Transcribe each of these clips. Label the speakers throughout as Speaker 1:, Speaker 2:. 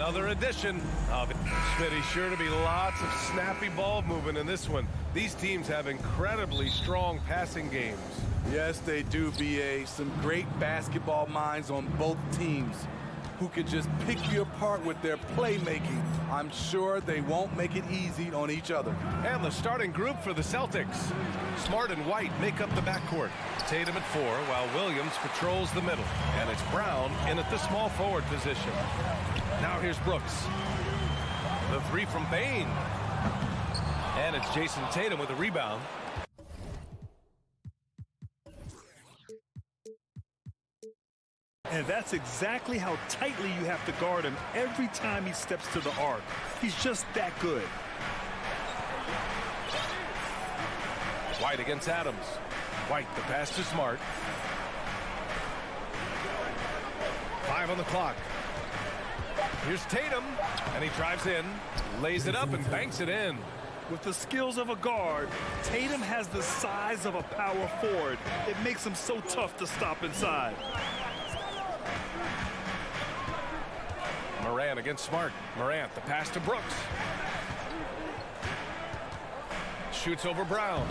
Speaker 1: Another edition of it. Smitty, sure to be lots of snappy ball movement in this one. These teams have incredibly strong passing games.
Speaker 2: Yes, they do, BA. Some great basketball minds on both teams who can just pick you apart with their playmaking. I'm sure they won't make it easy on each other.
Speaker 1: And the starting group for the Celtics. Smart and White make up the backcourt. Tatum at 4, while Williams patrols the middle. And it's Brown in at the small forward position. Now here's Brooks. The 3 from Bain. And it's Jason Tatum with a rebound.
Speaker 3: And that's exactly how tightly you have to guard him every time he steps to the arc. He's just that good.
Speaker 1: White against Adams. White, the pass to Smart. 5 on the clock. Here's Tatum, and he drives in, lays it up, and banks it in.
Speaker 3: With the skills of a guard, Tatum has the size of a power forward. It makes him so tough to stop inside.
Speaker 1: Morant against Smart. Morant, the pass to Brooks. Shoots over Brown.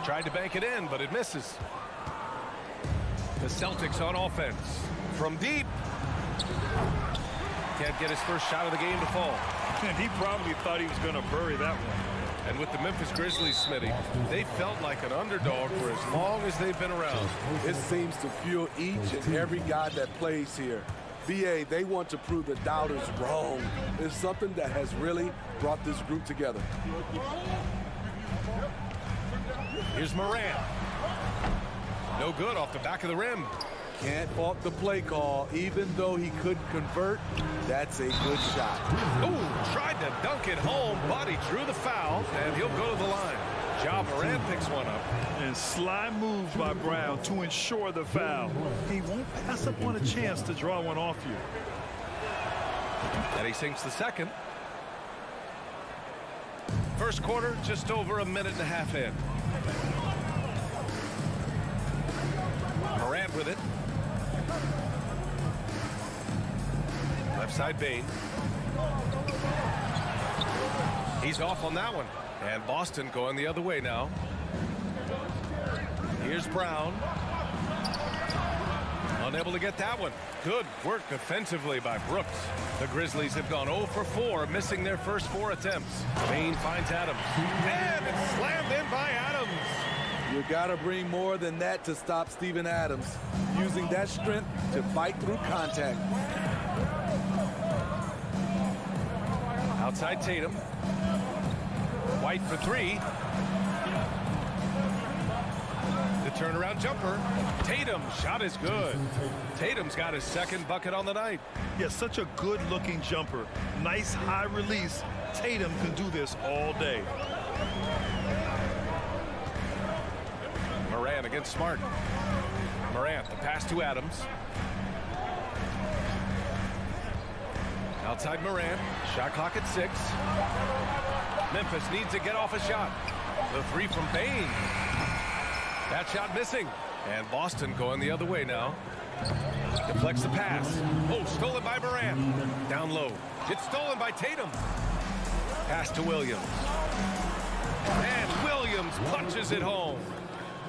Speaker 1: Tried to bank it in, but it misses. The Celtics on offense. From deep. Can't get his first shot of the game to fall.
Speaker 3: And he probably thought he was going to bury that one.
Speaker 1: And with the Memphis Grizzlies, Smitty, they felt like an underdog for as long as they've been around.
Speaker 2: It seems to fuel each and every guy that plays here. BA, they want to prove the doubters wrong. It's something that has really brought this group together.
Speaker 1: Here's Morant. No good off the back of the rim.
Speaker 2: Can't fault the play call. Even though he couldn't convert, that's a good shot.
Speaker 1: Ooh, tried to dunk it home, but he drew the foul, and he'll go to the line. Ja Morant picks one up.
Speaker 3: And sly move by Brown to ensure the foul. He won't pass up on a chance to draw one off you.
Speaker 1: And he sinks the second. First quarter, just over a minute and a half in. Morant with it. Left side Bain. He's off on that one. And Boston going the other way now. Here's Brown. Unable to get that one. Good work defensively by Brooks. The Grizzlies have gone 0 for 4, missing their first 4 attempts. Bain finds Adams. And it's slammed in by Adams.
Speaker 2: You gotta bring more than that to stop Steven Adams. Using that strength to fight through contact.
Speaker 1: Outside Tatum. White for 3. The turnaround jumper. Tatum shot is good. Tatum's got his second bucket on the night.
Speaker 3: Yeah, such a good-looking jumper. Nice high release. Tatum can do this all day.
Speaker 1: Morant against Smart. Morant, the pass to Adams. Outside Morant. Shot clock at 6. Memphis needs to get off a shot. The 3 from Bain. That shot missing. And Boston going the other way now. Deflects the pass. Oh, stolen by Morant. Down low. It's stolen by Tatum. Pass to Williams. And Williams punches it home.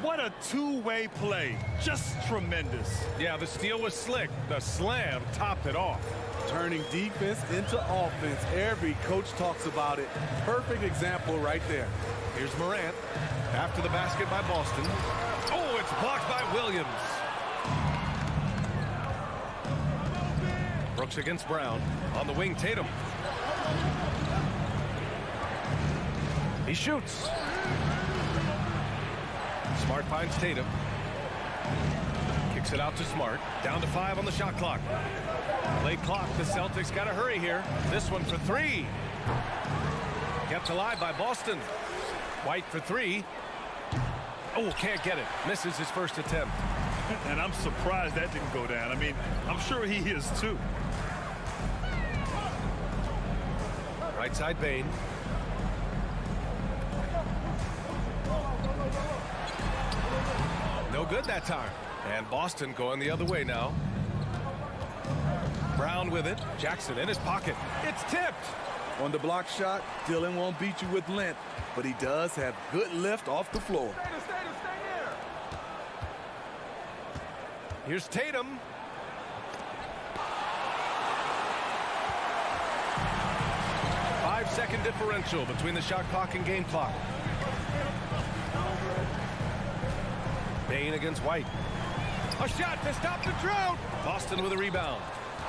Speaker 3: What a two-way play. Just tremendous.
Speaker 1: Yeah, the steal was slick. The slam topped it off.
Speaker 2: Turning defense into offense. Every coach talks about it. Perfect example right there.
Speaker 1: Here's Morant. After the basket by Boston. Oh, it's blocked by Williams. Brooks against Brown. On the wing, Tatum. He shoots. Smart finds Tatum. Kicks it out to Smart. Down to 5 on the shot clock. Late clock. The Celtics got to hurry here. This one for 3. Kept alive by Boston. White for 3. Oh, can't get it. Misses his first attempt.
Speaker 3: And I'm surprised that didn't go down. I mean, I'm sure he is too.
Speaker 1: Right side Bain. No good that time. And Boston going the other way now. Brown with it. Jackson in his pocket. It's tipped.
Speaker 2: On the block shot, Dillon won't beat you with length, but he does have good lift off the floor.
Speaker 1: Here's Tatum. Five-second differential between the shot clock and game clock. Bain against White. A shot to stop the drought. Boston with a rebound.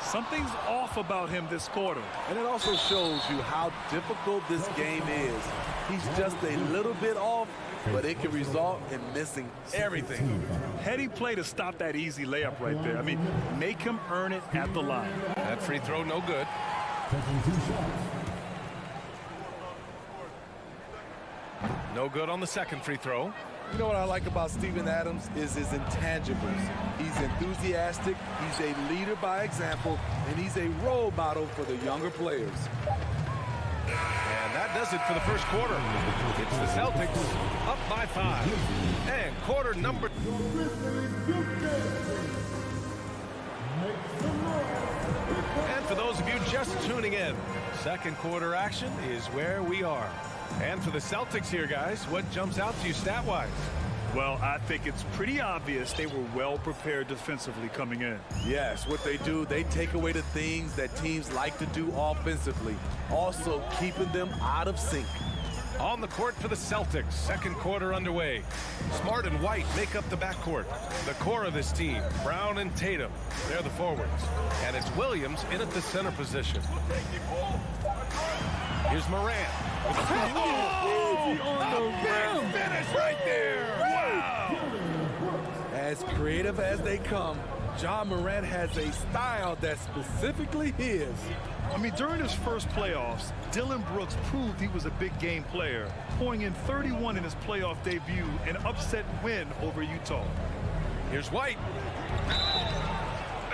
Speaker 3: Something's off about him this quarter.
Speaker 2: And it also shows you how difficult this game is. He's just a little bit off, but it can result in missing everything.
Speaker 3: Heady play to stop that easy layup right there. I mean, make him earn it at the line.
Speaker 1: That free throw no good. No good on the second free throw.
Speaker 2: You know what I like about Steven Adams is his intangibles. He's enthusiastic, he's a leader by example, and he's a role model for the younger players.
Speaker 1: And that does it for the first quarter. It's the Celtics up by 5. And quarter number. And for those of you just tuning in, second quarter action is where we are. And for the Celtics here, guys, what jumps out to you stat-wise?
Speaker 3: Well, I think it's pretty obvious they were well prepared defensively coming in.
Speaker 2: Yes, what they do, they take away the things that teams like to do offensively, also keeping them out of sync.
Speaker 1: On the court for the Celtics, second quarter underway. Smart and White make up the backcourt. The core of this team, Brown and Tatum, they're the forwards. And it's Williams in at the center position. Here's Morant. Oh, a big finish right there. Wow.
Speaker 2: As creative as they come, Ja Morant has a style that's specifically his.
Speaker 3: I mean, during his first playoffs, Dillon Brooks proved he was a big game player, pouring in 31 in his playoff debut, an upset win over Utah.
Speaker 1: Here's White.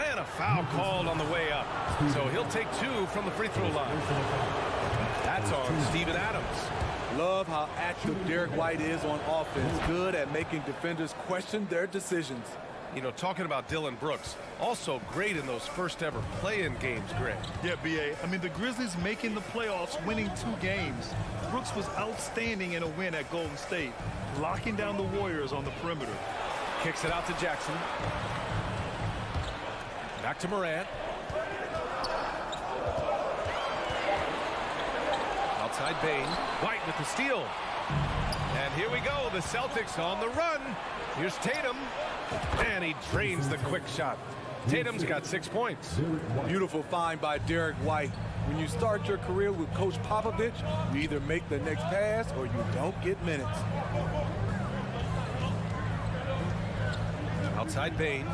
Speaker 1: And a foul called on the way up. So he'll take 2 from the free throw line. That's on Steven Adams.
Speaker 2: Love how active Derek White is on offense. Good at making defenders question their decisions.
Speaker 1: You know, talking about Dillon Brooks, also great in those first ever play-in games, Greg.
Speaker 3: Yeah, B.A. I mean, the Grizzlies making the playoffs, winning 2 games. Brooks was outstanding in a win at Golden State, locking down the Warriors on the perimeter.
Speaker 1: Kicks it out to Jackson. Back to Morant. Outside Bain. White with the steal. And here we go. The Celtics on the run. Here's Tatum. And he drains the quick shot. Tatum's got 6 points.
Speaker 2: Beautiful find by Derek White. When you start your career with Coach Popovich, you either make the next pass or you don't get minutes.
Speaker 1: Outside Bain.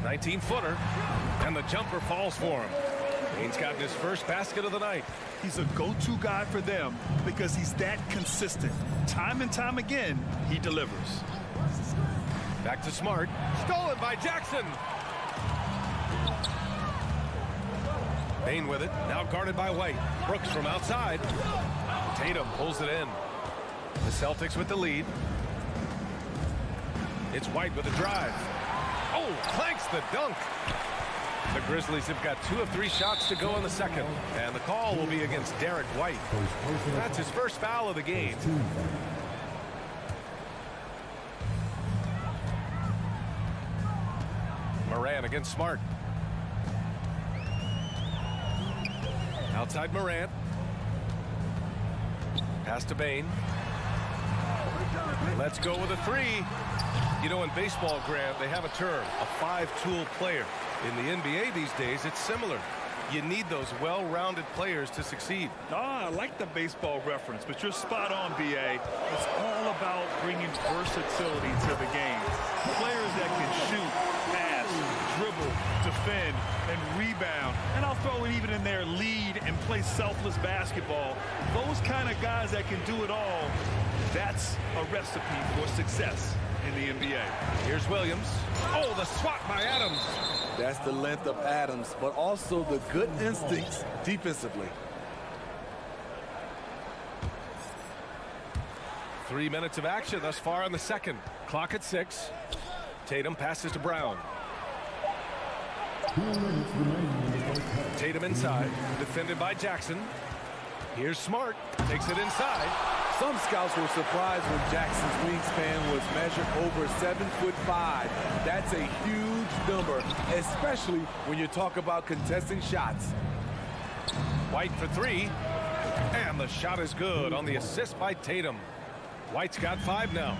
Speaker 1: 19-footer. And the jumper falls for him. Bain's gotten his first basket of the night.
Speaker 3: He's a go-to guy for them because he's that consistent. Time and time again, he delivers.
Speaker 1: Back to Smart. Stolen by Jackson. Bain with it. Now guarded by White. Brooks from outside. Tatum pulls it in. The Celtics with the lead. It's White with a drive. Oh, clanks the dunk. The Grizzlies have got 2 of 3 shots to go in the second. And the call will be against Derek White. That's his first foul of the game. Morant against Smart. Outside Morant. Pass to Bain. Let's go with a 3. You know, in baseball, Grant, they have a term, a 5-tool player. In the NBA these days, it's similar. You need those well-rounded players to succeed.
Speaker 3: I like the baseball reference, but you're spot on, B.A. It's all about bringing versatility to the game. Players that can shoot, pass, dribble, defend, and rebound. And I'll throw it even in there, lead and play selfless basketball. Those kind of guys that can do it all, that's a recipe for success in the NBA.
Speaker 1: Here's Williams. Oh, the swat by Adams.
Speaker 2: That's the length of Adams, but also the good instincts defensively.
Speaker 1: 3 minutes of action thus far in the second. Clock at 6. Tatum passes to Brown. Tatum inside, defended by Jackson. Here's Smart, takes it inside.
Speaker 2: Some scouts were surprised when Jackson's wingspan was measured over 7'5". That's a huge number, especially when you talk about contesting shots.
Speaker 1: White for three, and the shot is good on the assist by Tatum. White's got 5 now,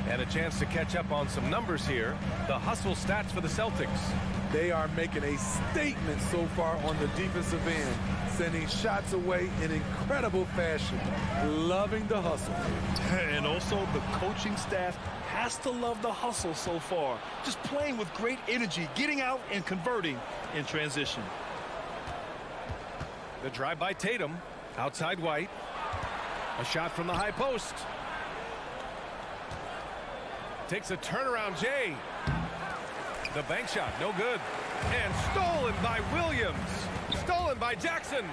Speaker 1: and a chance to catch up on some numbers here. The hustle stats for the Celtics.
Speaker 2: They are making a statement so far on the defensive end, sending shots away in incredible fashion. Loving the hustle.
Speaker 3: And also the coaching staff has to love the hustle so far. Just playing with great energy, getting out and converting in transition.
Speaker 1: The drive by Tatum, outside White. A shot from the high post. Takes a turnaround, Jay. The bank shot, no good. And stolen by Williams. Stolen by Jackson.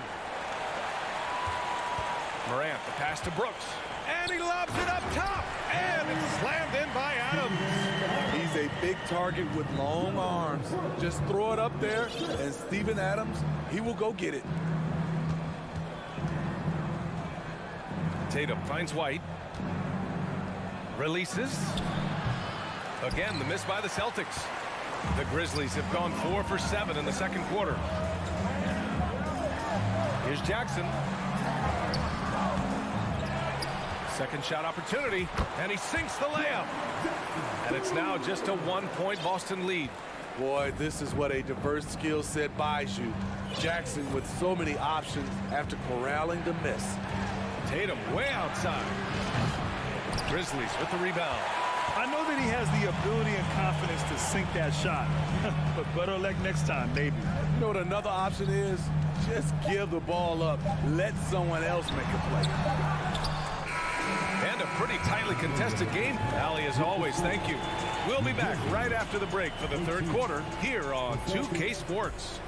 Speaker 1: Morant, the pass to Brooks. And he lobs it up top. And it's slammed in by Adams.
Speaker 2: He's a big target with long arms. Just throw it up there, and Steven Adams, he will go get it.
Speaker 1: Tatum finds White. Releases. Again, the miss by the Celtics. The Grizzlies have gone 4 for 7 in the second quarter. Here's Jackson. Second shot opportunity, and he sinks the layup. And it's now just a 1-point Boston lead.
Speaker 2: Boy, this is what a diverse skill set buys you. Jackson with so many options after corralling the miss.
Speaker 1: Tatum way outside. Grizzlies with the rebound.
Speaker 3: I know that he has the ability and confidence to sink that shot, but better luck next time, maybe.
Speaker 2: You know what another option is? Just give the ball up. Let someone else make a play.
Speaker 1: And a pretty tightly contested game. Allie, as always, thank you. We'll be back right after the break for the third quarter here on 2K Sports.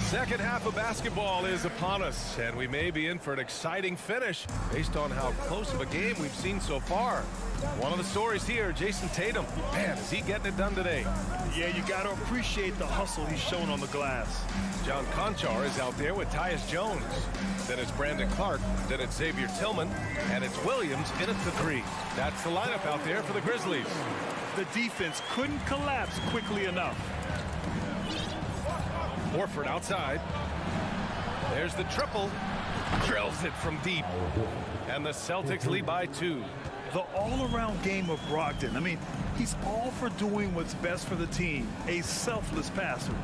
Speaker 1: Second half of basketball is upon us, and we may be in for an exciting finish based on how close of a game we've seen so far. One of the stories here, Jason Tatum. Man, is he getting it done today?
Speaker 3: Yeah, you got to appreciate the hustle he's shown on the glass.
Speaker 1: John Conchar is out there with Tyus Jones. Then it's Brandon Clark. Then it's Xavier Tillman. And it's Williams in at the 3. That's the lineup out there for the Grizzlies.
Speaker 3: The defense couldn't collapse quickly enough.
Speaker 1: Horford outside. There's the triple. Drills it from deep. And the Celtics lead by 2.
Speaker 3: The all-around game of Brogdon. I mean, he's all for doing what's best for the team. A selfless passer.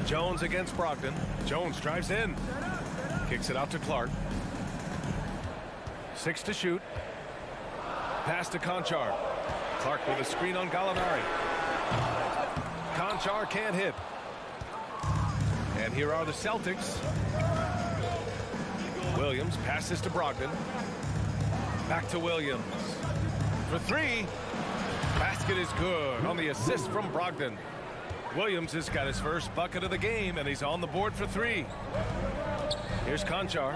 Speaker 1: Jones against Brogdon. Jones drives in. Kicks it out to Clark. 6 to shoot. Pass to Conchar. Clark with a screen on Gallinari. Conchar can't hit. And here are the Celtics. Williams passes to Brogdon. Back to Williams. For 3. Basket is good on the assist from Brogdon. Williams has got his first bucket of the game, and he's on the board for 3. Here's Conchar.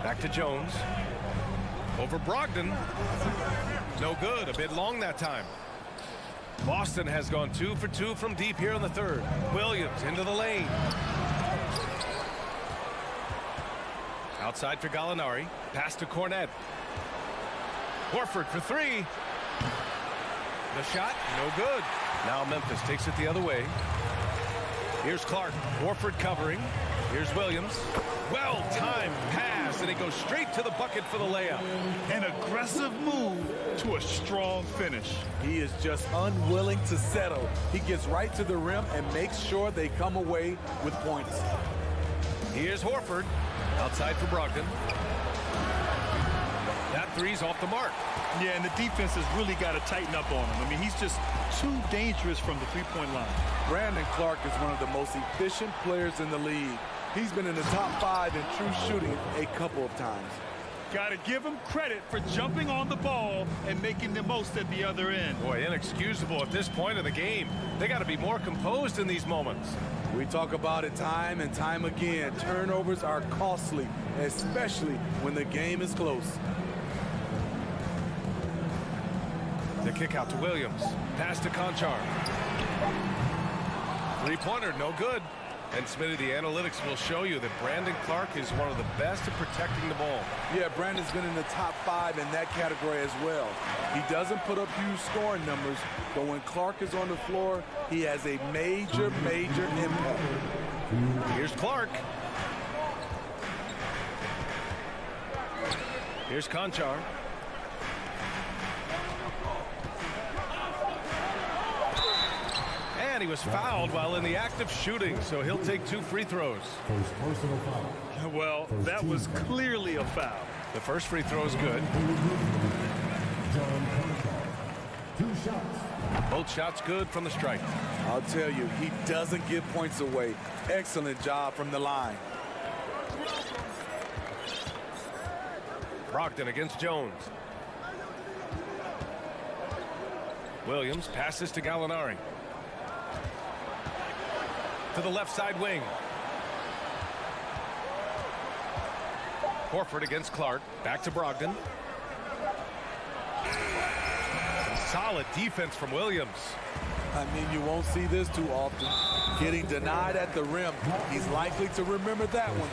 Speaker 1: Back to Jones. Over Brogdon. No good. A bit long that time. Boston has gone 2 for 2 from deep here in the third. Williams into the lane. Outside for Gallinari. Pass to Cornet. Horford for 3. The shot, no good. Now Memphis takes it the other way. Here's Clark. Horford covering. Here's Williams. Well-timed pass, and he goes straight to the bucket for the layup.
Speaker 3: An aggressive move to a strong finish.
Speaker 2: He is just unwilling to settle. He gets right to the rim and makes sure they come away with points.
Speaker 1: Here's Horford. Outside for Brogdon. That three's off the mark.
Speaker 3: Yeah, and the defense has really got to tighten up on him. I mean, he's just too dangerous from the three-point line.
Speaker 2: Brandon Clark is one of the most efficient players in the league. He's been in the top 5 in true shooting a couple of times.
Speaker 3: Got to give him credit for jumping on the ball and making the most at the other end.
Speaker 1: Boy, inexcusable at this point of the game. They got to be more composed in these moments.
Speaker 2: We talk about it time and time again. Turnovers are costly, especially when the game is close.
Speaker 1: The kick out to Williams. Pass to Conchar. Three-pointer, no good. And Smitty, the analytics will show you that Brandon Clark is one of the best at protecting the ball.
Speaker 2: Yeah, Brandon's been in the top 5 in that category as well. He doesn't put up huge scoring numbers, but when Clark is on the floor, he has a major, major impact.
Speaker 1: Here's Clark. Here's Conchar. And he was fouled while in the act of shooting, so he'll take 2 free throws.
Speaker 3: Well, that was clearly a foul.
Speaker 1: The first free throw is good. Both shots good from the strike.
Speaker 2: I'll tell you, he doesn't give points away. Excellent job from the line.
Speaker 1: Brogdon against Jones. Williams passes to Gallinari. To the left side wing. Horford against Clark. Back to Brogdon. Some solid defense from Williams.
Speaker 2: I mean, you won't see this too often. Getting denied at the rim. He's likely to remember that one.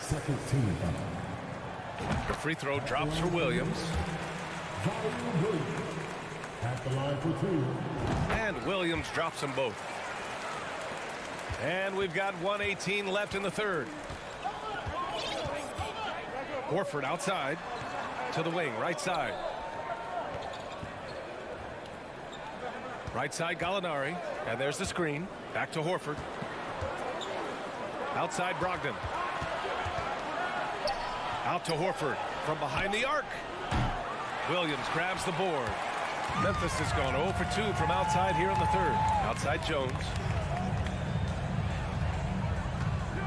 Speaker 4: Second team.
Speaker 1: The free throw drops for Williams.
Speaker 4: At the line for 2.
Speaker 1: And Williams drops them both. And we've got 1:18 left in the third. Horford outside to the wing, right side. Right side, Gallinari. And there's the screen. Back to Horford. Outside, Brogdon. Out to Horford from behind the arc. Williams grabs the board. Memphis has gone 0 for 2 from outside here in the third. Outside Jones.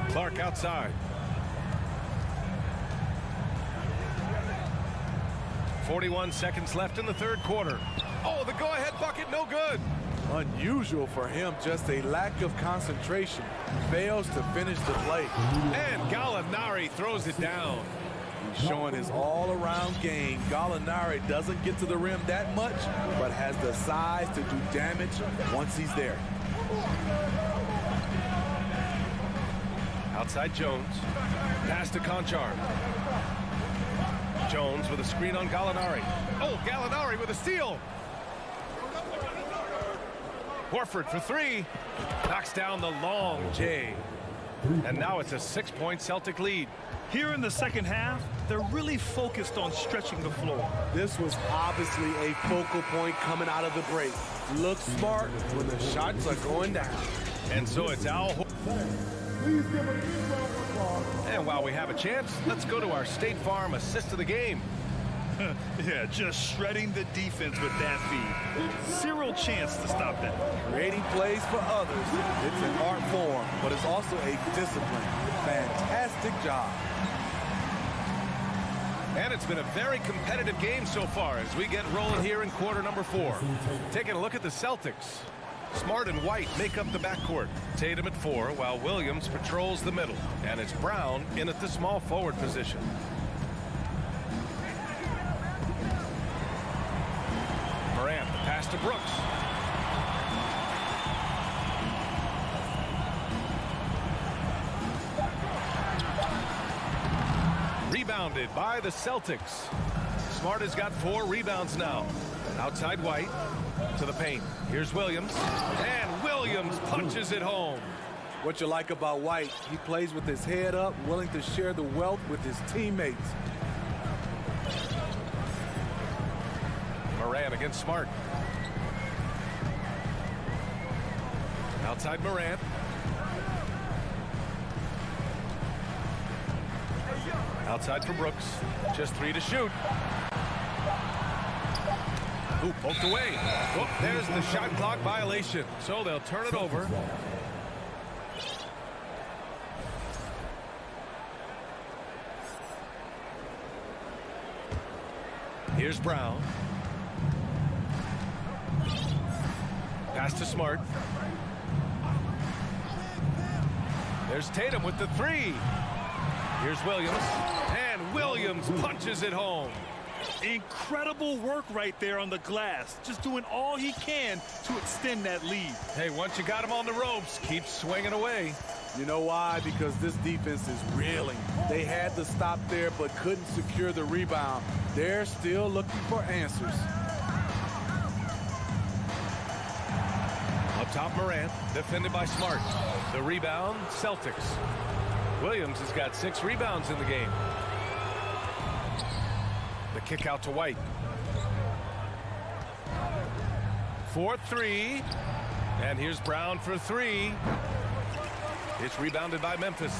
Speaker 1: Clark outside. 41 seconds left in the third quarter. Oh, the go-ahead bucket, no good.
Speaker 2: Unusual for him, just a lack of concentration. Fails to finish the play.
Speaker 1: And Gallinari throws it down.
Speaker 2: He's showing his all-around game. Gallinari doesn't get to the rim that much, but has the size to do damage once he's there.
Speaker 1: Outside Jones. Pass to Conchar. Jones with a screen on Gallinari. Oh, Gallinari with a steal. Horford for 3. Knocks down the long J. And now it's a 6-point Celtic lead.
Speaker 3: Here in the second half, they're really focused on stretching the floor.
Speaker 2: This was obviously a focal point coming out of the break. Look smart when the shots are going down.
Speaker 1: And so it's Al.
Speaker 4: Please give a big round of applause.
Speaker 1: And while we have a chance, let's go to our State Farm assist of the game.
Speaker 3: Yeah, just shredding the defense with that feed. Zero chance to stop that.
Speaker 2: Creating plays for others. It's an art form, but it's also a discipline. Fantastic job.
Speaker 1: And it's been a very competitive game so far as we get rolling here in quarter number 4. Taking a look at the Celtics. Smart and White make up the backcourt. Tatum at 4, while Williams patrols the middle. And it's Brown in at the small forward position. Morant, the pass to Brooks. Rebounded by the Celtics. Smart has got 4 rebounds now. Outside White to the paint. Here's Williams. And Williams punches it home.
Speaker 2: What you like about White, he plays with his head up, willing to share the wealth with his teammates.
Speaker 1: Morant against Smart. Outside Morant. Outside for Brooks. Just 3 to shoot. Ooh, poked away. Oh, there's the shot clock violation. So they'll turn it over. Here's Brown. Pass to Smart. There's Tatum with the 3. Here's Williams. And Williams punches it home.
Speaker 3: Incredible work right there on the glass. Just doing all he can to extend that lead.
Speaker 1: Hey, once you got him on the ropes, keep swinging away.
Speaker 2: You know why? Because this defense is reeling. They had to stop there but couldn't secure the rebound. They're still looking for answers.
Speaker 1: Up top, Morant, defended by Smart. The rebound, Celtics. Williams has got 6 rebounds in the game. The kick out to White. 4-3. And here's Brown for 3. It's rebounded by Memphis.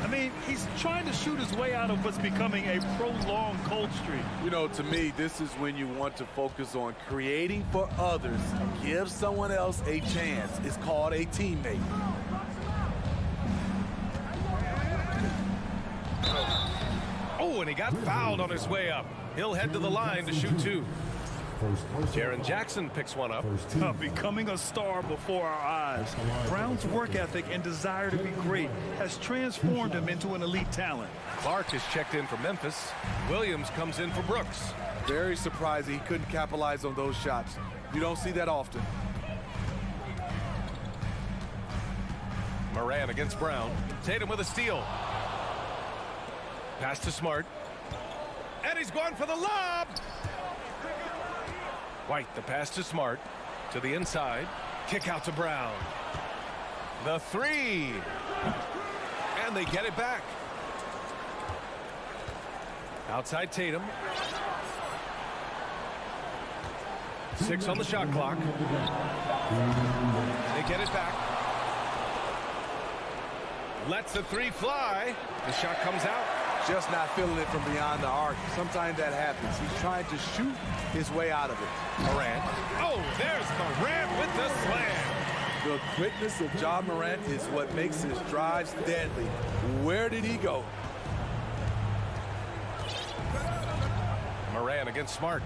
Speaker 3: I mean, he's trying to shoot his way out of what's becoming a prolonged cold streak.
Speaker 2: You know, to me, this is when you want to focus on creating for others. Give someone else a chance. It's called a teammate.
Speaker 1: Oh, and he got fouled on his way up. He'll head to the line to shoot 2. Jaren Jackson picks one up.
Speaker 3: Becoming a star before our eyes. Brown's work ethic and desire to be great has transformed him into an elite talent.
Speaker 1: Clark is checked in for Memphis. Williams comes in for Brooks.
Speaker 2: Very surprising he couldn't capitalize on those shots. You don't see that often.
Speaker 1: Moran against Brown. Tatum with a steal. Pass to Smart. And he's going for the lob. White, the pass to Smart. To the inside. Kick out to Brown. The 3. And they get it back. Outside Tatum. 6 on the shot clock. They get it back. Lets the 3 fly. The shot comes out.
Speaker 2: Just not feeling it from beyond the arc. Sometimes that happens. He's trying to shoot his way out of it.
Speaker 1: Morant. Oh, there's Morant with the slam.
Speaker 2: The quickness of Ja Morant is what makes his drives deadly. Where did he go?
Speaker 1: Morant against Smart.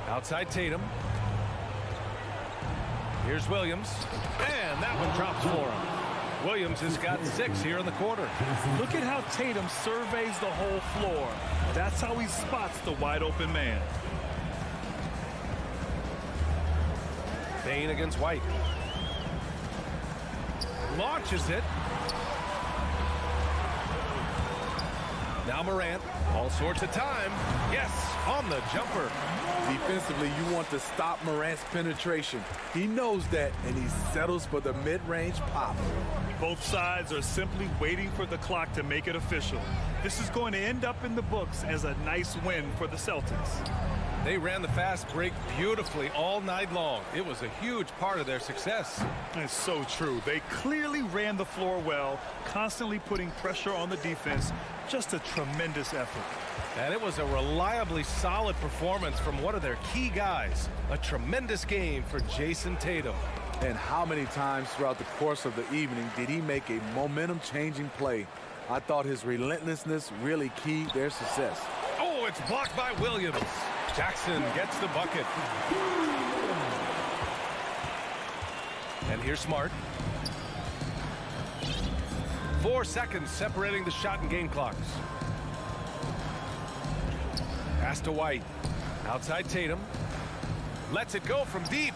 Speaker 1: Outside Tatum. Here's Williams. And that one drops for him. Williams has got 6 here in the quarter.
Speaker 3: Look at how Tatum surveys the whole floor. That's how he spots the wide open man.
Speaker 1: Bain against White. Launches it. Now Morant. All sorts of time. Yes, on the jumper.
Speaker 2: Defensively, you want to stop Morant's penetration. He knows that, and he settles for the mid-range pop.
Speaker 3: Both sides are simply waiting for the clock to make it official. This is going to end up in the books as a nice win for the Celtics.
Speaker 1: They ran the fast break beautifully all night long. It was a huge part of their success.
Speaker 3: It's so true. They clearly ran the floor well, constantly putting pressure on the defense. Just a tremendous effort.
Speaker 1: And it was a reliably solid performance from one of their key guys. A tremendous game for Jason Tatum.
Speaker 2: And how many times throughout the course of the evening did he make a momentum-changing play? I thought his relentlessness really keyed their success.
Speaker 1: Oh, it's blocked by Williams. Jackson gets the bucket. And here's Smart. 4 seconds separating the shot and game clocks. Pass to White. Outside Tatum. Lets it go from deep.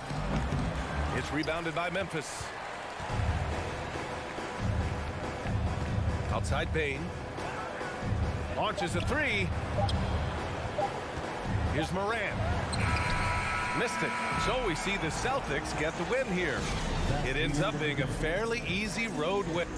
Speaker 1: It's rebounded by Memphis. Outside Bain. Launches a 3. Here's Morant. Missed it. So we see the Celtics get the win here. It ends up being a fairly easy road win.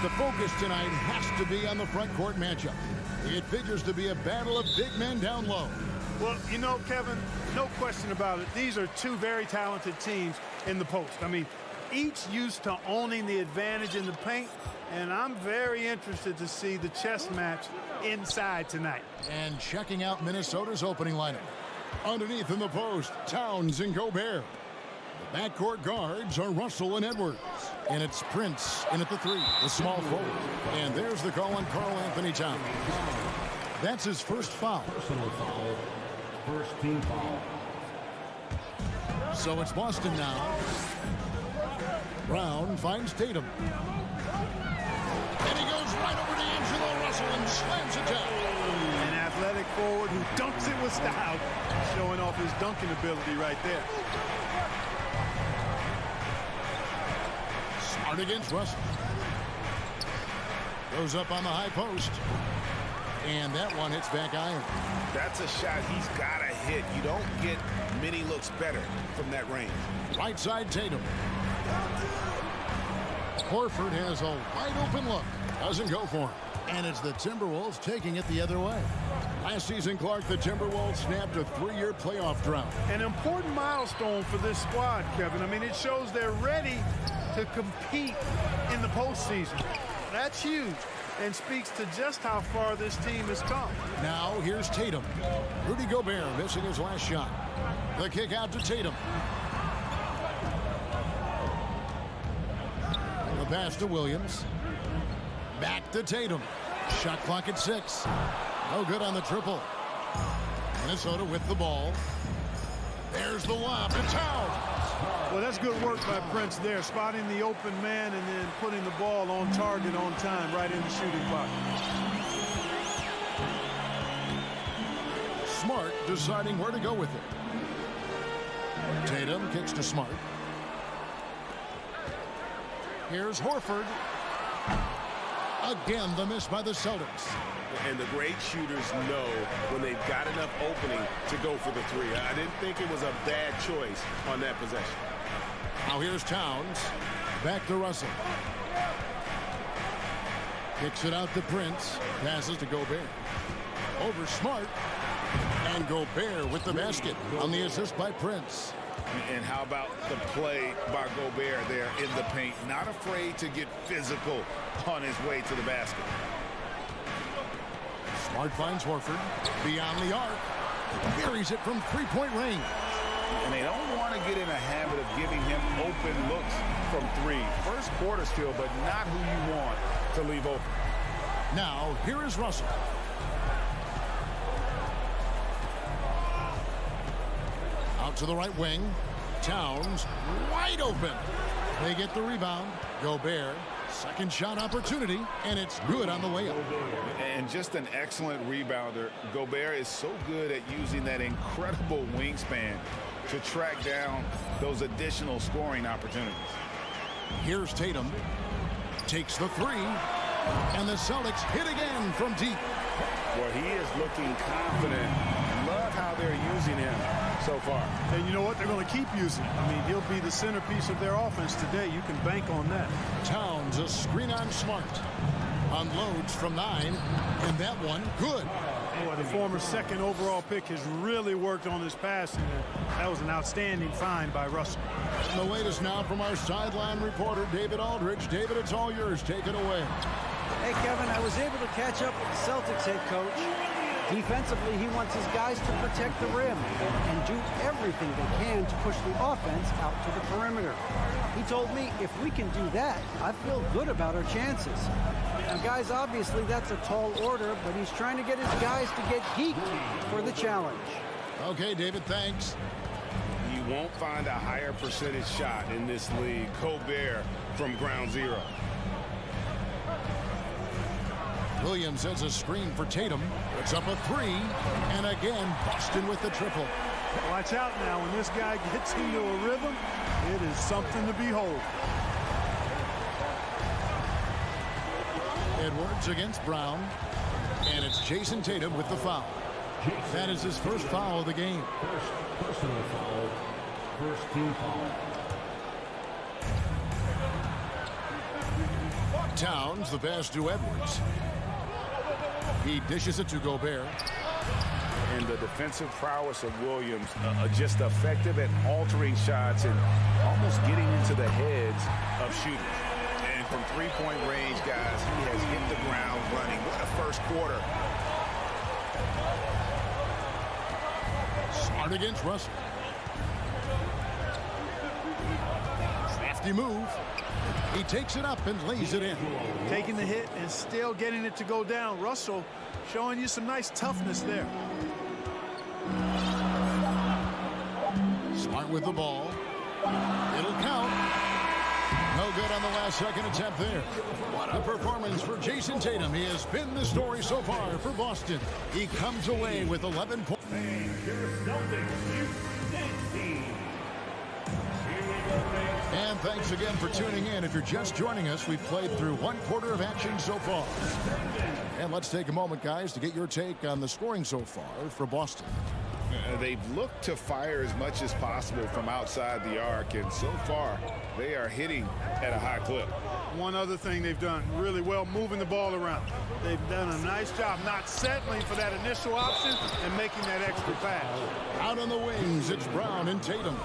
Speaker 5: The focus tonight has to be on the front court matchup. It figures to be a battle of big men down low.
Speaker 6: Well, you know, Kevin, no question about it. These are two very talented teams in the post. I mean, each used to owning the advantage in the paint, and I'm very interested to see the chess match inside tonight.
Speaker 5: And checking out Minnesota's opening lineup. Underneath in the post, Towns and Gobert. The backcourt guards are Russell and Edwards. And it's Prince in at the 3, the small forward. And there's the call on Karl Anthony Towns. That's his first foul.
Speaker 4: Personal foul. First team foul.
Speaker 5: So it's Boston now. Brown finds Tatum. And he goes right over to Angelo Russell and slams it down.
Speaker 6: An athletic forward who dunks it with style, showing off his dunking ability right there.
Speaker 5: Smart against Russell. Goes up on the high post. And that one hits back iron.
Speaker 7: That's a shot he's got to hit. You don't get many looks better from that range.
Speaker 5: Right side Tatum. Horford has a wide open look. Doesn't go for him. And it's the Timberwolves taking it the other way. Last season, Clark, the Timberwolves snapped a 3-year playoff drought.
Speaker 6: An important milestone for this squad, Kevin. I mean, it shows they're ready to compete in the postseason. That's huge and speaks to just how far this team has come.
Speaker 5: Now here's Tatum. Rudy Gobert missing his last shot. The kick out to Tatum. The pass to Williams. Back to Tatum. Shot clock at 6. No good on the triple. Minnesota with the ball. There's the lob to Towns.
Speaker 6: Well, that's good work by Prince there, spotting the open man and then putting the ball on target on time right in the shooting box.
Speaker 5: Smart deciding where to go with it. Tatum kicks to Smart. Here's Horford. Again, the miss by the Celtics.
Speaker 7: And the great shooters know when they've got enough opening to go for the 3. I didn't think it was a bad choice on that possession.
Speaker 5: Now here's Towns. Back to Russell. Kicks it out to Prince. Passes to Gobert. Over Smart. And Gobert with the basket on the assist by Prince.
Speaker 7: And how about the play by Gobert there in the paint? Not afraid to get physical on his way to the basket.
Speaker 5: Smart finds Horford. Beyond the arc. Buries it from 3-point range.
Speaker 7: And they don't want to get in a habit of giving him open looks from 3. First quarter still, but not who you want to leave open.
Speaker 5: Now, here is Russell. Out to the right wing. Towns wide open. They get the rebound. Gobert. Second shot opportunity, and it's good on the way up.
Speaker 7: And just an excellent rebounder. Gobert is so good at using that incredible wingspan to track down those additional scoring opportunities.
Speaker 5: Here's Tatum. Takes the 3, and the Celtics hit again from deep.
Speaker 7: Well, he is looking confident. Love how they're using him so far.
Speaker 6: And you know what? They're going to keep using him. I mean, he'll be the centerpiece of their offense today. You can bank on that.
Speaker 5: Towns, a screen on Smart. Unloads from 9, and that one, good.
Speaker 6: Boy, the former second overall pick has really worked on his passing. That was an outstanding find by Russell.
Speaker 5: And the latest now from our sideline reporter, David Aldridge. David, it's all yours. Take it away.
Speaker 8: Hey, Kevin, I was able to catch up with the Celtics head coach. Defensively, he wants his guys to protect the rim and do everything they can to push the offense out to the perimeter. He told me if we can do that, I feel good about our chances. Now, guys, obviously that's a tall order, but he's trying to get his guys to get geeked for the challenge.
Speaker 5: Okay, David, thanks.
Speaker 7: You won't find a higher percentage shot in this league. Gobert from ground zero.
Speaker 5: Williams has a screen for Tatum. It's up a 3, and again, Boston with the triple.
Speaker 6: Watch out now. When this guy gets into a rhythm, it is something to behold.
Speaker 5: Edwards against Brown, and it's Jason Tatum with the foul. That is his first foul of the game.
Speaker 4: First personal foul. First team foul.
Speaker 5: Towns, the pass to Edwards. He dishes it to Gobert.
Speaker 7: And the defensive prowess of Williams, just effective at altering shots and almost getting into the heads of shooters. And from three-point range, guys, he has hit the ground running. What a first quarter.
Speaker 5: Smart against Russell. Crafty move. He takes it up and lays it in.
Speaker 6: Taking the hit and still getting it to go down. Russell showing you some nice toughness there.
Speaker 5: Smart with the ball. It'll count. No good on the last second attempt there. What a performance for Jason Tatum. He has been the story so far for Boston. He comes away with 11 points. And thanks again for tuning in. If you're just joining us, we've played through one quarter of action so far. And let's take a moment, guys, to get your take on the scoring so far for Boston.
Speaker 7: They've looked to fire as much as possible from outside the arc, and so far they are hitting at a high clip.
Speaker 6: One other thing they've done really well, moving the ball around. They've done a nice job not settling for that initial option and making that extra pass.
Speaker 5: Out on the wings, it's Brown and Tatum.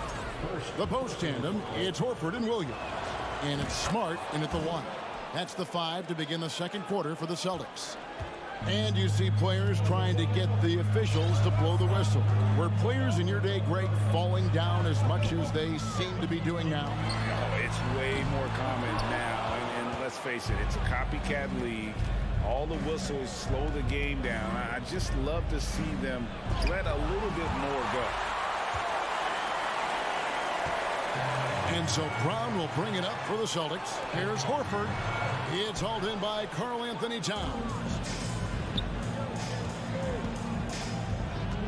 Speaker 5: The post tandem, it's Horford and Williams. And it's Smart in at the 1. That's the 5 to begin the second quarter for the Celtics. And you see players trying to get the officials to blow the whistle. Were players in your day, Greg, falling down as much as they seem to be doing now?
Speaker 7: Oh, it's way more common now. And let's face it, it's a copycat league. All the whistles slow the game down. I just love to see them let a little bit more go.
Speaker 5: And so Brown will bring it up for the Celtics. Here's Horford. It's hauled in by Karl Anthony Towns.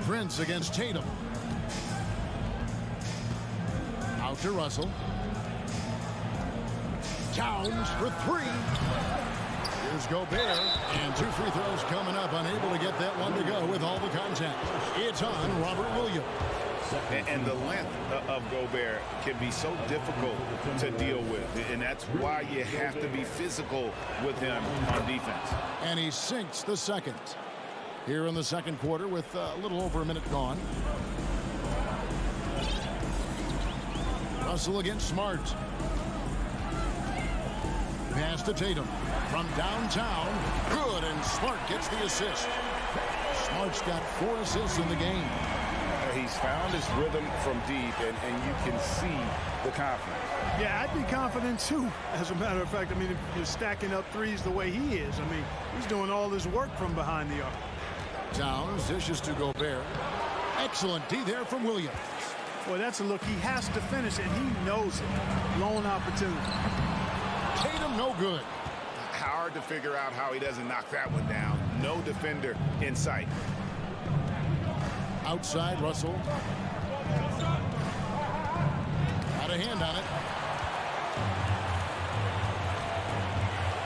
Speaker 5: Prince against Tatum. Out to Russell. Towns for 3. Here's Gobert. And 2 free throws coming up. Unable to get that one to go with all the contact. It's on Robert Williams.
Speaker 7: And the length of Gobert can be so difficult to deal with. And that's why you have to be physical with him on defense.
Speaker 5: And he sinks the second. Here in the second quarter with a little over a minute gone. Russell against Smart. Pass to Tatum. From downtown. Good, and Smart gets the assist. Smart's got 4 assists in the game.
Speaker 7: He's found his rhythm from deep, and you can see the confidence.
Speaker 6: Yeah, I'd be confident too. As a matter of fact, I mean, if you're stacking up threes the way he is, I mean, he's doing all his work from behind the arc.
Speaker 5: Towns dishes to Gobert. Excellent D there from Williams.
Speaker 6: Boy, that's a look he has to finish, and he knows it. Lone opportunity.
Speaker 5: Tatum no good.
Speaker 7: Hard to figure out how he doesn't knock that one down. No defender in sight.
Speaker 5: Outside, Russell. Got a hand on it.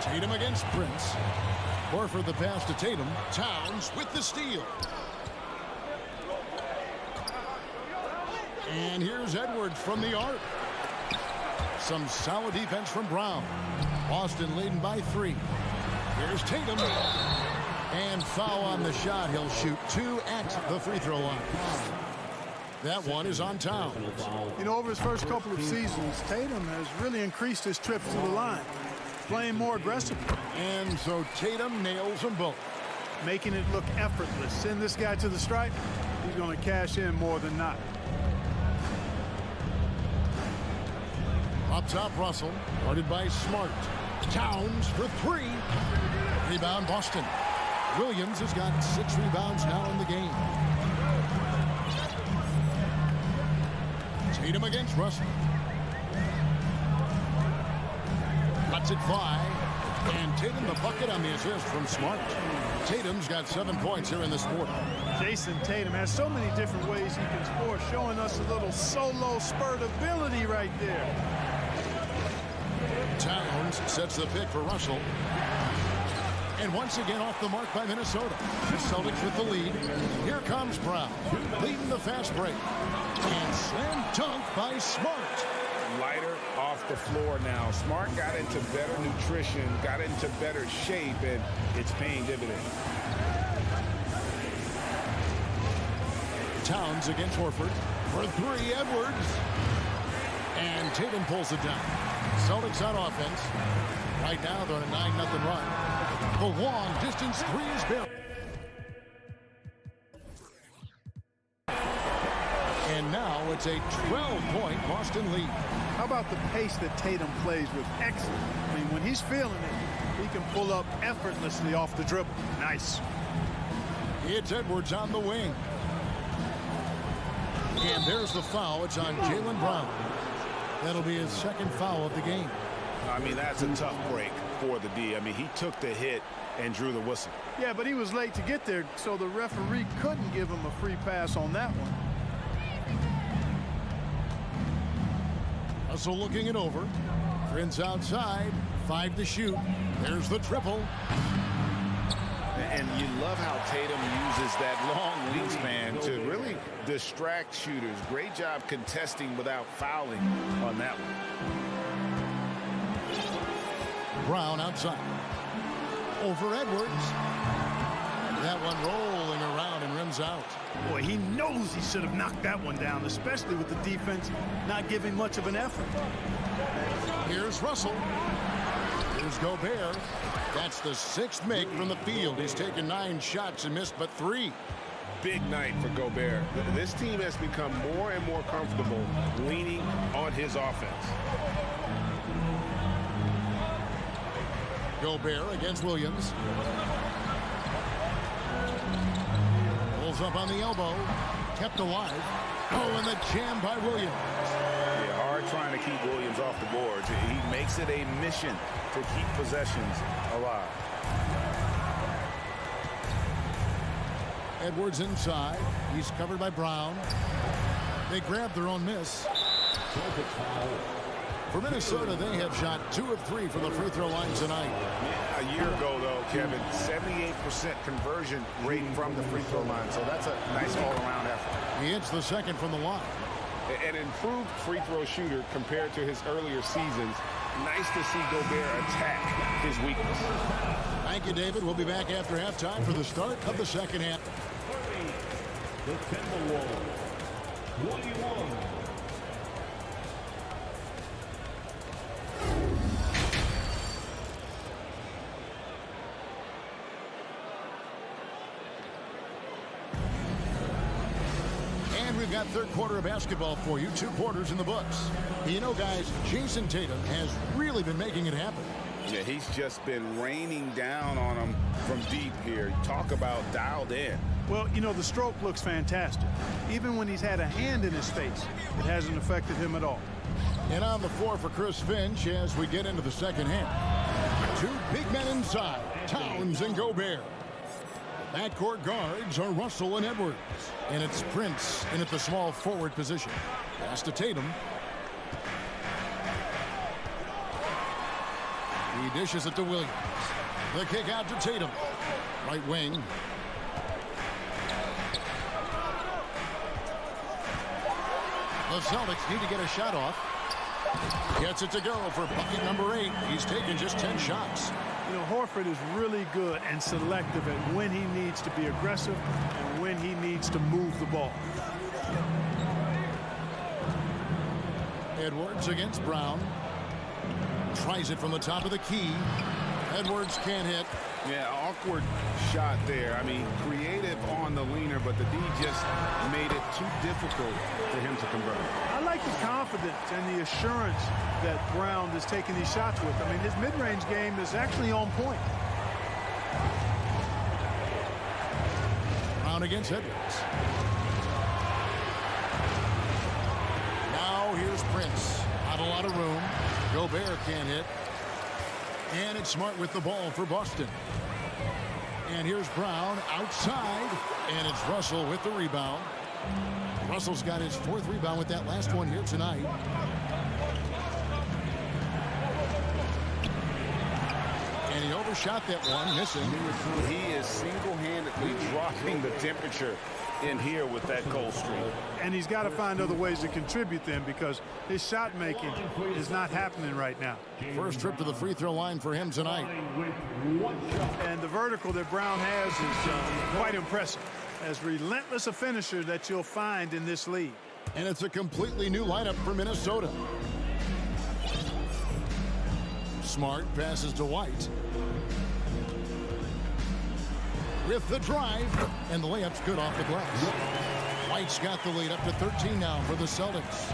Speaker 5: Tatum against Prince. Horford the pass to Tatum. Towns with the steal. And here's Edwards from the arc. Some solid defense from Brown. Boston leading by 3. Here's Tatum. And foul on the shot. He'll shoot 2 at the free throw line. That one is on Towns.
Speaker 6: You know, over his first couple of seasons, Tatum has really increased his trips to the line, playing more aggressively.
Speaker 5: And so Tatum nails them both.
Speaker 6: Making it look effortless. Send this guy to the stripe, he's going to cash in more than not.
Speaker 5: Up top, Russell, guarded by Smart. Towns for 3. Rebound, Boston. Williams has got 6 rebounds now in the game. Tatum against Russell. Lets it fly. And Tatum the bucket on the assist from Smart. Tatum's got 7 points here in this quarter.
Speaker 6: Jason Tatum has so many different ways he can score, showing us a little solo spurt ability right there.
Speaker 5: Towns sets the pick for Russell. And once again off the mark by Minnesota. The Celtics with the lead. Here comes Brown, leading the fast break. And slam dunk by Smart.
Speaker 7: lighter off the floor now. Smart got into better nutrition, got into better shape, and it's paying dividends.
Speaker 5: Towns against Horford. For three, Edwards. And Tatum pulls it down. Celtics on offense. Right now, they're on a 9-0 run. The long distance three is built. And now it's a 12-point Boston lead.
Speaker 6: How about the pace that Tatum plays with? Excellent. I mean, when he's feeling it, he can pull up effortlessly off the dribble. Nice.
Speaker 5: It's Edwards on the wing. And there's the foul. It's on Jaylen Brown. That'll be his second foul of the game.
Speaker 7: I mean, that's a tough break for the D. I mean, he took the hit and drew the whistle.
Speaker 6: Yeah, but he was late to get there, so the referee couldn't give him a free pass on that one.
Speaker 5: Russell looking it over. Prince outside. 5 to shoot. There's the triple.
Speaker 7: And you love how Tatum uses that long wingspan to really distract shooters. Great job contesting without fouling on that one.
Speaker 5: Brown outside. Over Edwards. That one rolling around and rims out.
Speaker 6: Boy, he knows he should have knocked that one down, especially with the defense not giving much of an effort.
Speaker 5: Here's Russell. Here's Gobert. That's the 6th make from the field. He's taken 9 shots and missed but 3.
Speaker 7: Big night for Gobert. This team has become more and more comfortable leaning on his offense.
Speaker 5: Gobert against Williams. Pulls up on the elbow. Kept alive. Oh, and the jam by Williams.
Speaker 7: Yeah, hard trying to keep Williams off the boards. He makes it a mission to keep possessions alive.
Speaker 5: Edwards inside. He's covered by Brown. They grab their own miss. For Minnesota, they have shot 2 of 3 from the free throw line tonight.
Speaker 7: Yeah, a year ago, though, Kevin, 78% conversion rate from the free throw line. So that's a nice all-around effort.
Speaker 5: He hits the second from the line.
Speaker 7: An improved free throw shooter compared to his earlier seasons. Nice to see Gobert attack his weakness.
Speaker 5: Thank you, David. We'll be back after halftime for the start of the second half.
Speaker 4: The Timberwolves, 21.
Speaker 5: And we've got third quarter of basketball for you. 2 quarters in the books. You know, guys, Jason Tatum has really been making it happen.
Speaker 7: Yeah, he's just been raining down on him from deep here. Talk about dialed in.
Speaker 6: Well, you know, the stroke looks fantastic. Even when he's had a hand in his face, it hasn't affected him at all.
Speaker 5: And on the floor for Chris Finch as we get into the second half. 2 big men inside, Towns and Gobert. The backcourt guards are Russell and Edwards. And it's Prince in at the small forward position. Pass to Tatum. He dishes it to Williams. The kick out to Tatum. Right wing. The Celtics need to get a shot off. Gets it to go for bucket number 8. He's taken just 10 shots.
Speaker 6: You know, Horford is really good and selective at when he needs to be aggressive and when he needs to move the ball.
Speaker 5: Edwards against Brown. Tries it from the top of the key. Edwards can't hit.
Speaker 7: Yeah, awkward shot there. I mean, creative on the leaner, but the D just made it too difficult for him to convert.
Speaker 6: I like the confidence and the assurance that Brown is taking these shots with. I mean, his mid-range game is actually on point.
Speaker 5: Brown against Edwards. Now here's Prince. Not a lot of room. Gobert can't hit. And it's Smart with the ball for Boston. And here's Brown outside. And it's Russell with the rebound. Russell's got his 4th rebound with that last one here tonight. And he overshot that one, missing.
Speaker 7: He is single-handedly dropping the temperature in here with that cold streak.
Speaker 6: and he's got to find other ways to contribute them because his shot making is not happening right now.
Speaker 5: First trip to the free throw line for him tonight.
Speaker 6: And the vertical that Brown has is quite impressive. As relentless a finisher that you'll find in this league.
Speaker 5: And it's a completely new lineup for Minnesota. Smart passes to White. With the drive, and the layup's good off the glass. White's got the lead up to 13 now for the Celtics.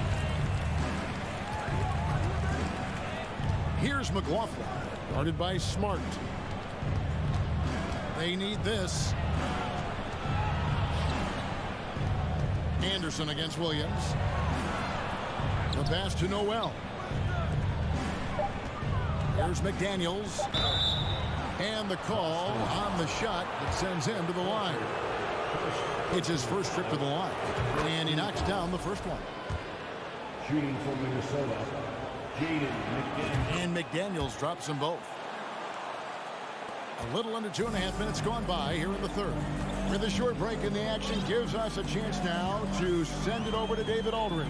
Speaker 5: Here's McLaughlin, guarded by Smart. They need this. Anderson against Williams. The pass to Noel. Here's McDaniels. And the call on the shot that sends him to the line. It's his first trip to the line. And he knocks down the first one.
Speaker 4: Shooting for Minnesota, Jaden McDaniels.
Speaker 5: And McDaniels drops them both. A little under 2.5 minutes gone by here in the third. With a short break in the action gives us a chance now to send it over to David Aldridge.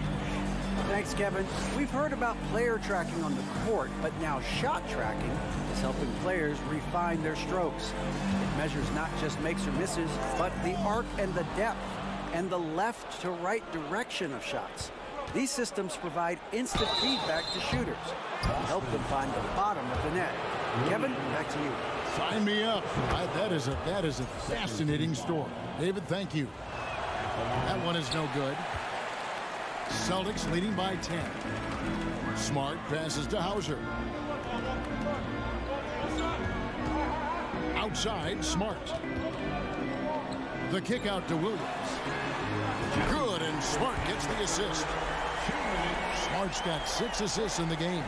Speaker 8: Thanks, Kevin. We've heard about player tracking on the court, but now shot tracking is helping players refine their strokes. It measures not just makes or misses, but the arc and the depth and the left to right direction of shots. These systems provide instant feedback to shooters and help them find the bottom of the net. Kevin, back to you.
Speaker 5: Sign me up. That is a fascinating story. David, thank you. That one is no good. Celtics leading by 10. Smart passes to Hauser. Outside, Smart. The kick out to Williams. Good, and Smart gets the assist. Smart's got 6 assists in the game.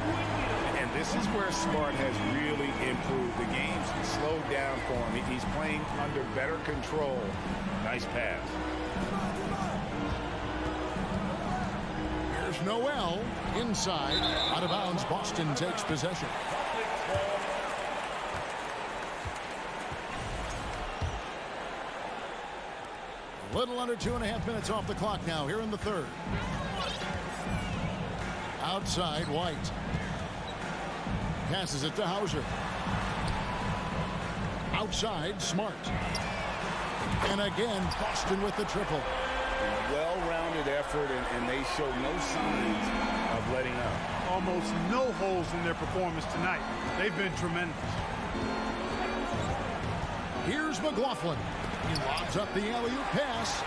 Speaker 7: And this is where Smart has really improved. The game's slowed down for him. He's playing under better control. Nice pass.
Speaker 5: Here's Noel inside. Out of bounds, Boston takes possession. A little under 2.5 minutes off the clock now here in the third. Outside, White. Passes it to Hauser. Outside, Smart. And again, Boston with the triple.
Speaker 7: Well-rounded effort, and they show no signs of letting up.
Speaker 6: Almost no holes in their performance tonight. They've been tremendous.
Speaker 5: Here's McLaughlin. He lobs up the alley-oop pass.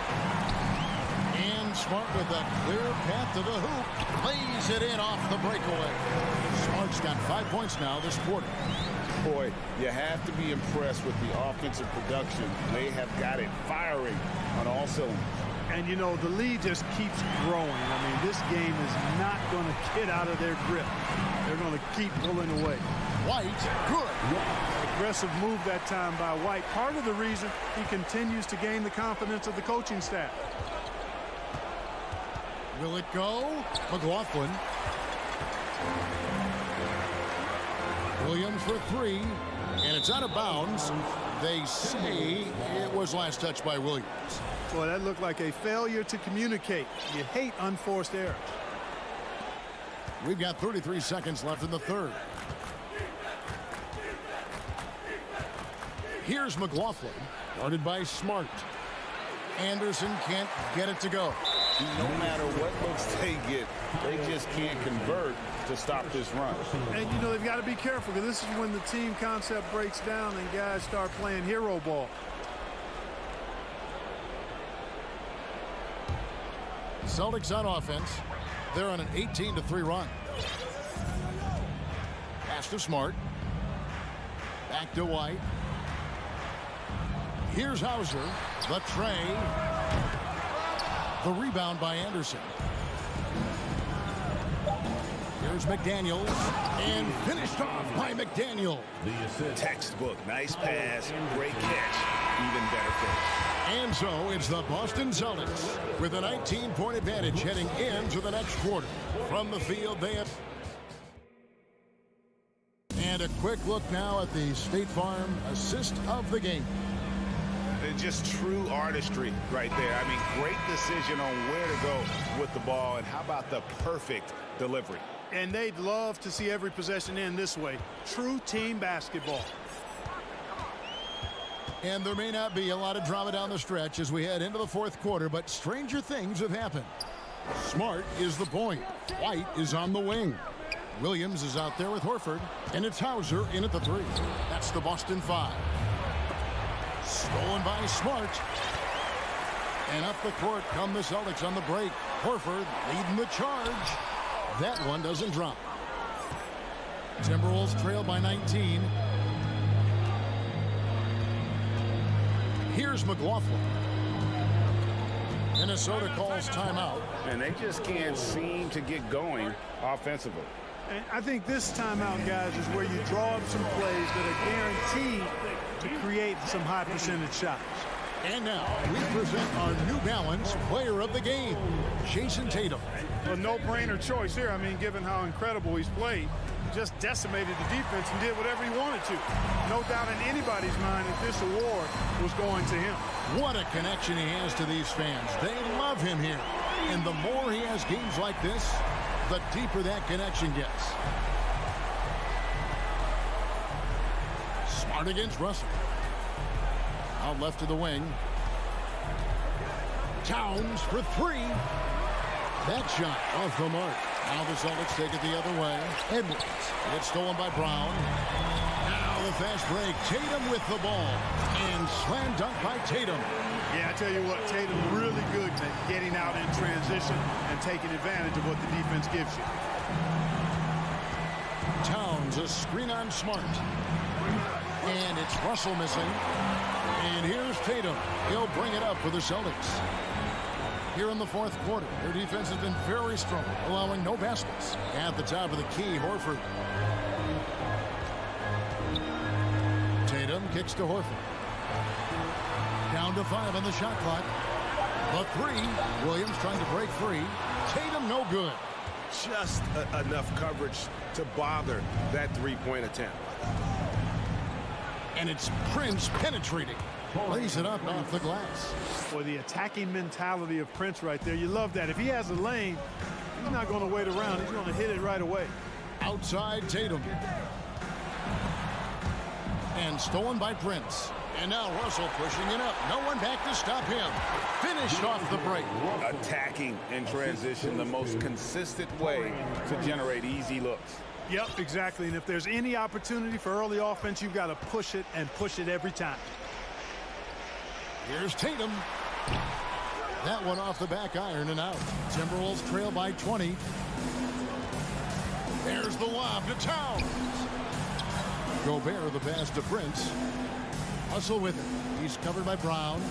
Speaker 5: And Smart with a clear path to the hoop. Lays it in off the breakaway. Smart's got 5 points now this quarter.
Speaker 7: Boy, you have to be impressed with the offensive production. They have got it firing on all cylinders.
Speaker 6: And, you know, the lead just keeps growing. I mean, this game is not going to get out of their grip. They're going to keep pulling away.
Speaker 5: White, good.
Speaker 6: Aggressive move that time by White. Part of the reason he continues to gain the confidence of the coaching staff.
Speaker 5: Will it go? McLaughlin. Williams for 3. And it's out of bounds. They say it was last touched by Williams.
Speaker 6: Boy, that looked like a failure to communicate. You hate unforced errors.
Speaker 5: We've got 33 seconds left in the third. Here's McLaughlin, guarded by Smart. Anderson can't get it to go.
Speaker 7: No matter what looks they get, they just can't convert to stop this run.
Speaker 6: And, you know, they've got to be careful because this is when the team concept breaks down and guys start playing hero ball.
Speaker 5: Celtics on offense. They're on an 18-3 run. Pass to Smart. Back to White. Here's Hauser. The tray. The rebound by Anderson. Here's McDaniels. And finished off by McDaniel.
Speaker 7: Textbook. Nice pass. Great catch. Even better finish.
Speaker 5: And so it's the Boston Celtics with a 19-point advantage heading into the next quarter. From the field, they have... And a quick look now at the State Farm assist of the game.
Speaker 7: just true artistry right there. I mean, great decision on where to go with the ball, and how about the perfect delivery?
Speaker 6: And they'd love to see every possession end this way. True team basketball.
Speaker 5: And there may not be a lot of drama down the stretch as we head into the fourth quarter, but stranger things have happened. Smart is the point. White is on the wing. Williams is out there with Horford, and it's Hauser in at the 3. That's the Boston 5. Stolen by Smart. And up the court come the Celtics on the break. Horford leading the charge. That one doesn't drop. Timberwolves trail by 19. Here's McLaughlin. Minnesota calls timeout.
Speaker 7: And they just can't seem to get going offensively.
Speaker 6: And I think this timeout, guys, is where you draw up some plays that are guaranteed to create some high percentage shots.
Speaker 5: And now we present our New Balance player of the game, Jason Tatum.
Speaker 6: A no-brainer choice here. I mean, given how incredible he's played, just decimated the defense and did whatever he wanted to. No doubt in anybody's mind that this award was going to him.
Speaker 5: What a connection he has to these fans. They love him here. And the more he has games like this, the deeper that connection gets. Smart against Russell. Out left to the wing. Towns for 3. That shot off the mark. Now the Celtics take it the other way. Edwards gets stolen by Brown. Now the fast break. Tatum with the ball. And slam dunk by Tatum.
Speaker 6: Yeah, I tell you what, Tatum really good at getting out in transition and taking advantage of what the defense gives you.
Speaker 5: Towns a screen on Smart. And it's Russell missing. And here's Tatum. He'll bring it up for the Celtics. Here in the fourth quarter, their defense has been very strong, allowing no baskets. At the top of the key, Horford. Tatum kicks to Horford. Down to 5 on the shot clock. The 3. Williams trying to break free. Tatum no good.
Speaker 7: Just enough coverage to bother that three-point attempt.
Speaker 5: And it's Prince penetrating. Lays it up off the glass.
Speaker 6: Boy, the attacking mentality of Prince right there. You love that. If he has a lane, he's not going to wait around. He's going to hit it right away.
Speaker 5: Outside Tatum. And stolen by Prince. And now Russell pushing it up. No one back to stop him. Finished off the break.
Speaker 7: Attacking in transition, the most consistent way to generate easy looks.
Speaker 6: Yep, exactly. And if there's any opportunity for early offense, you've got to push it and push it every time.
Speaker 5: Here's Tatum. That one off the back iron and out. Timberwolves trail by 20. There's the lob to Towns. Gobert the pass to Prince. Russell with it. He's covered by Brown.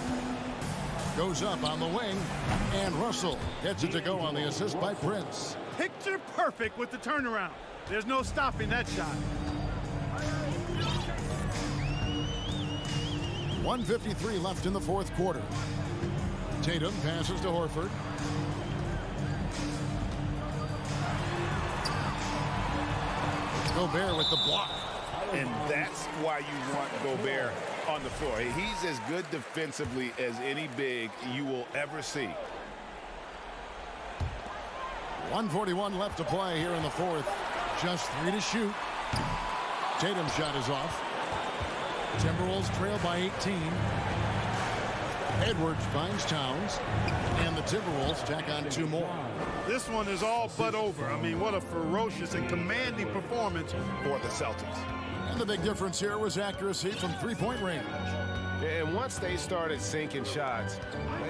Speaker 5: Goes up on the wing. And Russell gets it to go on the assist by Prince.
Speaker 6: Picture perfect with the turnaround. There's no stopping that shot.
Speaker 5: 1:53 left in the fourth quarter. Tatum passes to Horford. Gobert with the block.
Speaker 7: And that's why you want Gobert on the floor. He's as good defensively as any big you will ever see.
Speaker 5: 1:41 left to play here in the fourth. Just 3 to shoot. Tatum's shot is off. Timberwolves trail by 18. Edwards finds Towns. And the Timberwolves tack on 2 more.
Speaker 6: This one is all but over. I mean, what a ferocious and commanding performance
Speaker 7: For the Celtics.
Speaker 5: And the big difference here was accuracy from 3-point range.
Speaker 7: And once they started sinking shots,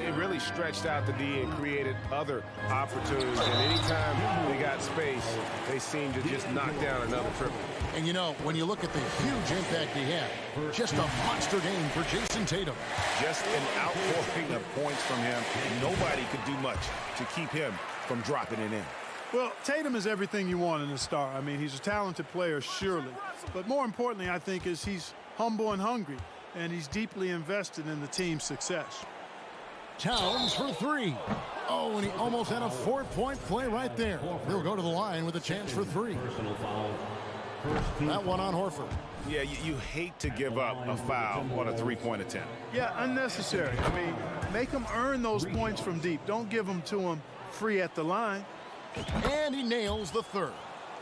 Speaker 7: it really stretched out the D and created other opportunities. And anytime they got space, they seemed to just knock down another triple.
Speaker 5: And you know, when you look at the huge impact he had, just a monster game for Jason Tatum.
Speaker 7: Just an outpouring of points from him. Nobody could do much to keep him from dropping it in.
Speaker 6: Well, Tatum is everything you want in a star. I mean, he's a talented player, surely. But more importantly, I think, is he's humble and hungry. And he's deeply invested in the team's success.
Speaker 5: Towns for 3. Oh, and he almost had a 4-point play right there. He'll go to the line with a chance for 3. That one on Horford.
Speaker 7: Yeah, you hate to give up a foul on a three-point attempt.
Speaker 6: Yeah, unnecessary. I mean, make them earn those points from deep. Don't give them to them free at the line.
Speaker 5: And he nails the third.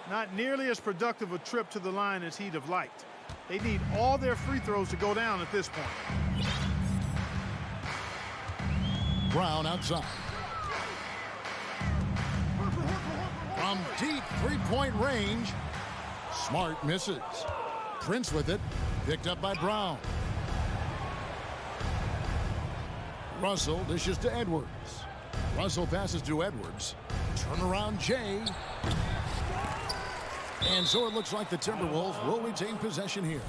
Speaker 6: Not nearly as productive a trip to the line as he'd have liked. They need all their free throws to go down at this point.
Speaker 5: Brown outside. From deep three-point range, Smart misses. Prince with it, picked up by Brown. Russell dishes to Edwards. Russell passes to Edwards. Turnaround Jay. And so it looks like the Timberwolves will retain possession here.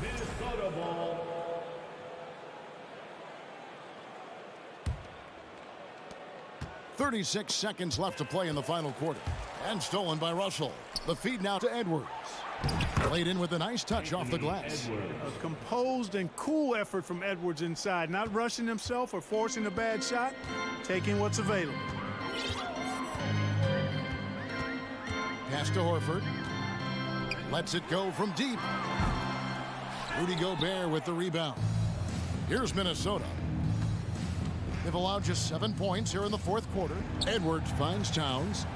Speaker 5: 36 seconds left to play in the final quarter. And stolen by Russell. The feed now to Edwards. Played in with a nice touch off the glass.
Speaker 6: A composed and cool effort from Edwards inside. Not rushing himself or forcing a bad shot. Taking what's available.
Speaker 5: Pass to Horford. Lets it go from deep. Rudy Gobert with the rebound. Here's Minnesota. They've allowed just 7 points here in the fourth quarter. Edwards finds Towns.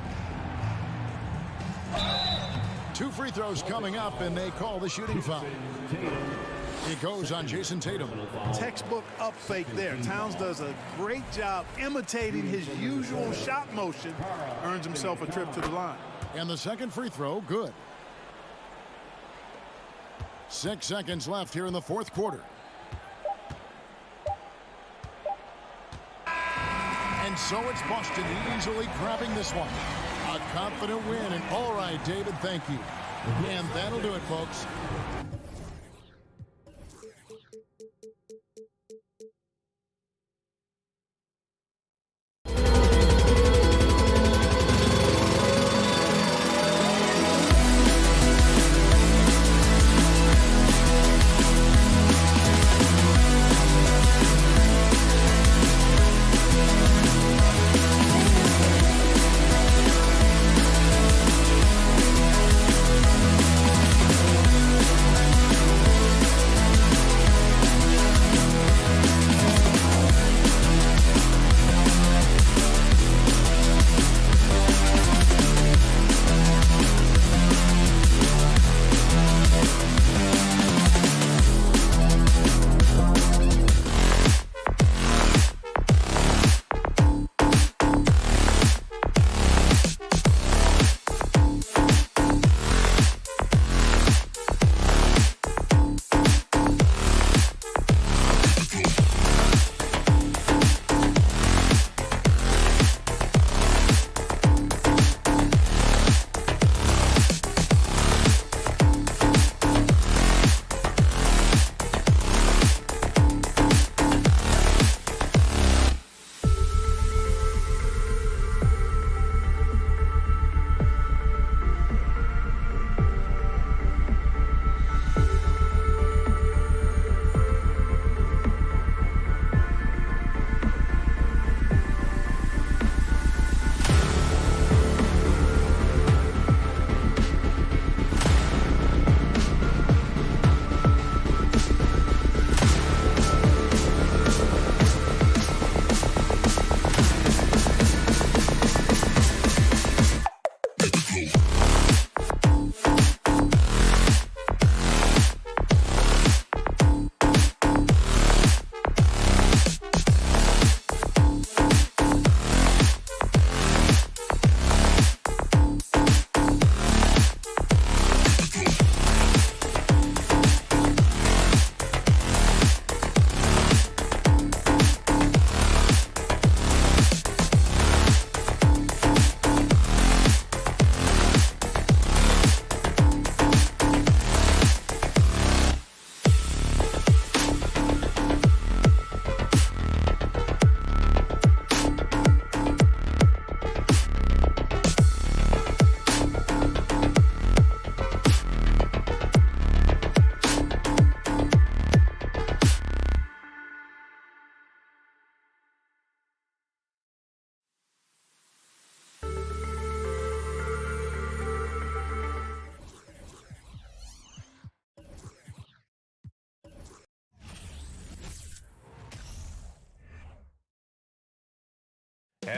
Speaker 5: 2 free throws coming up, and they call the shooting foul. It goes on Jason Tatum.
Speaker 6: Textbook up fake there. Towns does a great job imitating his usual shot motion. Earns himself a trip to the line.
Speaker 5: And the second free throw, good. 6 seconds left here in the fourth quarter. And so it's Boston easily grabbing this one. A confident win. And all right, David, thank you. And that'll do it, folks.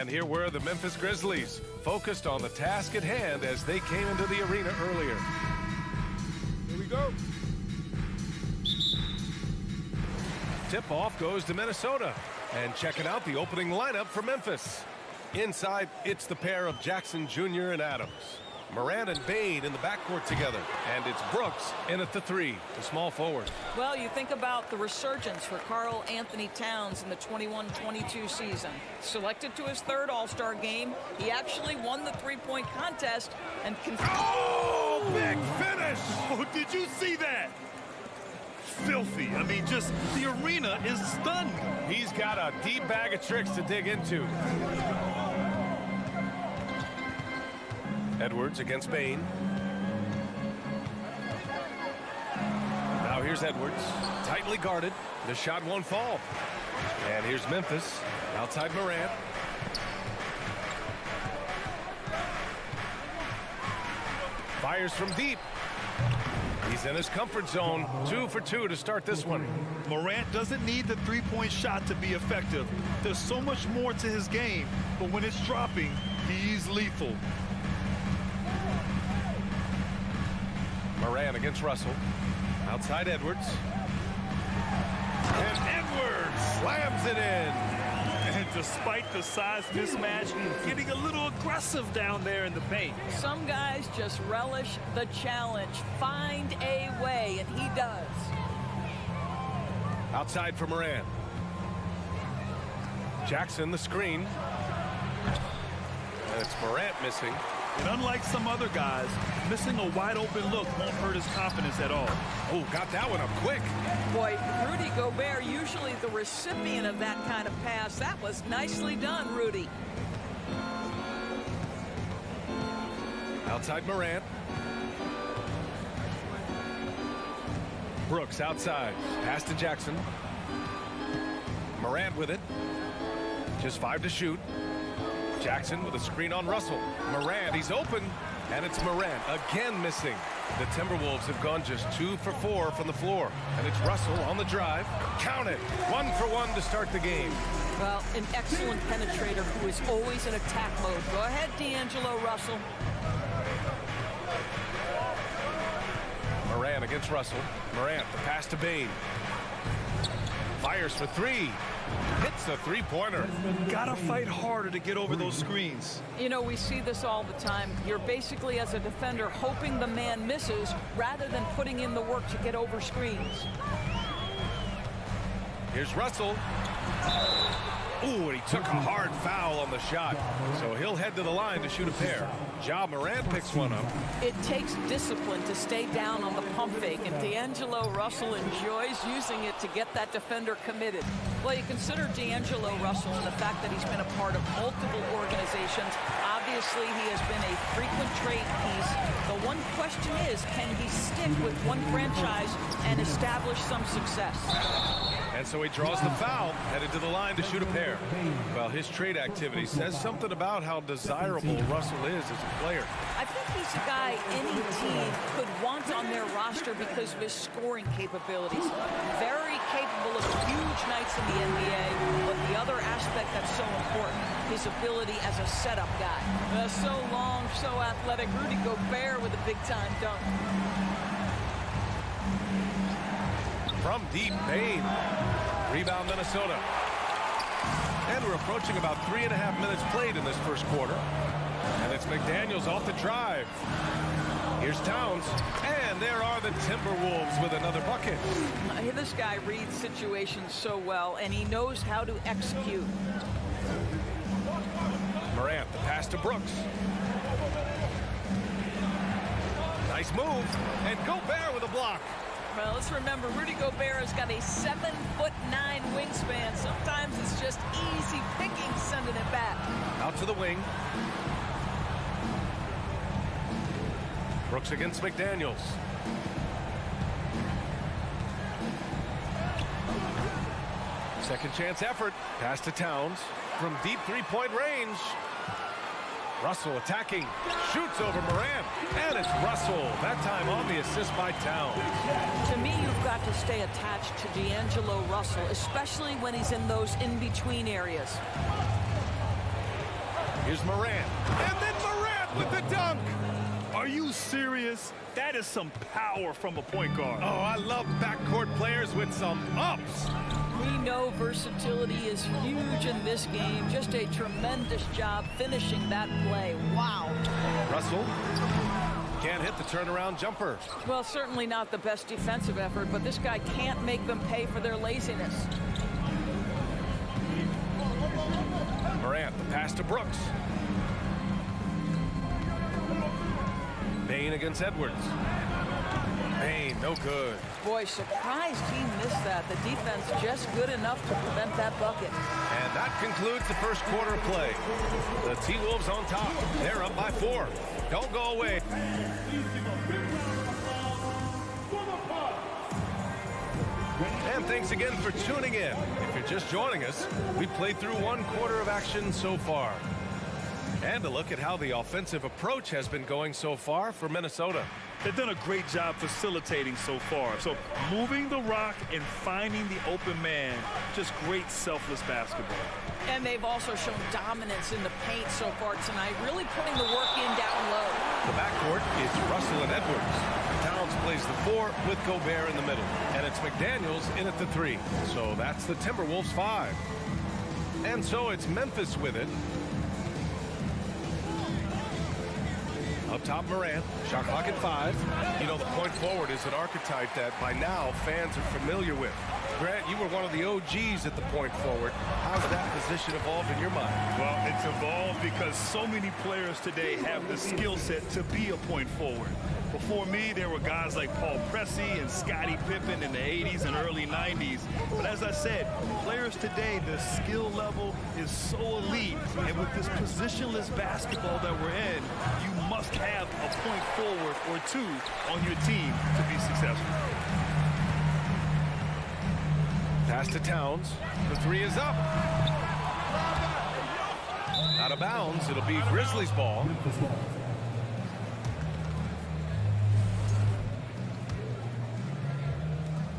Speaker 1: And here were the Memphis Grizzlies, focused on the task at hand as they came into the arena earlier.
Speaker 2: Here we go.
Speaker 1: Tip-off goes to Minnesota. And checking out the opening lineup for Memphis. Inside, it's the pair of Jackson Jr. and Adams. Morant and Bain in the backcourt together. And it's Brooks in at the 3, the small forward.
Speaker 9: Well, you think about the resurgence for Karl Anthony Towns in the 21-22 season. Selected to his 3rd All-Star game, he actually won the three-point contest and
Speaker 1: Oh, big finish!
Speaker 3: Oh, did you see that? Filthy. I mean, just the arena is stunned.
Speaker 1: He's got a deep bag of tricks to dig into. Edwards against Bain. Now here's Edwards, tightly guarded. The shot won't fall. And here's Memphis, outside Morant. Fires from deep. He's in his comfort zone. 2 for 2 to start this one.
Speaker 3: Morant doesn't need the three-point shot to be effective. There's so much more to his game, but when it's dropping, he's lethal.
Speaker 1: Morant against Russell. Outside Edwards. And Edwards slams it in.
Speaker 3: And despite the size mismatch, getting a little aggressive down there in the paint.
Speaker 9: some guys just relish the challenge. Find a way, and he does.
Speaker 1: Outside for Morant. Jackson the screen. And it's Morant missing.
Speaker 3: And unlike some other guys, missing a wide open look won't hurt his confidence at all.
Speaker 1: Oh, got that one up quick.
Speaker 9: Boy, Rudy Gobert, usually the recipient of that kind of pass. That was nicely done, Rudy.
Speaker 1: Outside Morant. Brooks outside. Pass to Jackson. Morant with it. Just 5 to shoot. Jackson with a screen on Russell. Morant, he's open. And it's Morant again missing. The Timberwolves have gone just 2 for 4 from the floor. And it's Russell on the drive. Count it. 1 for 1 to start the game.
Speaker 9: Well, an excellent penetrator who is always in attack mode. Go ahead, D'Angelo Russell.
Speaker 1: Morant against Russell. Morant, the pass to Bain. Fires for 3. Hits a three-pointer.
Speaker 3: Gotta fight harder to get over those screens.
Speaker 9: You know, we see this all the time. You're basically, as a defender, hoping the man misses rather than putting in the work to get over screens.
Speaker 1: Here's Russell. Ooh, and he took a hard foul on the shot. So he'll head to the line to shoot a pair. Ja Morant picks one up.
Speaker 9: It takes discipline to stay down on the pump fake, and D'Angelo Russell enjoys using it to get that defender committed. Well, you consider D'Angelo Russell and the fact that he's been a part of multiple organizations. Obviously, he has been a frequent trade piece. The one question is, can he stick with one franchise and establish some success?
Speaker 1: And so he draws the foul, headed to the line to shoot a pair. Well, his trade activity says something about how desirable Russell is as a player.
Speaker 9: I think he's a guy any team could want on their roster because of his scoring capabilities. Very capable of huge nights in the NBA, but the other aspect that's so important, his ability as a setup guy. So long, so athletic. Rudy Gobert with a big-time dunk.
Speaker 1: From deep, Bain. Rebound, Minnesota. And we're approaching about 3.5 minutes played in this first quarter. And it's McDaniels off the drive. Here's Towns. And there are the Timberwolves with another bucket.
Speaker 9: This guy reads situations so well, and he knows how to execute.
Speaker 1: Morant, the pass to Brooks. Nice move. And Gobert with a block.
Speaker 9: Well, let's remember, Rudy Gobert has got a 7'9" wingspan. Sometimes it's just easy picking sending it back.
Speaker 1: Out to the wing. Brooks against McDaniels. Second chance effort. Pass to Towns from deep three-point range. Russell attacking, shoots over Morant, and it's Russell, that time on the assist by Towns.
Speaker 9: To me, you've got to stay attached to D'Angelo Russell, especially when he's in those in-between areas.
Speaker 1: Here's Morant. And then Morant with the dunk.
Speaker 3: Are you serious? That is some power from a point guard.
Speaker 1: Oh, I love backcourt players with some ups.
Speaker 9: We know versatility is huge in this game. Just a tremendous job finishing that play. Wow.
Speaker 1: Russell can't hit the turnaround jumper.
Speaker 9: Well, certainly not the best defensive effort, but this guy can't make them pay for their laziness.
Speaker 1: Morant, the pass to Brooks. Bain against Edwards. Bain, no good.
Speaker 9: Boy, surprised he missed that. The defense just good enough to prevent that bucket.
Speaker 1: And that concludes the first quarter of play. The T-Wolves on top. They're up by 4. Don't go away. And thanks again for tuning in. If you're just joining us, we played through 1 quarter of action so far. And a look at how the offensive approach has been going so far for Minnesota.
Speaker 3: They've done a great job facilitating so far. So moving the rock and finding the open man, just great selfless basketball.
Speaker 9: And they've also shown dominance in the paint so far tonight, really putting the work in down low.
Speaker 1: The backcourt is Russell and Edwards. Towns plays the 4 with Gobert in the middle. And it's McDaniels in at the 3. So that's the Timberwolves 5. And so it's Memphis with it. Up top, Morant. Shot clock at 5. You know, the point forward is an archetype that by now fans are familiar with. Grant, you were one of the OGs at the point forward. How's that position evolved in your mind?
Speaker 3: Well, it's evolved because so many players today have the skill set to be a point forward. Before me, there were guys like Paul Pressey and Scottie Pippen in the 80s and early 90s. But as I said, players today, the skill level is so elite. And with this positionless basketball that we're in, you must have a point forward or 2 on your team to be successful.
Speaker 1: Pass to Towns. The 3 is up. Out of bounds. It'll be Grizzlies ball.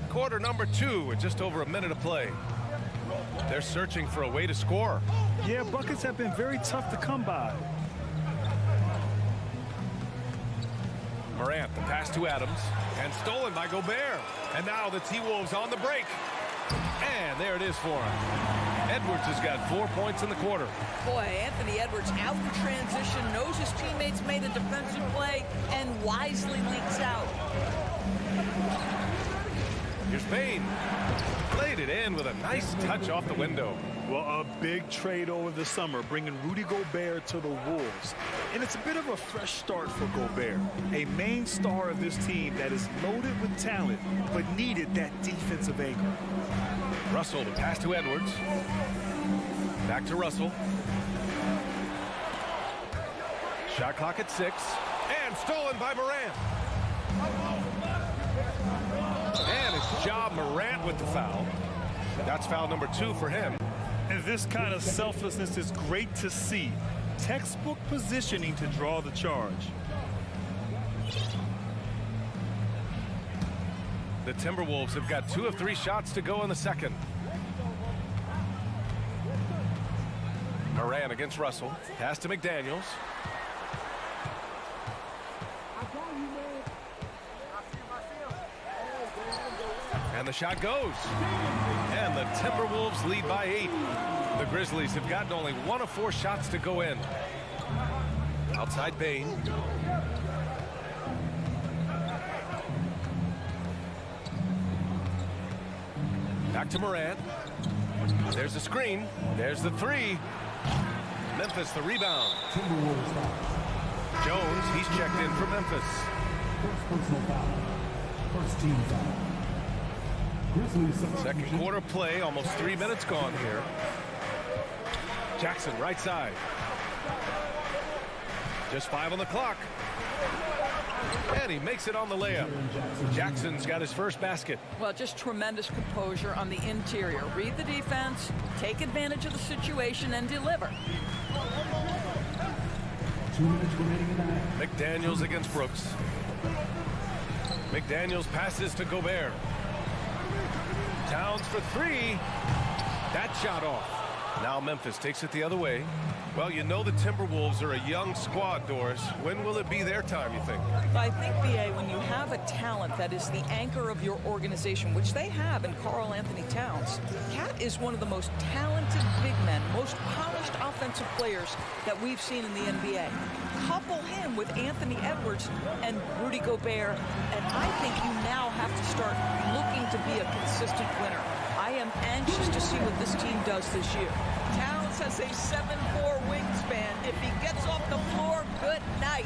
Speaker 1: Quarter number 2 with just over a minute of play. They're searching for a way to score.
Speaker 3: Yeah, buckets have been very tough to come by.
Speaker 1: Morant, the pass to Adams, and stolen by Gobert. And now the T-Wolves on the break. And there it is for him. Edwards has got 4 points in the quarter.
Speaker 9: Boy, Anthony Edwards out in transition, knows his teammates made a defensive play, and wisely leaks out.
Speaker 1: Here's Bain. Laid it in with a nice touch off the window.
Speaker 3: Well, a big trade over the summer, bringing Rudy Gobert to the Wolves. And it's a bit of a fresh start for Gobert, a main star of this team that is loaded with talent, but needed that defensive anchor.
Speaker 1: Russell, the pass to Edwards. Back to Russell. Shot clock at 6. And stolen by Morant. And it's Ja Morant with the foul. That's foul number 2 for him.
Speaker 3: And this kind of selflessness is great to see. Textbook positioning to draw the charge.
Speaker 1: The Timberwolves have got 2 of 3 shots to go in the second. Morant against Russell. Pass to McDaniels. And the shot goes. And the Timberwolves lead by 8. The Grizzlies have gotten only 1 of 4 shots to go in. Outside Bain. Back to Morant. There's a screen. There's the 3. Memphis the rebound. Jones, he's checked in for Memphis.
Speaker 4: First personal foul. First team foul.
Speaker 1: Second quarter play, almost 3 minutes gone here. Jackson, right side. Just 5 on the clock. And he makes it on the layup. Jackson's got his first basket.
Speaker 9: Well, just tremendous composure on the interior. Read the defense, take advantage of the situation, and deliver.
Speaker 4: 2 minutes remaining in the half.
Speaker 1: McDaniels against Brooks. McDaniels passes to Gobert. Towns for 3. That shot off. Now Memphis takes it the other way. Well, you know the Timberwolves are a young squad, Doris. When will it be their time, you think?
Speaker 9: I think, B.A., when you have a talent that is the anchor of your organization, which they have in Karl Anthony Towns, Cat is one of the most talented big men, most polished offensive players that we've seen in the NBA. Couple him with Anthony Edwards and Rudy Gobert, and I think you now have to start looking to be a consistent winner. I am anxious to see what this team does this year. Towns has a 7'4" wingspan. If he gets off the floor, good night.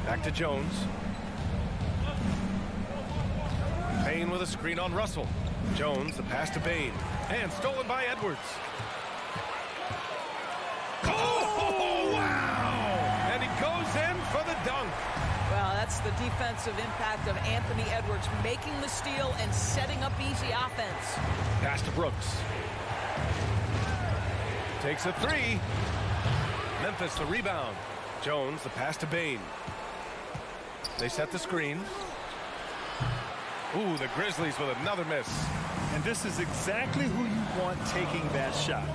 Speaker 1: Back to Jones. Bane with a screen on Russell. Jones, the pass to Bane. And stolen by Edwards. Oh, wow! And he goes in for the dunk.
Speaker 9: Well, that's the defensive impact of Anthony Edwards making the steal and setting up easy offense.
Speaker 1: Pass to Brooks. Takes a three. Memphis the rebound. Jones the pass to Bane. They set the screen. Ooh, the Grizzlies with another miss.
Speaker 3: And this is exactly who you want taking that shot.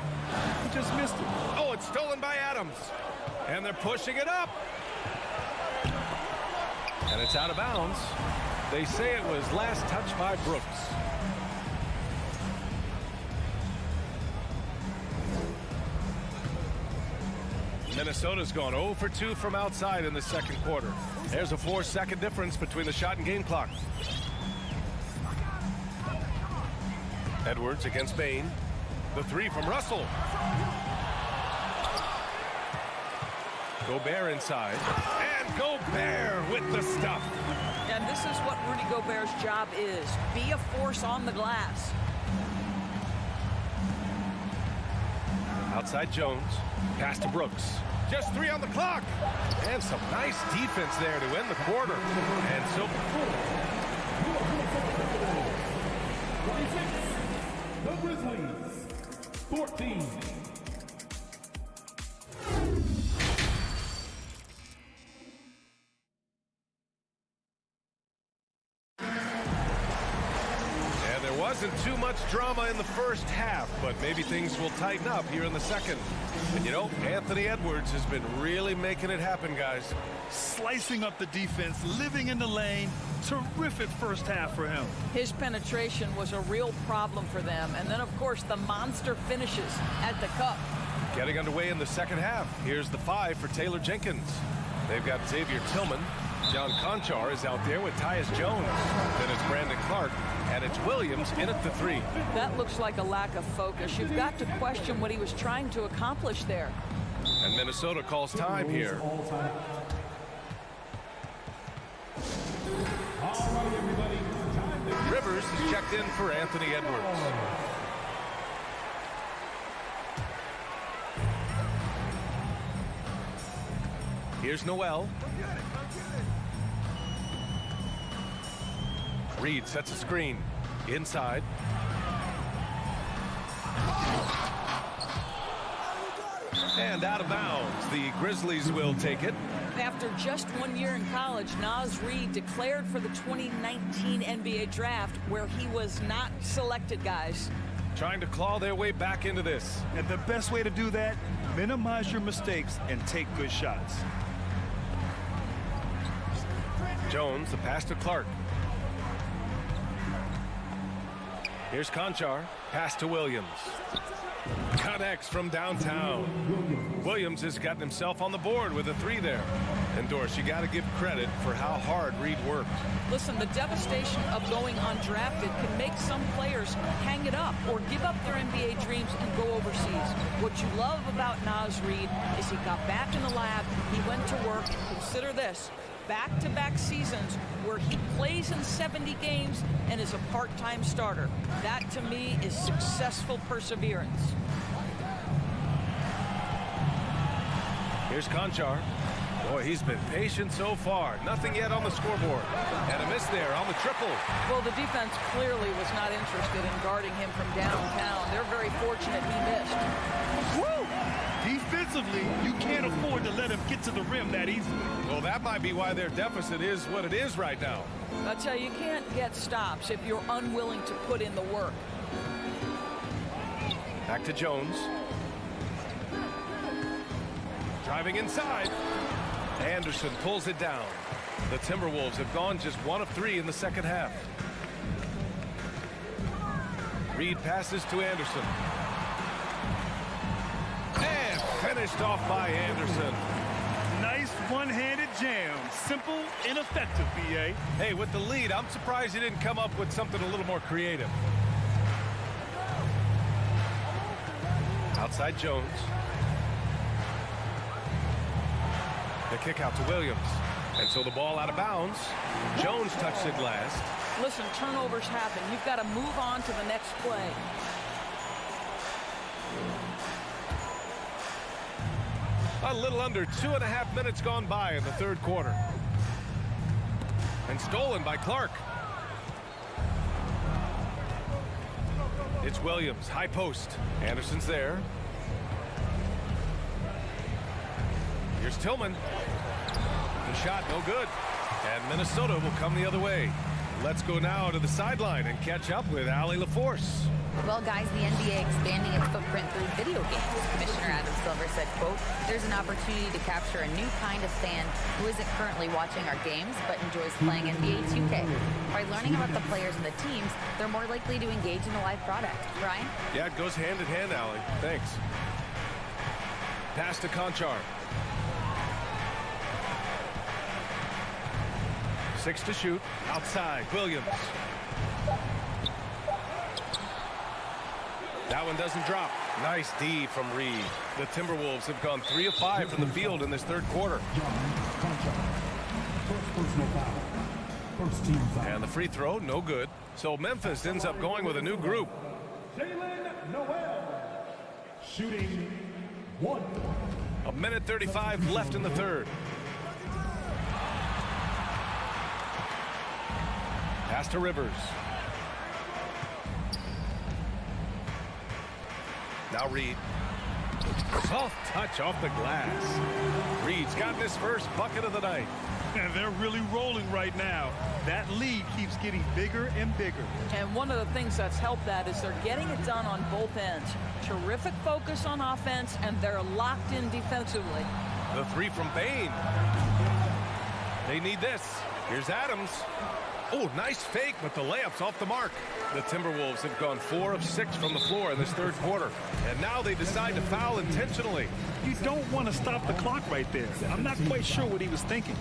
Speaker 3: He just missed it.
Speaker 1: Oh, it's stolen by Adams. And they're pushing it up. And it's out of bounds. They say it was last touched by Brooks. Minnesota's gone 0 for 2 from outside in the second quarter. There's a 4-second difference between the shot and game clock. Edwards against Bane. The three from Russell. Gobert inside. And Gobert with the stuff.
Speaker 9: And this is what Rudy Gobert's job is. Be a force on the glass.
Speaker 1: Outside Jones. Pass to Brooks. Just 3 on the clock. And some nice defense there to end the quarter. And so...
Speaker 4: The Grizzlies, 14.
Speaker 1: Wasn't too much drama in the first half, but maybe things will tighten up here in the second. And you know, Anthony Edwards has been really making it happen, guys.
Speaker 3: Slicing up the defense, living in the lane. Terrific first half for him.
Speaker 9: His penetration was a real problem for them. And then, of course, the monster finishes at the cup.
Speaker 1: Getting underway in the second half. Here's the 5 for Taylor Jenkins. They've got Xavier Tillman. John Conchar is out there with Tyus Jones. Then it's Brandon Clark. And it's Williams in at the 3.
Speaker 9: That looks like a lack of focus. You've got to question what he was trying to accomplish there.
Speaker 1: And Minnesota calls time here. Rivers is checked in for Anthony Edwards. Here's Noel. Reed sets a screen. Inside. And out of bounds. The Grizzlies will take it.
Speaker 9: After just 1 year in college, Naz Reid declared for the 2019 NBA draft, where he was not selected, guys.
Speaker 1: Trying to claw their way back into this.
Speaker 3: And the best way to do that, minimize your mistakes and take good shots.
Speaker 1: Jones, the pass to Clark. Here's Conchar. Pass to Williams. Connects from downtown. Williams has gotten himself on the board with a 3 there. And Doris, you got to give credit for how hard Reed worked.
Speaker 9: Listen, the devastation of going undrafted can make some players hang it up or give up their NBA dreams and go overseas. What you love about Naz Reid is he got back in the lab, he went to work. Consider this. Back-to-back seasons where he plays in 70 games and is a part-time starter. That, to me, is successful perseverance.
Speaker 1: Here's Conchar. Boy, he's been patient so far. Nothing yet on the scoreboard. And a miss there on the triple.
Speaker 9: Well, the defense clearly was not interested in guarding him from downtown. They're very fortunate he missed.
Speaker 3: Woo! Defensively, you can't afford to let him get to the rim that easily.
Speaker 1: Well, that might be why their deficit is what it is right now.
Speaker 9: I'll tell you, you can't get stops if you're unwilling to put in the work.
Speaker 1: Back to Jones. Driving inside. Anderson pulls it down. The Timberwolves have gone just 1 of 3 in the second half. Reed passes to Anderson. And finished off by Anderson.
Speaker 3: Nice one-handed jam. Simple and effective, B.A.
Speaker 1: Hey, with the lead, I'm surprised he didn't come up with something a little more creative. Outside Jones. The kick out to Williams. And so the ball out of bounds. Jones touched it last.
Speaker 9: Listen, turnovers happen. You've got to move on to the next play.
Speaker 1: A little under 2.5 minutes gone by in the third quarter. And stolen by Clark. It's Williams, high post. Anderson's there. Here's Tillman. The shot, no good. And Minnesota will come the other way. Let's go now to the sideline and catch up with Allie LaForce.
Speaker 10: Well, guys, the NBA expanding its footprint through video games. Commissioner Adam Silver said, quote, "There's an opportunity to capture a new kind of fan who isn't currently watching our games but enjoys playing NBA 2K. By learning about the players and the teams, they're more likely to engage in the live product." Ryan?
Speaker 1: Yeah, it goes hand in hand, Allie. Thanks. Pass to Conchar. 6 to shoot. Outside, Williams. That one doesn't drop. Nice D from Reed. The Timberwolves have gone 3 of 5 from the field in this third quarter.
Speaker 4: First personal foul. First team foul.
Speaker 1: And the free throw, no good. So Memphis ends up going with a new group.
Speaker 4: Jalen Noel. Shooting 1.
Speaker 1: 1:35 left in the third. Pass to Rivers. Now Reed. Soft touch off the glass. Reed's gotten his first bucket of the night.
Speaker 3: And they're really rolling right now. That lead keeps getting bigger and bigger.
Speaker 9: And one of the things that's helped that is they're getting it done on both ends. Terrific focus on offense, and they're locked in defensively.
Speaker 1: The three from Bain. They need this. Here's Adams. Oh, nice fake, but the layup's off the mark. The Timberwolves have gone 4 of 6 from the floor in this third quarter. And now they decide to foul intentionally.
Speaker 3: You don't want to stop the clock right there. I'm not quite sure what he was thinking.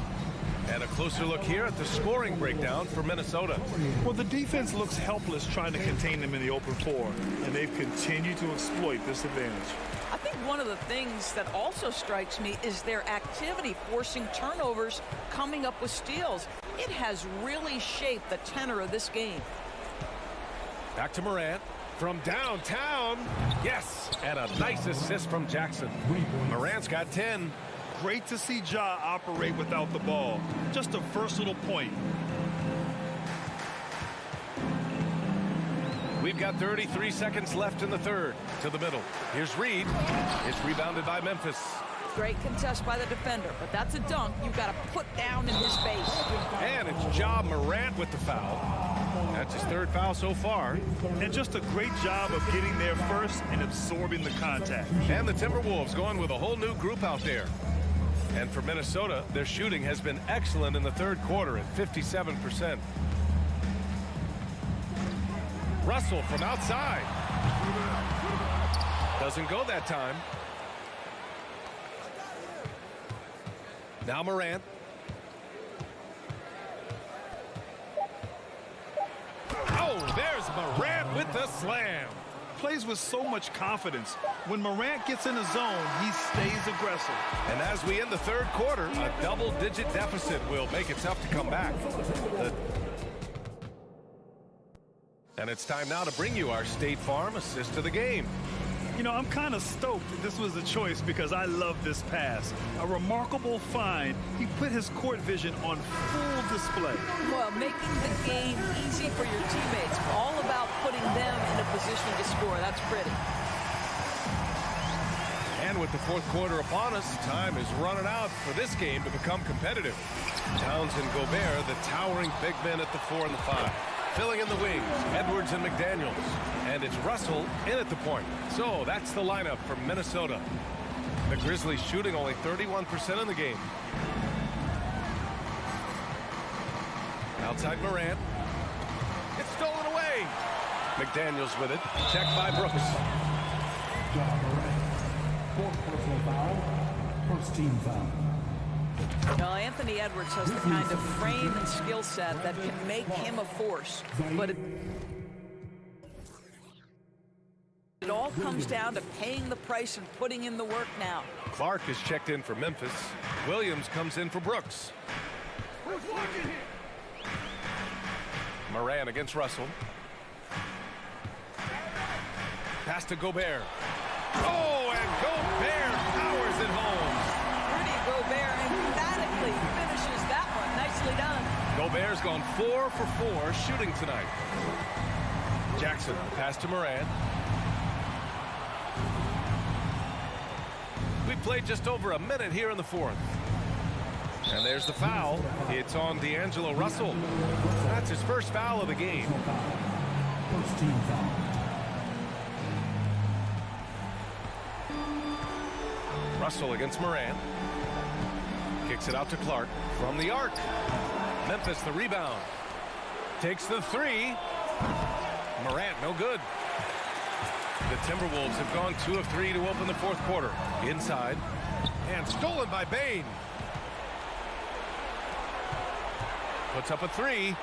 Speaker 1: And a closer look here at the scoring breakdown for Minnesota.
Speaker 3: Well, the defense looks helpless trying to contain them in the open floor, and they've continued to exploit this advantage.
Speaker 9: I think one of the things that also strikes me is their activity forcing turnovers, coming up with steals. It has really shaped the tenor of this game.
Speaker 1: Back to Morant from downtown. Yes, and a nice assist from Jackson. Morant's got 10.
Speaker 3: Great to see Ja operate without the ball. Just a versatile point.
Speaker 1: We've got 33 seconds left in the third. To the middle. Here's Reed. It's rebounded by Memphis.
Speaker 9: Great contest by the defender, but that's a dunk you've got to put down in his face.
Speaker 1: And it's Ja Morant with the foul. That's his third foul so far.
Speaker 3: And just a great job of getting there first and absorbing the contact.
Speaker 1: And the Timberwolves going with a whole new group out there. And for Minnesota, their shooting has been excellent in the third quarter at 57%. Russell from outside. Doesn't go that time. Now Morant. Oh, there's Morant with the slam.
Speaker 3: Plays with so much confidence. When Morant gets in a zone, he stays aggressive.
Speaker 1: And as we end the third quarter, a double-digit deficit will make it tough to come back. And it's time now to bring you our State Farm assist of the game.
Speaker 3: You know, I'm kind of stoked this was a choice because I love this pass. A remarkable find. He put his court vision on full display.
Speaker 9: Well, making the game easy for your teammates. All about putting them in a position to score. That's pretty.
Speaker 1: And with the fourth quarter upon us, time is running out for this game to become competitive. Towns and Gobert, the towering big men at the 4 and the 5. Filling in the wings, Edwards and McDaniels. And it's Russell in at the point. So that's the lineup for Minnesota. The Grizzlies shooting only 31% in the game. Outside Morant. It's stolen away. McDaniels with it. Checked by Brooks.
Speaker 4: John Morant. Fourth personal foul. First team foul.
Speaker 9: Well, Anthony Edwards has the kind of frame and skill set that can make him a force. But it all comes down to paying the price and putting in the work now.
Speaker 1: Clark is checked in for Memphis. Williams comes in for Brooks. Moran against Russell. Pass to Gobert. Oh, and Gobert powers it home.
Speaker 9: Rudy Gobert emphatically finishes that one. Nicely done.
Speaker 1: Gobert's gone 4 for 4 shooting tonight. Jackson, pass to Moran. We played just over a minute here in the fourth. And there's the foul. It's on D'Angelo Russell. That's his first foul of the game.
Speaker 4: First team foul.
Speaker 1: Russell against Moran. Kicks it out to Clark from the arc. Memphis the rebound. Takes the three. Morant no good. The Timberwolves have gone 2 of 3 to open the fourth quarter. Inside. And stolen by Bane. Puts up a three.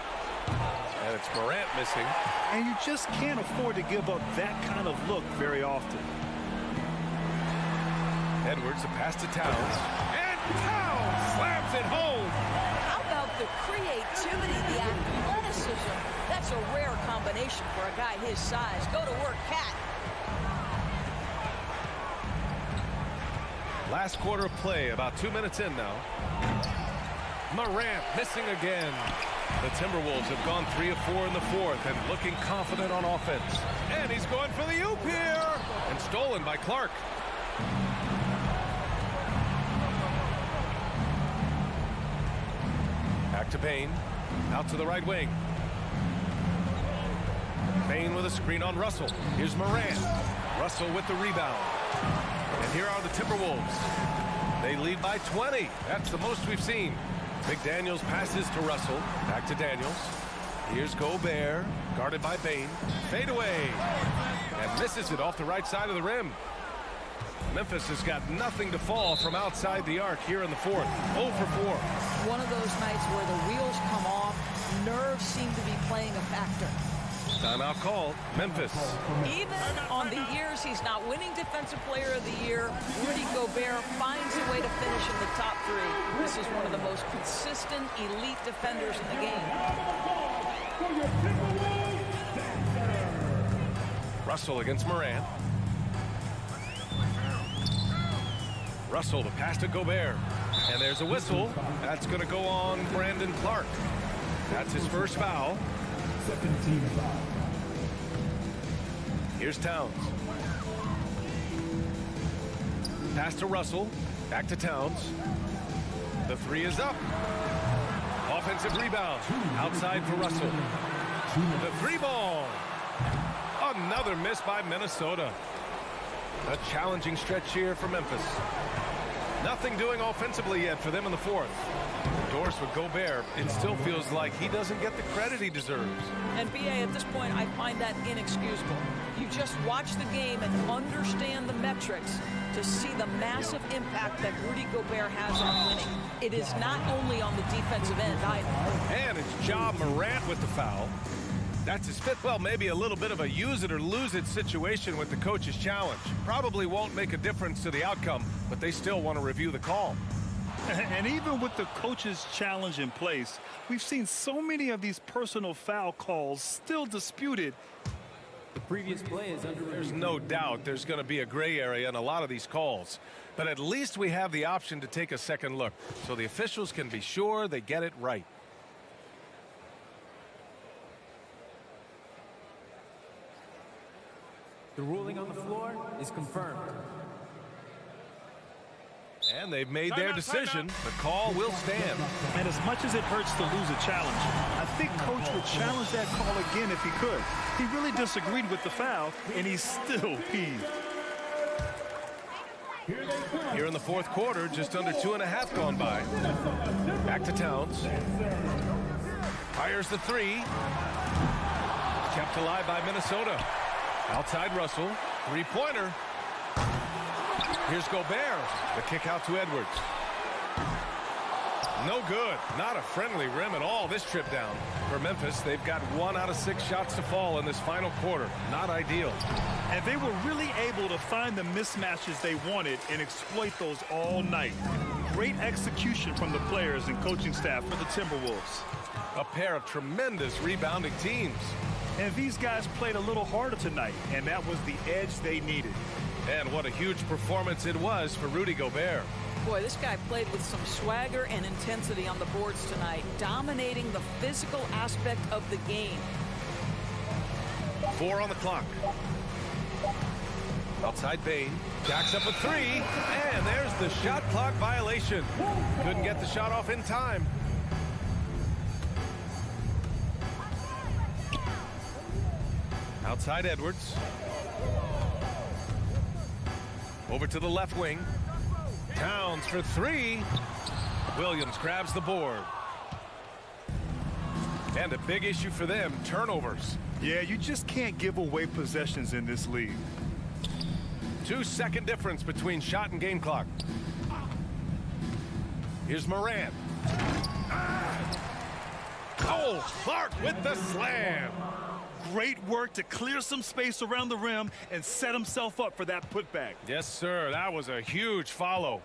Speaker 1: And it's Morant missing.
Speaker 3: And you just can't afford to give up that kind of look very often.
Speaker 1: Edwards, a pass to Towns. And Towns slams it home.
Speaker 9: How about the creativity, the athleticism? That's a rare combination for a guy his size. Go to work, Cat.
Speaker 1: Last quarter of play, about 2 minutes in now. Morant missing again. The Timberwolves have gone 3 of 4 in the fourth and looking confident on offense. And he's going for the oop here. And stolen by Clark. Back to Bane. Out to the right wing. Bane with a screen on Russell. Here's Morant. Russell with the rebound. And here are the Timberwolves. They lead by 20. That's the most we've seen. McDaniels passes to Russell. Back to Daniels. Here's Gobert. Guarded by Bane. Fade away. And misses it off the right side of the rim. Memphis has got nothing to fall from outside the arc here in the fourth. 0 for 4.
Speaker 9: One of those nights where the wheels come off. Nerves seem to be playing a factor.
Speaker 1: Timeout called. Memphis.
Speaker 9: Even on the years he's not winning Defensive Player of the Year, Rudy Gobert finds a way to finish in the top 3. This is one of the most consistent, elite defenders in the game.
Speaker 1: Russell against Moran. Russell to pass to Gobert. And there's a whistle. That's going to go on Brandon Clark. That's his first foul.
Speaker 4: Second team foul.
Speaker 1: Here's Towns. Pass to Russell. Back to Towns. The three is up. Offensive rebound. Outside for Russell. The three ball. Another miss by Minnesota. A challenging stretch here for Memphis. Nothing doing offensively yet for them in the fourth. Doors with Gobert, it still feels like he doesn't get the credit he deserves.
Speaker 9: And BA, at this point, I find that inexcusable. You just watch the game and understand the metrics to see the massive impact that Rudy Gobert has on winning. It is not only on the defensive end either.
Speaker 1: And it's Ja Morant with the foul. That's his fifth. Well, maybe a little bit of a use it or lose it situation with the coach's challenge. Probably won't make a difference to the outcome, but they still want to review the call.
Speaker 3: And even with the coach's challenge in place, we've seen so many of these personal foul calls still disputed.
Speaker 11: The previous play is under review.
Speaker 1: There's no doubt there's going to be a gray area in a lot of these calls. But at least we have the option to take a second look, so the officials can be sure they get it right.
Speaker 11: The ruling on the floor is confirmed.
Speaker 1: And they've made their decision. The call will stand.
Speaker 3: And as much as it hurts to lose a challenge, I think Coach would challenge that call again if he could. He really disagreed with the foul, and he's still peeved.
Speaker 1: Here in the fourth quarter, just under 2.5 gone by. Back to Towns. Fires the three. Kept alive by Minnesota. Outside Russell. Three-pointer. Here's Gobert. The kick out to Edwards. No good. Not a friendly rim at all this trip down. For Memphis, they've got 1 out of 6 shots to fall in this final quarter. Not ideal.
Speaker 3: And they were really able to find the mismatches they wanted and exploit those all night. Great execution from the players and coaching staff for the Timberwolves.
Speaker 1: A pair of tremendous rebounding teams.
Speaker 3: And these guys played a little harder tonight, and that was the edge they needed.
Speaker 1: And what a huge performance it was for Rudy Gobert.
Speaker 9: Boy, this guy played with some swagger and intensity on the boards tonight, dominating the physical aspect of the game.
Speaker 1: 4 on the clock. Outside Bane. Jacks up a three. And there's the shot clock violation. Couldn't get the shot off in time. Outside Edwards. Over to the left wing. Towns for three. Williams grabs the board. And a big issue for them, turnovers.
Speaker 3: Yeah, you just can't give away possessions in this league.
Speaker 1: 2-second difference between shot and game clock. Here's Morant. Oh, Clark with the slam.
Speaker 3: Great work to clear some space around the rim and set himself up for that putback.
Speaker 1: Yes, sir. That was a huge follow.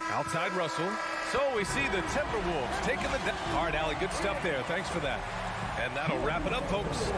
Speaker 1: Outside Russell. So we see the Timberwolves taking the hard alley. Good stuff there. Thanks for that. And that'll wrap it up, folks.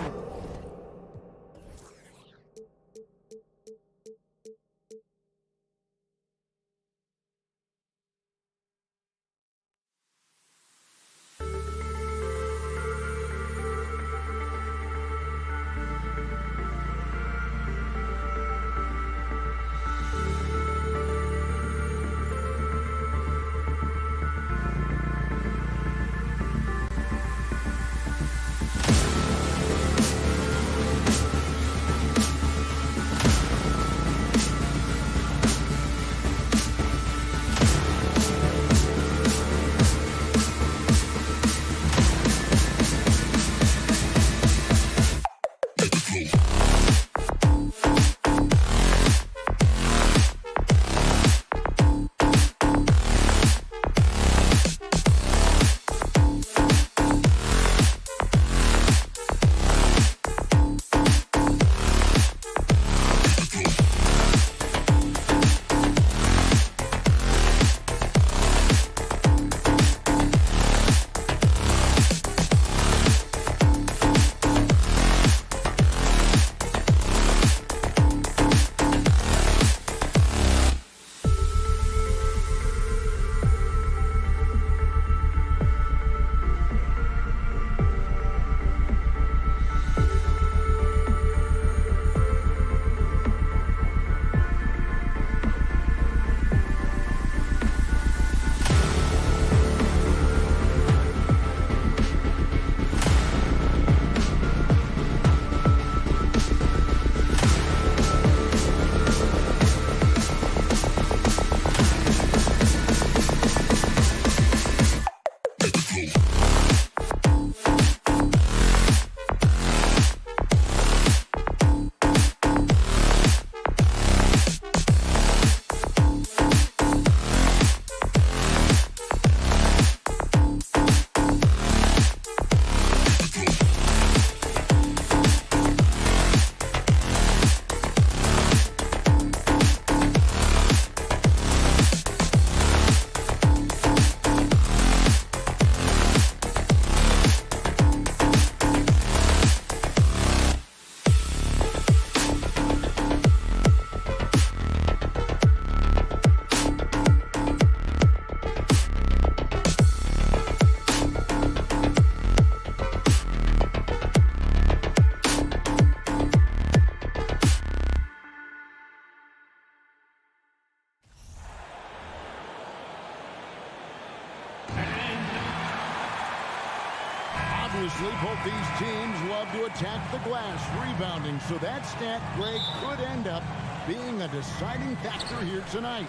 Speaker 5: Obviously, both these teams love to attack the glass, rebounding, so that stat, Greg, could end up being a deciding factor here tonight.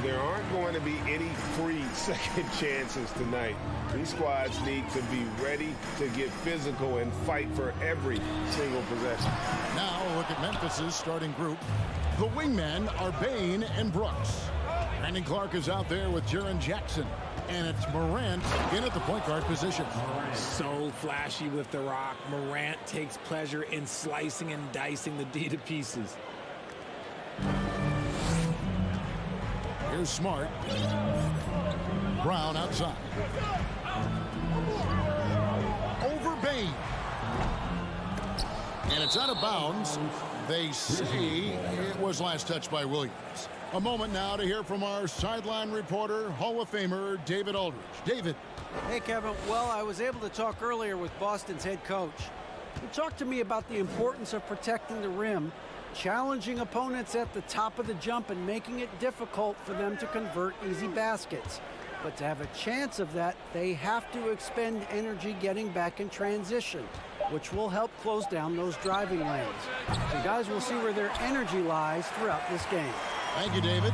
Speaker 7: There aren't going to be any free second chances tonight. These squads need to be ready to get physical and fight for every single possession.
Speaker 5: Now a look at Memphis's starting group. The wingmen are Bain and Brooks. Brandon Clark is out there with Jaren Jackson. And it's Morant in at the point guard position.
Speaker 12: So flashy with the rock. Morant takes pleasure in slicing and dicing the D to pieces.
Speaker 5: Here's Smart. Brown outside. Over Bain. And it's out of bounds. They say it was last touched by Williams. A moment now to hear from our sideline reporter, Hall of Famer David Aldridge. David.
Speaker 8: Hey, Kevin. Well, I was able to talk earlier with Boston's head coach. He talked to me about the importance of protecting the rim, challenging opponents at the top of the jump, and making it difficult for them to convert easy baskets. But to have a chance of that, they have to expend energy getting back in transition, which will help close down those driving lanes. The guys will see where their energy lies throughout this game.
Speaker 5: Thank you, David.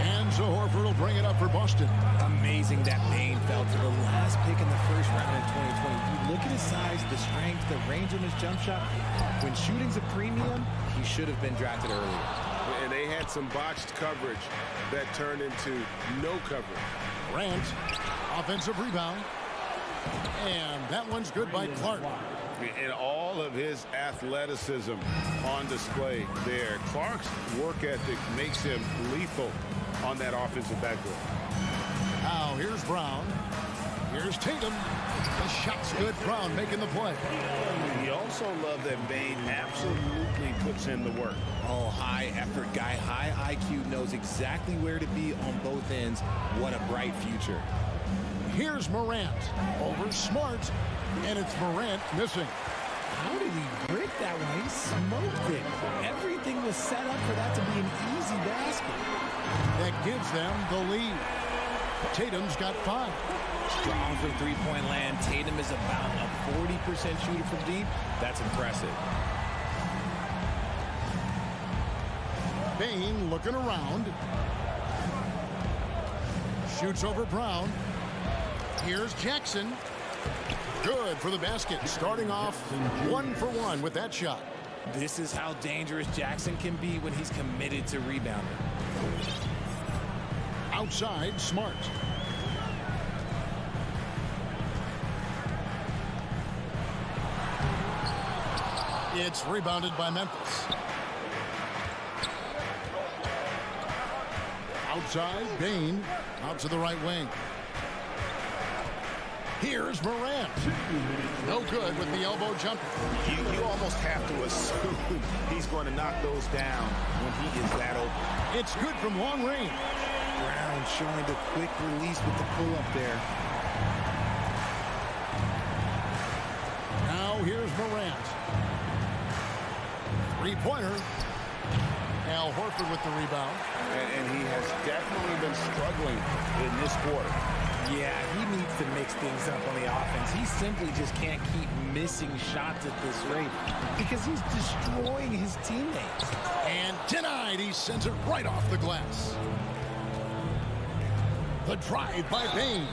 Speaker 5: And so Horford will bring it up for Boston.
Speaker 12: Amazing that Bain fell to the last pick in the first round in 2020. You look at his size, the strength, the range on his jump shot. When shooting's a premium, he should have been drafted earlier.
Speaker 7: And they had some botched coverage that turned into no coverage.
Speaker 5: Grant, offensive rebound. And that one's good by Clark.
Speaker 7: And all of his athleticism on display there. Clark's work ethic makes him lethal on that offensive backboard.
Speaker 5: Now here's Brown. Here's Tatum. The shot's good. Brown making the play.
Speaker 7: You also love that Bain absolutely puts in the work.
Speaker 12: Oh, high effort guy, high IQ, knows exactly where to be on both ends. What a bright future.
Speaker 5: Here's Morant over Smart, and it's Morant missing.
Speaker 12: How did he break that one? He smoked it. Everything was set up for that to be an easy basket.
Speaker 5: That gives them the lead. Tatum's got 5.
Speaker 12: Strong from three-point land. Tatum is about a 40% shooter from deep. That's impressive.
Speaker 5: Bain looking around. Shoots over Brown. Here's Jackson. Good for the basket. Starting off 1 for 1 with that shot.
Speaker 12: This is how dangerous Jackson can be when he's committed to rebounding.
Speaker 5: Outside, Smart. It's rebounded by Memphis. Outside, Bain. Out to the right wing. Here's Morant. No good with the elbow jumper.
Speaker 7: You almost have to assume he's going to knock those down when he is that open.
Speaker 5: It's good from long range.
Speaker 12: Brown showing the quick release with the pull-up there.
Speaker 5: Now here's Morant. Three-pointer. Al Horford with the rebound.
Speaker 7: And he has definitely been struggling in this quarter.
Speaker 12: Yeah, he needs to mix things up on the offense. He simply just can't keep missing shots at this rate because he's destroying his teammates.
Speaker 5: And denied. He sends it right off the glass. The drive by Bain.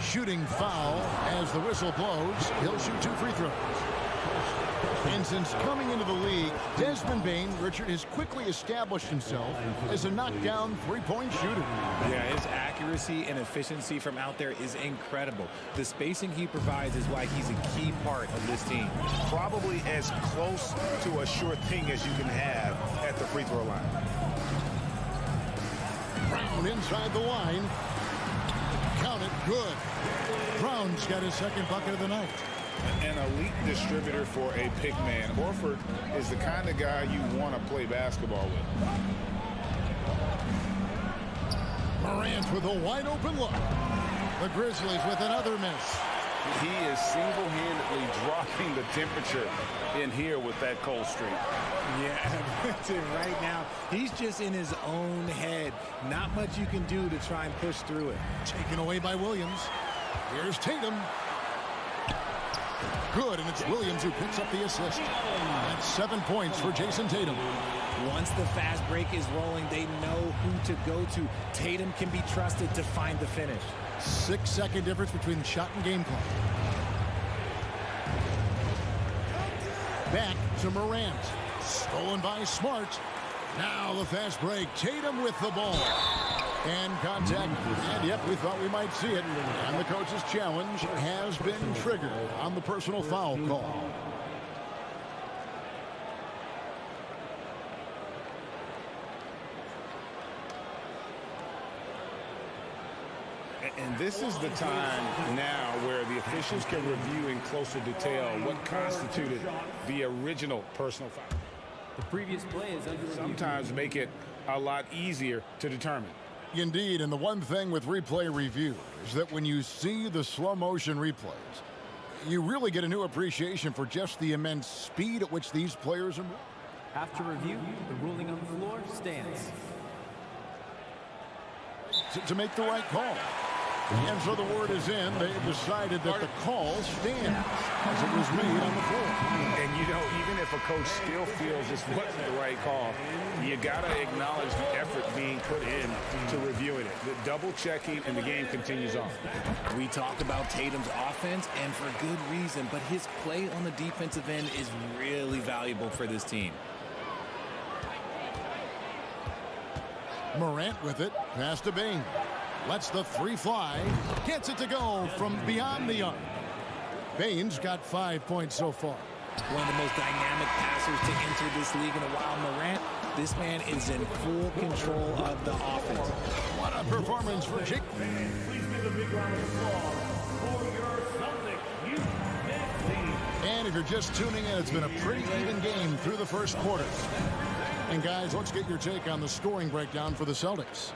Speaker 5: Shooting foul as the whistle blows. He'll shoot 2 free throws. And since coming into the league, Desmond Bain, Richard, has quickly established himself as a knockdown three-point shooter.
Speaker 12: Yeah, his accuracy and efficiency from out there is incredible. The spacing he provides is why he's a key part of this team.
Speaker 7: Probably as close to a sure thing as you can have at the free throw line.
Speaker 5: Brown inside the line. Count it, good. Brown's got his second bucket of the night.
Speaker 7: An elite distributor for a pick man. Horford is the kind of guy you want to play basketball with.
Speaker 5: Morant with a wide open look. The Grizzlies with another miss.
Speaker 7: He is single-handedly dropping the temperature in here with that cold streak.
Speaker 12: Yeah, right now, he's just in his own head. Not much you can do to try and push through it.
Speaker 5: Taken away by Williams. Here's Tatum. Good, and it's Williams who picks up the assist. That's 7 points for Jason Tatum.
Speaker 12: Once the fast break is rolling, they know who to go to. Tatum can be trusted to find the finish.
Speaker 5: 6-second difference between shot and game clock. Back to Morant. Stolen by Smart. Now the fast break. Tatum with the ball. And contact. And yep, we thought we might see it. And the coach's challenge has been triggered on the personal foul call.
Speaker 7: And this is the time now where the officials can review in closer detail what constituted the original personal foul.
Speaker 11: The previous play is under review.
Speaker 7: Sometimes make it a lot easier to determine.
Speaker 5: Indeed, and the one thing with replay review is that when you see the slow motion replays, you really get a new appreciation for just the immense speed at which these players are moving.
Speaker 11: After review, the ruling on the floor stands.
Speaker 5: To make the right call. And so the word is in. They've decided that the call stands as it was made on the floor.
Speaker 7: And, you know, even if a coach still feels this wasn't the right call, you got to acknowledge the effort being put in to reviewing it. The double checking, and the game continues on.
Speaker 12: We talked about Tatum's offense, and for good reason, but his play on the defensive end is really valuable for this team.
Speaker 5: Morant with it. Pass to Bing. Lets the three fly. Gets it to go from beyond the arc. Bain's got 5 points so far.
Speaker 12: One of the most dynamic passers to enter this league in a while. Morant, this man is in full control of the offense.
Speaker 5: What a performance for Jake.
Speaker 4: Please give a big round of applause for your Celtics youth men's team.
Speaker 5: And if you're just tuning in, it's been a pretty even game through the first quarter. And guys, let's get your take on the scoring breakdown for the Celtics.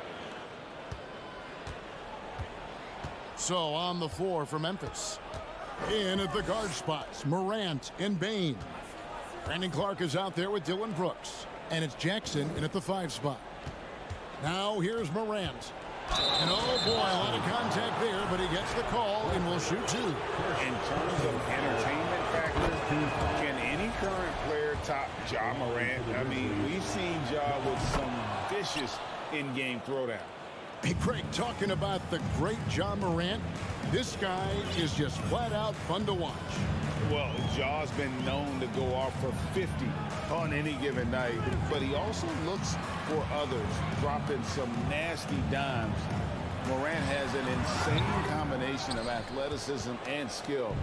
Speaker 5: So on the floor for Memphis. In at the guard spots, Morant and Bane. Brandon Clark is out there with Dylan Brooks. And it's Jackson in at the 5 spot. Now here's Morant. And oh boy, a lot of contact there, but he gets the call and will shoot 2.
Speaker 7: In terms of entertainment factor, can any current player top Ja Morant? I mean, we've seen Ja with some vicious in-game throwdown.
Speaker 5: Hey, Craig, talking about the great Ja Morant, this guy is just flat out fun to watch.
Speaker 7: Well, Ja's been known to go off for 50 on any given night, but he also looks for others, dropping some nasty dimes. Morant has an insane combination of athleticism and skill.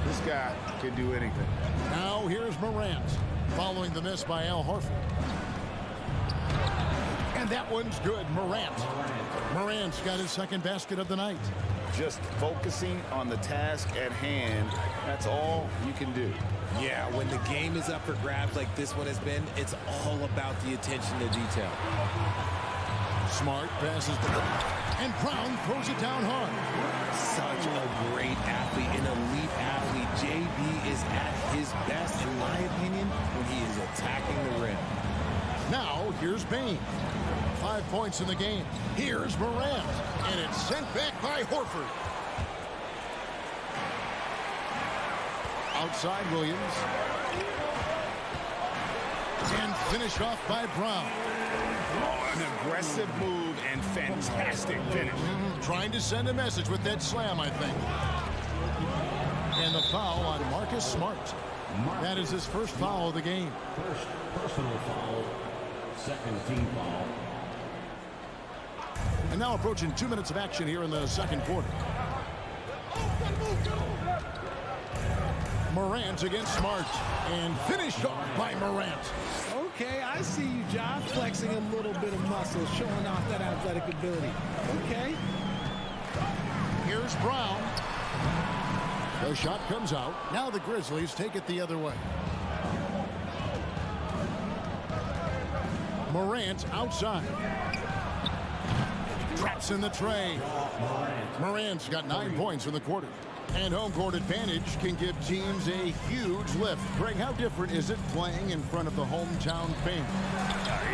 Speaker 7: This guy can do anything.
Speaker 5: Now here's Morant, following the miss by Al Horford. And that one's good, Morant. Morant's got his second basket of the night.
Speaker 7: Just focusing on the task at hand, that's all you can do.
Speaker 12: Yeah, when the game is up for grabs like this one has been, it's all about the attention to detail.
Speaker 5: Smart passes to Brown. And Brown throws it down hard.
Speaker 12: Such a great athlete, an elite athlete. JB is at his best, in my opinion, when he is attacking the rim.
Speaker 5: Now, here's Bane. 5 points in the game. Here's Morant. And it's sent back by Horford. Outside Williams. And finished off by Brown.
Speaker 7: Oh, an aggressive move and fantastic finish.
Speaker 5: Trying to send a message with that slam, I think. And the foul on Marcus Smart. That is his first foul of the game.
Speaker 4: First personal foul, second team foul.
Speaker 5: And now approaching 2 minutes of action here in the second quarter. Morant against Smart. And finished off by Morant.
Speaker 12: Okay, I see you, Ja, flexing a little bit of muscle, showing off that athletic ability. Okay.
Speaker 5: Here's Brown. The shot comes out. Now the Grizzlies take it the other way. Morant outside. Traps in the tray. Morant's got 9 points in the quarter. And home court advantage can give teams a huge lift. Greg, how different is it playing in front of the hometown fans?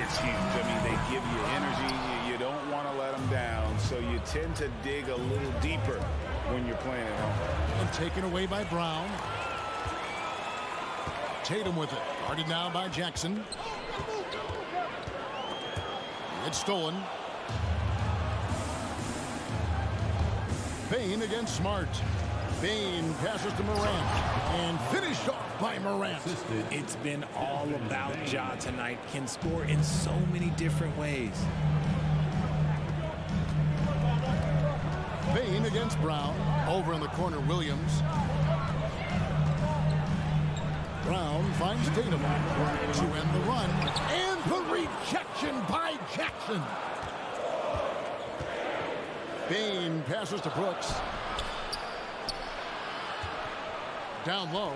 Speaker 7: It's huge. I mean, they give you energy. You don't want to let them down, so you tend to dig a little deeper when you're playing at home.
Speaker 5: And taken away by Brown. Tatum with it. Guarded now by Jackson. It's stolen. Bain against Smart. Bain passes to Morant. And finished off by Morant.
Speaker 12: It's been all about Ja tonight. Can score in so many different ways.
Speaker 5: Bain against Brown. Over in the corner, Williams. Brown finds Tatum to end the run. And the rejection by Jackson. Bain passes to Brooks. Down low.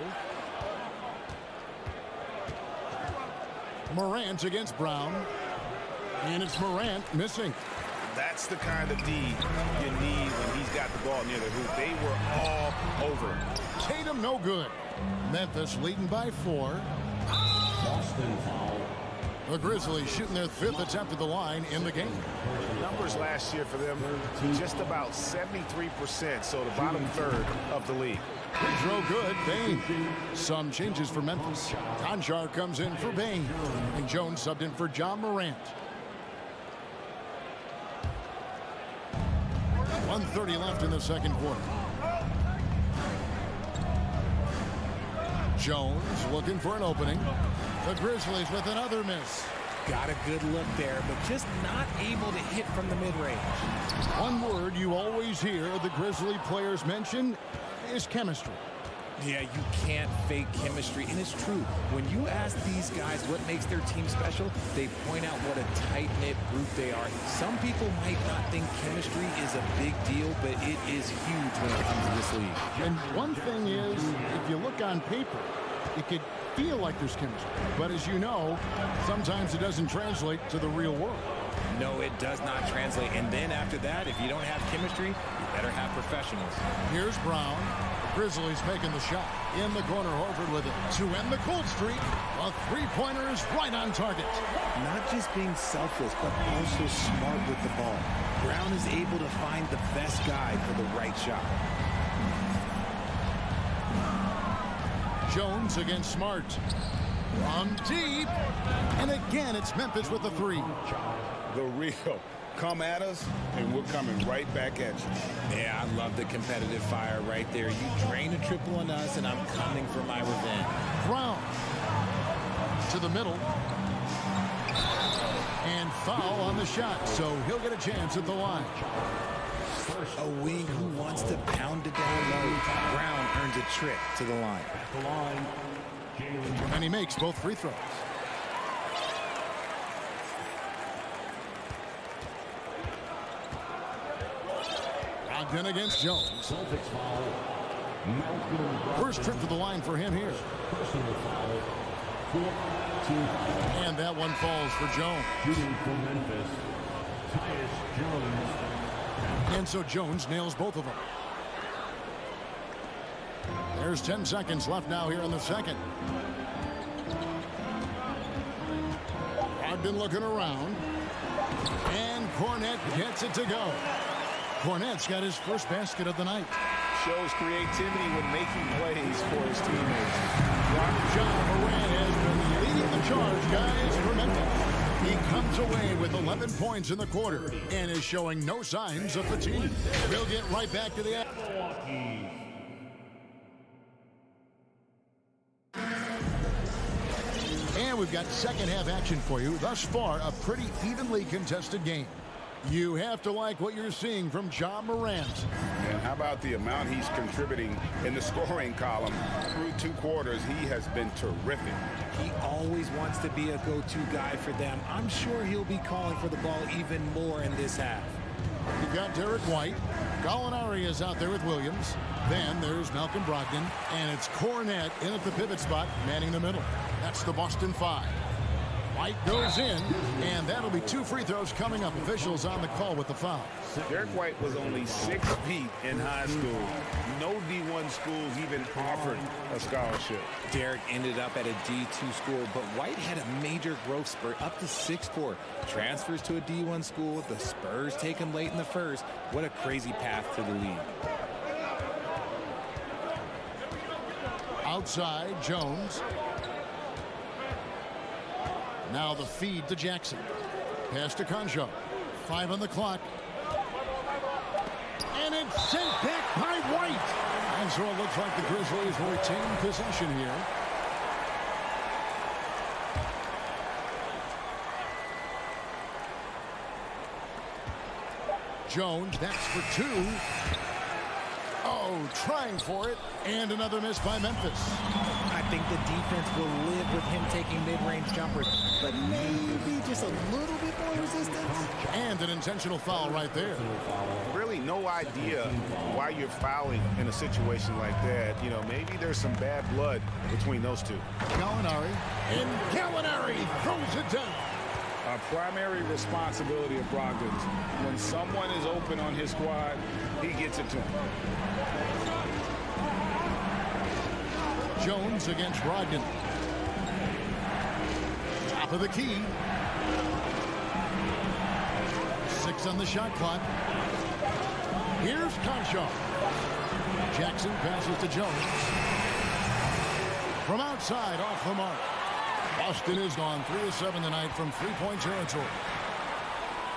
Speaker 5: Morant against Brown. And it's Morant missing.
Speaker 7: That's the kind of D you need when he's got the ball near the hoop. They were all over him.
Speaker 5: Tatum no good. Memphis leading by 4.
Speaker 4: Boston foul.
Speaker 5: The Grizzlies shooting their 5th attempt at the line in the game.
Speaker 7: Numbers last year for them, just about 73%, so the bottom third of the league.
Speaker 5: Free throw good, Bain. Some changes for Memphis. Conjar comes in for Bain. And Jones subbed in for John Morant. 1:30 left in the second quarter. Jones looking for an opening. The Grizzlies with another miss.
Speaker 12: Got a good look there, but just not able to hit from the mid-range.
Speaker 5: One word you always hear the Grizzly players mention is chemistry.
Speaker 12: Yeah, you can't fake chemistry, and it's true. When you ask these guys what makes their team special, they point out what a tight-knit group they are. Some people might not think chemistry is a big deal, but it is huge when it comes to this league.
Speaker 5: And one thing is, if you look on paper, it could feel like there's chemistry. But as you know, sometimes it doesn't translate to the real world.
Speaker 12: No, it does not translate. And then after that, if you don't have chemistry, you better have professionals.
Speaker 5: Here's Brown. Grizzlies making the shot. In the corner, Horford with it. To end the cold streak, a three-pointer is right on target.
Speaker 12: Not just being selfless, but also smart with the ball. Brown is able to find the best guy for the right shot.
Speaker 5: Jones against Smart. From deep. And again, it's Memphis with the 3.
Speaker 7: The real. Come at us, and we're coming right back at you.
Speaker 12: Yeah, I love the competitive fire right there. You drain a triple on us, and I'm coming for my revenge.
Speaker 5: Brown to the middle. And foul on the shot, so he'll get a chance at the line.
Speaker 12: A wing who wants to pound it down low. Brown earns a trip to the line.
Speaker 5: And he makes both free throws. Ogden against Jones.
Speaker 4: Celtics foul.
Speaker 5: First trip to the line for him here.
Speaker 4: Personal foul. 4-2.
Speaker 5: And that one falls for Jones.
Speaker 4: Shooting for Memphis. Tyus Jones.
Speaker 5: And so Jones nails both of them. There's 10 seconds left now here in the second. Ogden looking around. And Cornette gets it to go. Cornette's got his first basket of the night.
Speaker 7: Shows creativity when making plays for his teammates.
Speaker 5: John Morant has been leading the charge, guys, for Memphis. He comes away with 11 points in the quarter and is showing no signs of fatigue. We'll get right back to the action. And we've got second half action for you. Thus far, a pretty evenly contested game. You have to like what you're seeing from John Morant.
Speaker 7: And how about the amount he's contributing in the scoring column? Through 2 quarters, he has been terrific.
Speaker 12: He always wants to be a go-to guy for them. I'm sure he'll be calling for the ball even more in this half.
Speaker 5: You've got Derek White. Gallinari is out there with Williams. Then there's Malcolm Brogdon. And it's Cornette in at the pivot spot, manning the middle. That's the Boston 5. White goes in, and that'll be 2 free throws coming up. Officials on the call with the foul.
Speaker 7: Derek White was only 6 feet in high school. No D1 schools even offered a scholarship.
Speaker 12: Derek ended up at a D2 school, but White had a major growth spurt up to 6'4". Transfers to a D1 school. The Spurs take him late in the first. What a crazy path to the league.
Speaker 5: Outside, Jones. Now the feed to Jackson. Pass to Conjo. 5 on the clock. And it's sent back by White. And so it looks like the Grizzlies will retain possession here. Jones, that's for 2. Oh, trying for it. And another miss by Memphis.
Speaker 12: I think the defense will live with him taking mid-range jumpers, but maybe just a little bit more resistance.
Speaker 5: And an intentional foul right there.
Speaker 7: Really no idea why you're fouling in a situation like that. You know, maybe there's some bad blood between those two.
Speaker 5: Gallinari. And Gallinari throws it down.
Speaker 7: A primary responsibility of Brogdon's. When someone is open on his squad, he gets it to him.
Speaker 5: Jones against Brogdon. Top of the key. 6 on the shot clock. Here's Concho. Jackson passes to Jones. From outside, off the mark. Boston is gone 3 of 7 tonight from three-point territory.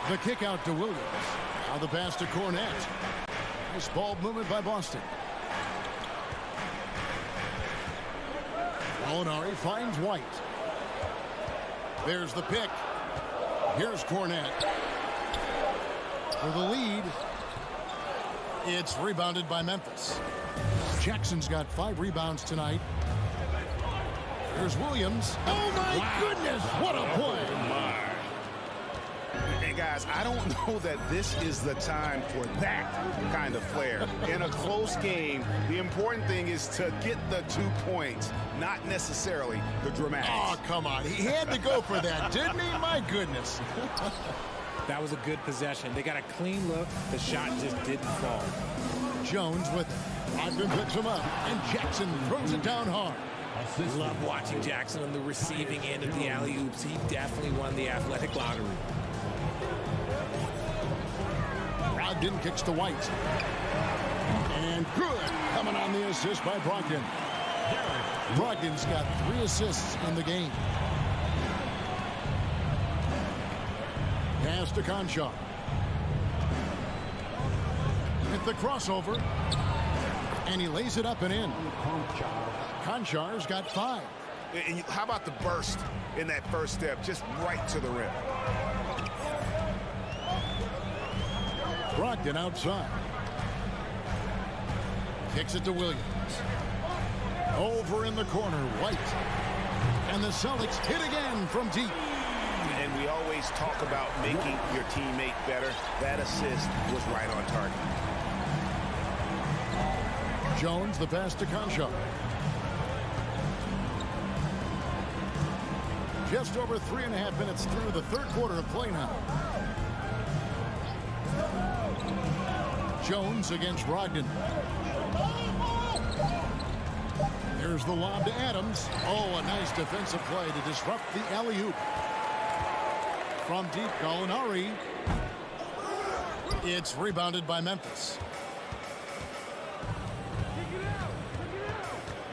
Speaker 5: The kick out to Williams. Now the pass to Cornette. Nice ball movement by Boston. Gallinari finds White. There's the pick. Here's Cornette. For the lead. It's rebounded by Memphis. Jackson's got 5 rebounds tonight. Here's Williams. Oh, my goodness. What a play.
Speaker 7: And guys, I don't know that this is the time for that kind of flair. In a close game, the important thing is to get the 2 points, not necessarily the dramatics.
Speaker 5: Oh, come on. He had to go for that, didn't he? My goodness.
Speaker 12: That was a good possession. They got a clean look. The shot just didn't fall.
Speaker 5: Jones with it. Brogdon picks him up, and Jackson throws it down hard.
Speaker 12: Love watching Jackson on the receiving end of the alley-oops. He definitely won the athletic lottery.
Speaker 5: Brogdon kicks to White. And good. Coming on the assist by Brogdon. Brogdon's got 3 assists in the game. Pass to Concho. With the crossover. And he lays it up and in. Conchar's got 5.
Speaker 7: And how about the burst in that first step, just right to the rim?
Speaker 5: Brogdon outside. Kicks it to Williams. Over in the corner, White. And the Celtics hit again from deep.
Speaker 7: And we always talk about making your teammate better. That assist was right on target.
Speaker 5: Jones, the pass to Concho. Just over 3.5 minutes through the third quarter of play now. Jones against Brogdon. There's the lob to Adams. Oh, a nice defensive play to disrupt the alley-oop. From deep, Gallinari. It's rebounded by Memphis.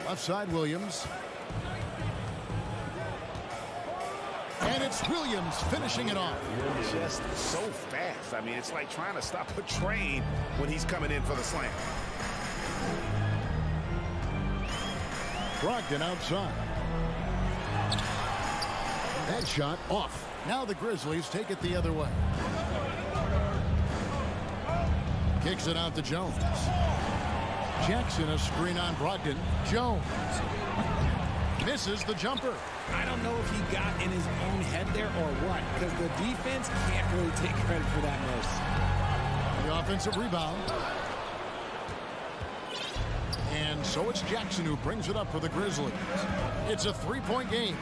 Speaker 5: Left side, Williams. And it's Williams finishing it off.
Speaker 7: Just so fast. I mean, it's like trying to stop a train when he's coming in for the slam.
Speaker 5: Brogdon outside. That shot off. Now the Grizzlies take it the other way. Kicks it out to Jones. Jackson a screen on Brogdon. Jones misses the jumper.
Speaker 12: I don't know if he got in his own head there or what, because the defense can't really take credit for that miss.
Speaker 5: The offensive rebound. And so it's Jackson who brings it up for the Grizzlies. It's a 3-point game.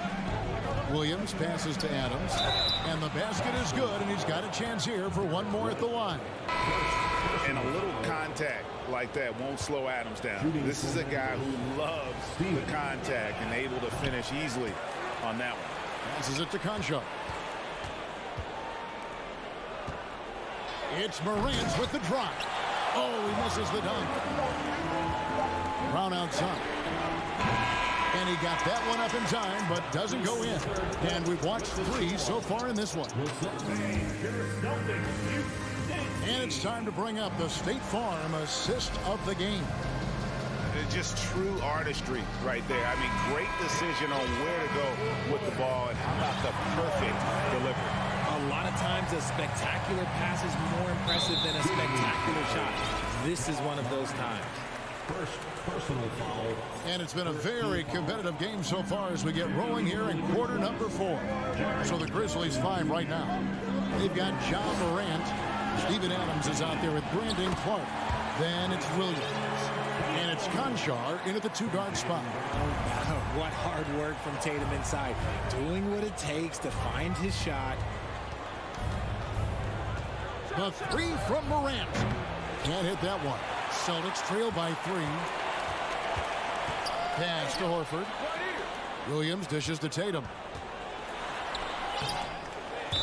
Speaker 5: Williams passes to Adams. And the basket is good, and he's got a chance here for one more at the line.
Speaker 7: And a little contact like that won't slow Adams down. This is a guy who loves the contact and able to finish easily on that one.
Speaker 5: Passes it to Concho. It's Morant with the drop. Oh, he misses the dunk. Brown outside. And he got that one up in time, but doesn't go in. And we've watched 3 so far in this one. And it's time to bring up the State Farm assist of the game.
Speaker 7: Just true artistry right there. I mean, great decision on where to go with the ball, and how about the perfect delivery.
Speaker 12: A lot of times a spectacular pass is more impressive than a spectacular shot. This is one of those times.
Speaker 4: First personal foul.
Speaker 5: And it's been a very competitive game so far as we get rolling here in quarter number 4. So the Grizzlies 5 right now. They've got John Morant. Steven Adams is out there with Brandon Clark. Then it's Williams. And it's Conchar in at the 2-guard spot.
Speaker 12: What hard work from Tatum inside. Doing what it takes to find his shot.
Speaker 5: The 3 from Morant. Can't hit that one. Celtics trail by 3. Pass to Horford. Williams dishes to Tatum.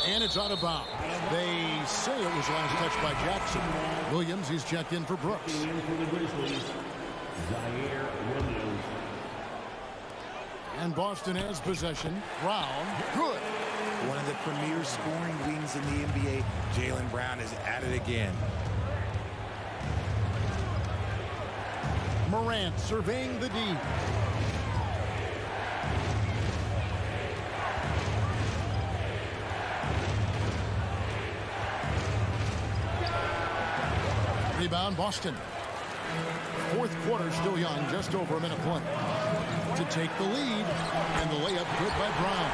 Speaker 5: And it's out of bounds. They say it was last touched by Jackson. Williams, he's checked in for Brooks. And Boston has possession. Brown, good.
Speaker 12: One of the premier scoring wings in the NBA, Jaylen Brown, is at it again.
Speaker 5: Morant surveying the D. Rebound, Boston. Fourth quarter still young, just over a minute play. To take the lead, and the layup good by Brown.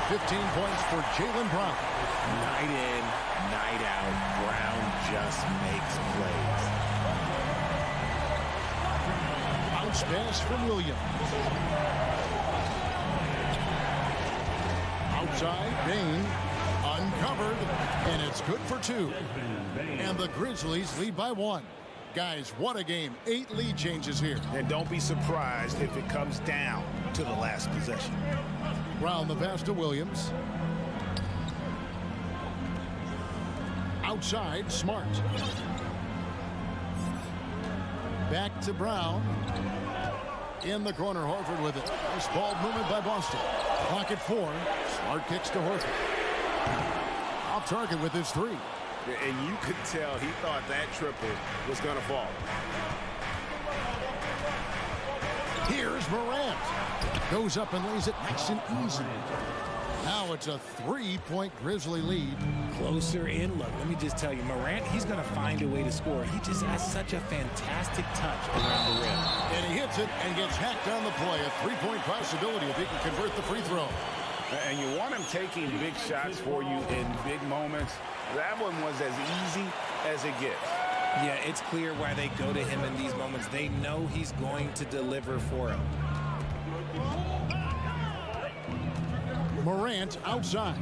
Speaker 5: 15 points for Jaylen Brown.
Speaker 12: Night in, night out, Brown just makes plays.
Speaker 5: Bounce pass from Williams. Outside, Bain uncovered, and it's good for 2. And the Grizzlies lead by 1. Guys, what a game. 8 lead changes here.
Speaker 7: And don't be surprised if it comes down to the last possession.
Speaker 5: Brown the pass to Williams. Outside, Smart. Back to Brown. In the corner, Horford with it. Nice ball movement by Boston. Clock at 4. Smart kicks to Horford. Off target with his 3.
Speaker 7: And you could tell he thought that triple was going to fall.
Speaker 5: Here's Morant. Goes up and lays it nice and easy. Now it's a 3-point Grizzly lead.
Speaker 12: Closer in. Look, let me just tell you, Morant, he's going to find a way to score. He just has such a fantastic touch around the rim.
Speaker 5: And he hits it and gets hacked on the play. A 3-point possibility if he can convert the free throw.
Speaker 7: And you want him taking big shots for you in big moments. That one was as easy as it gets.
Speaker 12: Yeah, it's clear why they go to him in these moments. They know he's going to deliver for them.
Speaker 5: Morant outside.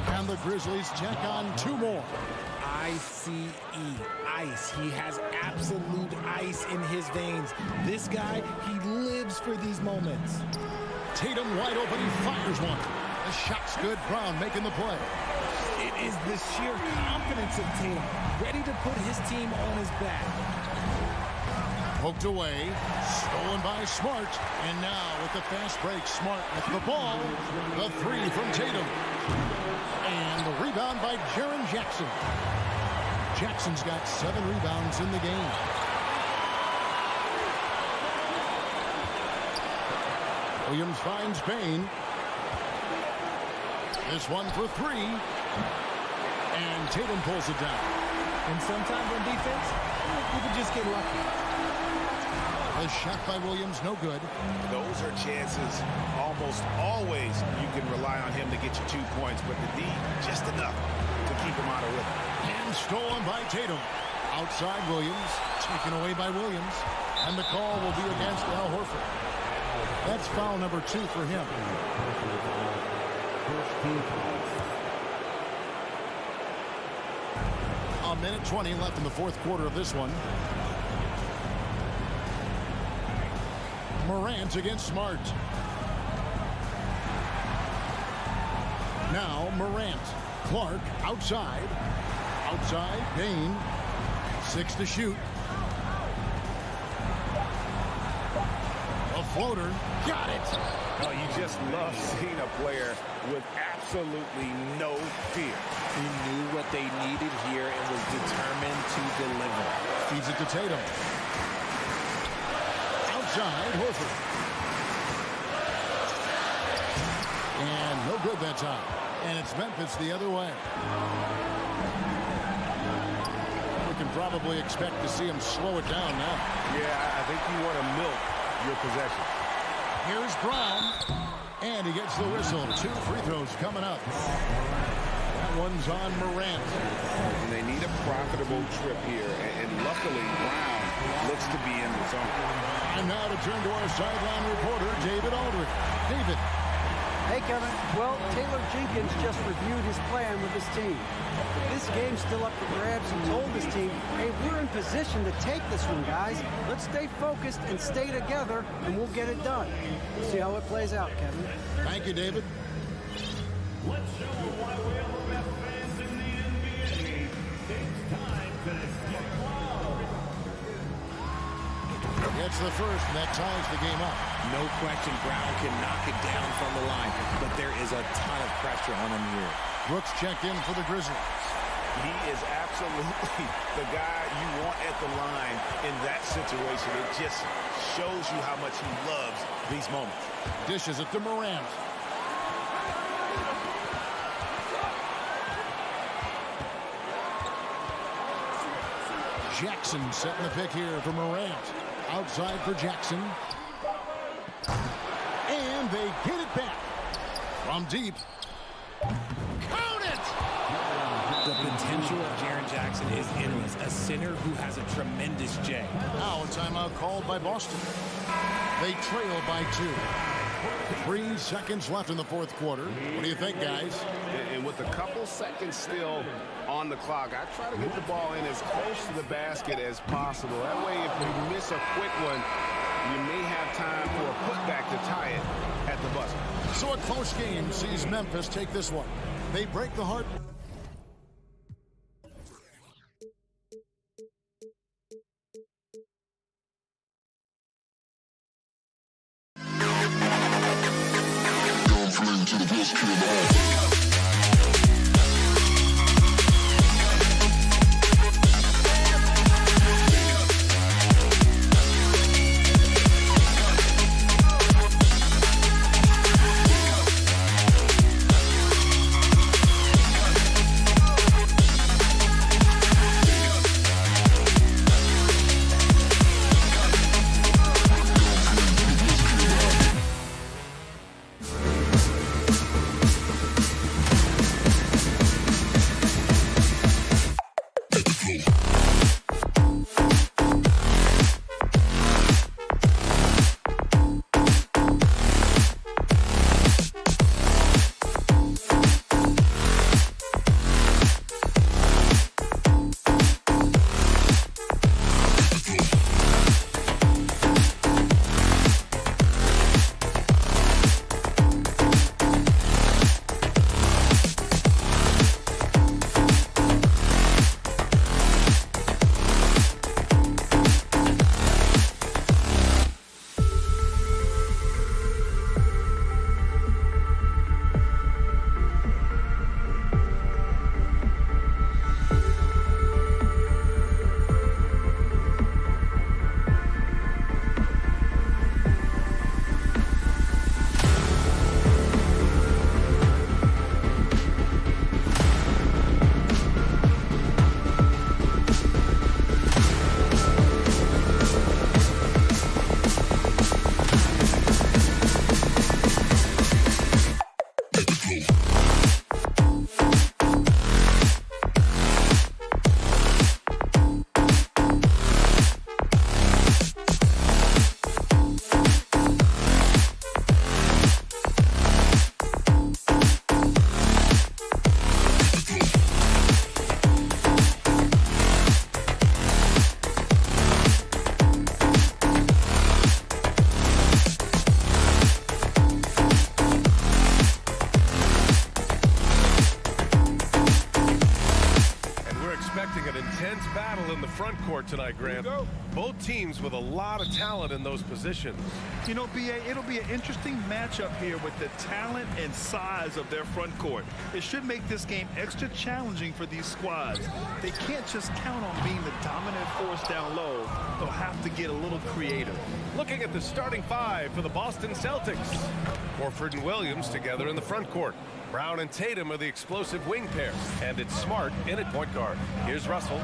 Speaker 5: And the Grizzlies check on 2 more.
Speaker 12: ICE, ice. He has absolute ice in his veins. This guy, he lives for these moments.
Speaker 5: Tatum wide open, he fires one. The shot's good, Brown making the play.
Speaker 12: It is the sheer confidence of Tatum, ready to put his team on his back.
Speaker 5: Poked away, stolen by Smart, and now with the fast break, Smart with the ball. The 3 from Tatum. And the rebound by Jaren Jackson. Jackson's got 7 rebounds in the game. Williams finds Bain. This one for 3. And Tatum pulls it down.
Speaker 12: And sometimes on defense, you can just get lucky.
Speaker 5: A shot by Williams, no good.
Speaker 7: Those are chances almost always you can rely on him to get you 2 points, but the D, just enough to keep him out of rhythm.
Speaker 5: And stolen by Tatum. Outside Williams, taken away by Williams. And the call will be against Al Horford. That's foul number 2 for him. A minute 20 left in the fourth quarter of this one. Morant against Smart. Now Morant. Clark outside. Outside, Bain. 6 to shoot. A floater. Got it.
Speaker 7: Oh, you just love seeing a player with absolutely no fear.
Speaker 12: He knew what they needed here and was determined to deliver.
Speaker 5: Feeds it to Tatum. Outside, Horford. And no good that time. And it's Memphis the other way. We can probably expect to see him slow it down now.
Speaker 7: Yeah, I think you want to milk your possession.
Speaker 5: Here's Brown. And he gets the whistle. 2 free throws coming up. That one's on Morant.
Speaker 7: And they need a profitable trip here. And luckily, Brown looks to be in the zone.
Speaker 5: And now to turn to our sideline reporter, David Aldridge. David.
Speaker 8: Hey, Kevin. Well, Taylor Jenkins just reviewed his plan with his team. But this game's still up for grabs and told his team, hey, we're in position to take this one, guys. Let's stay focused and stay together, and we'll get it done. We'll see how it plays out, Kevin.
Speaker 5: Thank you, David.
Speaker 4: Let's show why we are the best fans in the NBA. It's time to get loud.
Speaker 5: Gets the first, and that ties the game up.
Speaker 12: No question Brown can knock it down from the line, but there is a ton of pressure on him here.
Speaker 5: Brooks checked in for the Grizzlies.
Speaker 7: He is absolutely the guy you want at the line in that situation. It just shows you how much he loves these moments.
Speaker 5: Dishes it to Morant. Jackson setting the pick here for Morant. Outside for Jackson. And they get it back. From deep. Count it!
Speaker 12: The potential of Jaren Jackson is endless. A center who has a tremendous J.
Speaker 5: Now a timeout called by Boston. They trail by 2. 3 seconds left in the fourth quarter. What do you think, guys?
Speaker 7: And with a couple seconds still on the clock, I try to get the ball in as close to the basket as possible. That way, if you miss a quick one, you may have time for a putback to tie it at the buzzer.
Speaker 5: So a close game sees Memphis take this one. They break the heart. To the best kid in the hall.
Speaker 1: an intense battle in the front court tonight, Grant. Both teams with a lot of talent in those positions.
Speaker 3: You know, B.A., it'll be an interesting matchup here with the talent and size of their front court. It should make this game extra challenging for these squads. They can't just count on being the dominant force down low. They'll have to get a little creative.
Speaker 1: Looking at the starting five for the Boston Celtics. Horford and Williams together in the front court. Brown and Tatum are the explosive wing pair. And it's Smart in at point guard. Here's Russell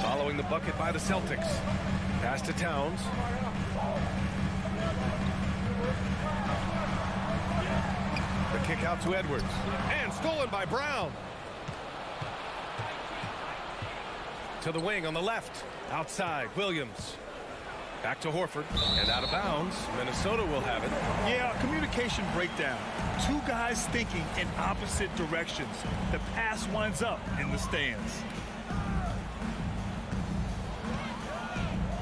Speaker 1: following the bucket by the Celtics. Pass to Towns. The kick out to Edwards. And stolen by Brown. To the wing on the left. Outside, Williams. Back to Horford. And out of bounds. Minnesota will have it.
Speaker 3: Yeah, communication breakdown. Two guys thinking in opposite directions. The pass winds up in the stands.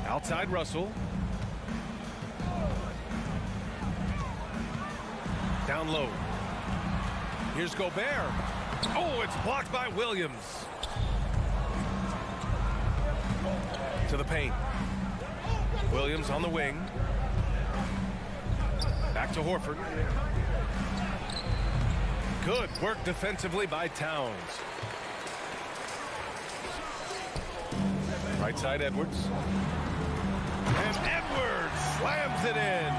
Speaker 1: Outside Russell. Down low. Here's Gobert. Oh, it's blocked by Williams. To the paint. Williams on the wing. Back to Horford. Good work defensively by Towns. Right side Edwards. And Edwards slams it in.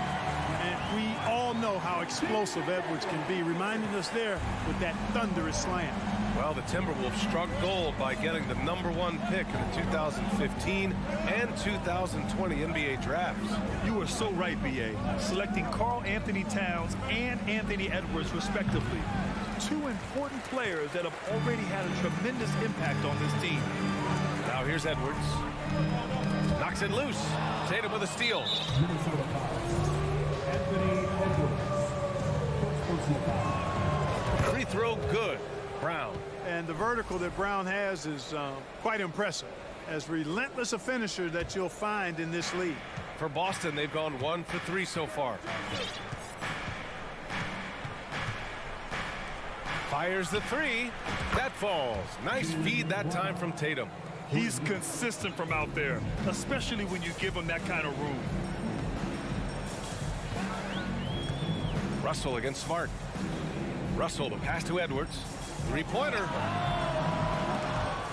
Speaker 6: And we all know how explosive Edwards can be, reminding us there with that thunderous slam.
Speaker 1: Well, the Timberwolves struck gold by getting the #1 pick in the 2015 and 2020 NBA drafts.
Speaker 3: You are so right, B.A. Selecting Karl Anthony Towns and Anthony Edwards, respectively. Two important players that have already had a tremendous impact on this team.
Speaker 1: Now here's Edwards. Knocks it loose. Tatum with a steal. Free throw good. Brown.
Speaker 6: And the vertical that Brown has is quite impressive. As relentless a finisher that you'll find in this league.
Speaker 1: For Boston, they've gone 1 for 3 so far. Fires the three. That falls. Nice feed that time from Tatum.
Speaker 3: He's consistent from out there, especially when you give him that kind of room.
Speaker 1: Russell against Smart. Russell, the pass to Edwards. Three-pointer.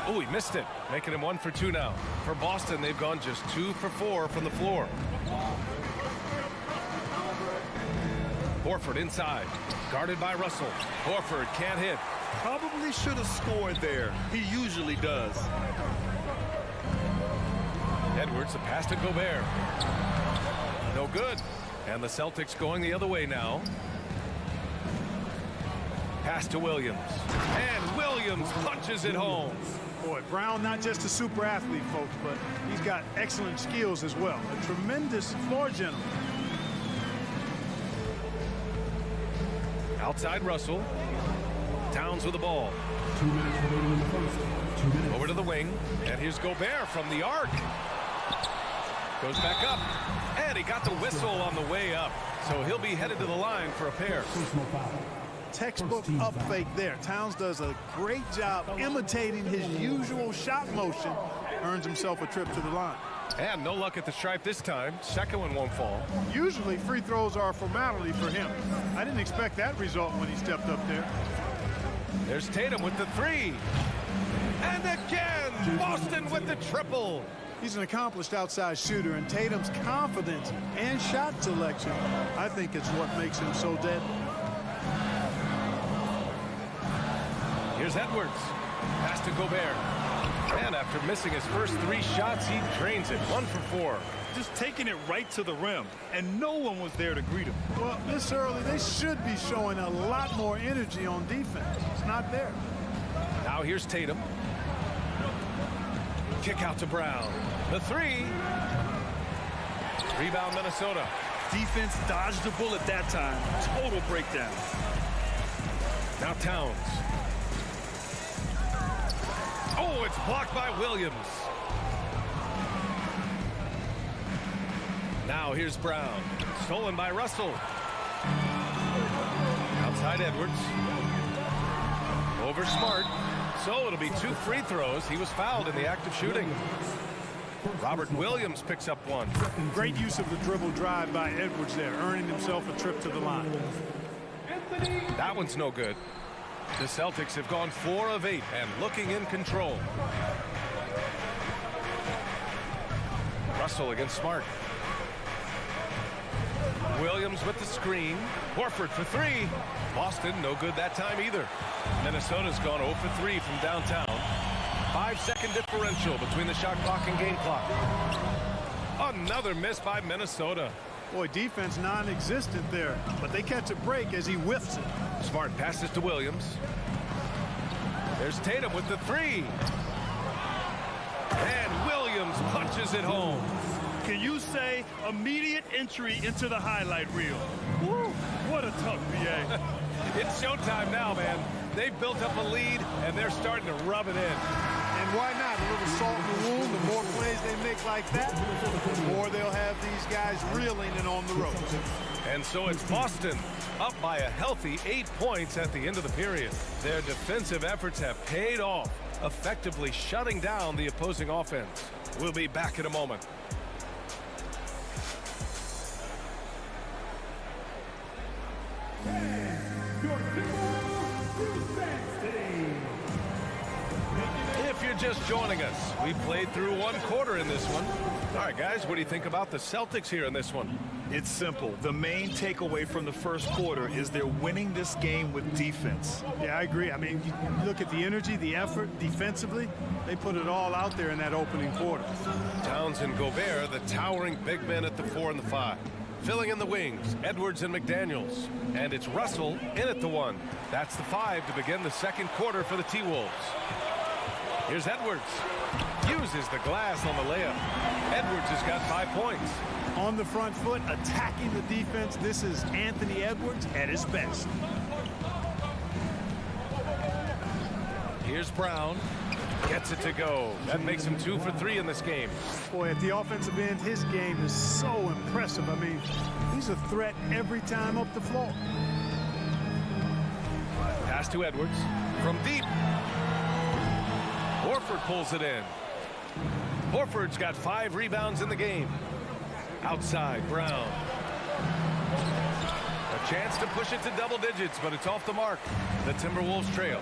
Speaker 1: Oh, he missed it. Making him 1 for 2 now. For Boston, they've gone just 2 for 4 from the floor. Horford inside. Guarded by Russell. Horford can't hit.
Speaker 3: Probably should have scored there. He usually does.
Speaker 1: Edwards, the pass to Gobert. No good. And the Celtics going the other way now. Pass to Williams. And Williams punches it home.
Speaker 6: Boy, Brown not just a super athlete, folks, but he's got excellent skills as well. A tremendous floor general.
Speaker 1: Outside Russell. Towns with the ball.
Speaker 4: 2 minutes remaining in the first. 2 minutes.
Speaker 1: Over to the wing. And here's Gobert from the arc. Goes back up. And he got the whistle on the way up. So he'll be headed to the line for a pair.
Speaker 4: Personal foul.
Speaker 6: Textbook up fake there. Towns does a great job imitating his usual shot motion. Earns himself a trip to the line.
Speaker 1: And no luck at the stripe this time. Second one won't fall.
Speaker 6: Usually free throws are a formality for him. I didn't expect that result when he stepped up there.
Speaker 1: There's Tatum with the three. And again, Boston with the triple.
Speaker 6: He's an accomplished outside shooter, and Tatum's confidence and shot selection, I think, is what makes him so deadly.
Speaker 1: Here's Edwards. Pass to Gobert. And after missing his first 3 shots, he drains it. 1 for 4.
Speaker 3: Just taking it right to the rim, and no one was there to greet him.
Speaker 6: Well, this early, they should be showing a lot more energy on defense. It's not there.
Speaker 1: Now here's Tatum. Kick out to Brown. The three. Rebound Minnesota.
Speaker 3: Defense dodged the bullet that time. Total breakdown.
Speaker 1: Now Towns. Oh, it's blocked by Williams. Now here's Brown. Stolen by Russell. Outside Edwards. Over Smart. So it'll be 2 free throws. He was fouled in the act of shooting. Robert Williams picks up one.
Speaker 6: Great use of the dribble drive by Edwards there, earning himself a trip to the line.
Speaker 1: That one's no good. The Celtics have gone 4 of 8 and looking in control. Russell against Smart. Williams with the screen. Horford for 3. Boston, no good that time either. Minnesota's gone 0 for 3 from downtown. 5-second differential between the shot clock and game clock. Another miss by Minnesota.
Speaker 6: Boy, defense non-existent there, but they catch a break as he whiffs it.
Speaker 1: Smart passes to Williams. There's Tatum with the 3. And Williams punches it home.
Speaker 3: Can you say immediate entry into the highlight reel? Woo, what a tough BA.
Speaker 1: It's showtime now, man. They've built up a lead, and they're starting to rub it in.
Speaker 6: And why not? A little salt in the wound. The more plays they make like that, the more they'll have these guys reeling and on the ropes.
Speaker 1: And so it's Boston up by a healthy 8 points at the end of the period. Their defensive efforts have paid off, effectively shutting down the opposing offense. We'll be back in a moment. If you're just joining us, we played through 1 quarter in this one. All right, guys, what do you think about the Celtics here in this one?
Speaker 3: It's simple. The main takeaway from the first quarter is they're winning this game with defense.
Speaker 6: Yeah, I agree. I mean, you look at the energy, the effort defensively. They put it all out there in that opening quarter.
Speaker 1: Towns and Gobert, the towering big men at the 4 and the 5. Filling in the wings, Edwards and McDaniels. And it's Russell in at the 1. That's the 5 to begin the second quarter for the T-Wolves. Here's Edwards. Uses the glass on the layup. Edwards has got 5 points.
Speaker 6: On the front foot, attacking the defense. This is Anthony Edwards at his best.
Speaker 1: Here's Brown. Gets it to go. That makes him 2 for 3 in this game.
Speaker 6: Boy, at the offensive end, his game is so impressive. I mean, he's a threat every time up the floor.
Speaker 1: Pass to Edwards. From deep. Horford pulls it in. Horford's got 5 rebounds in the game. Outside, Brown. A chance to push it to double digits, but it's off the mark. The Timberwolves trail.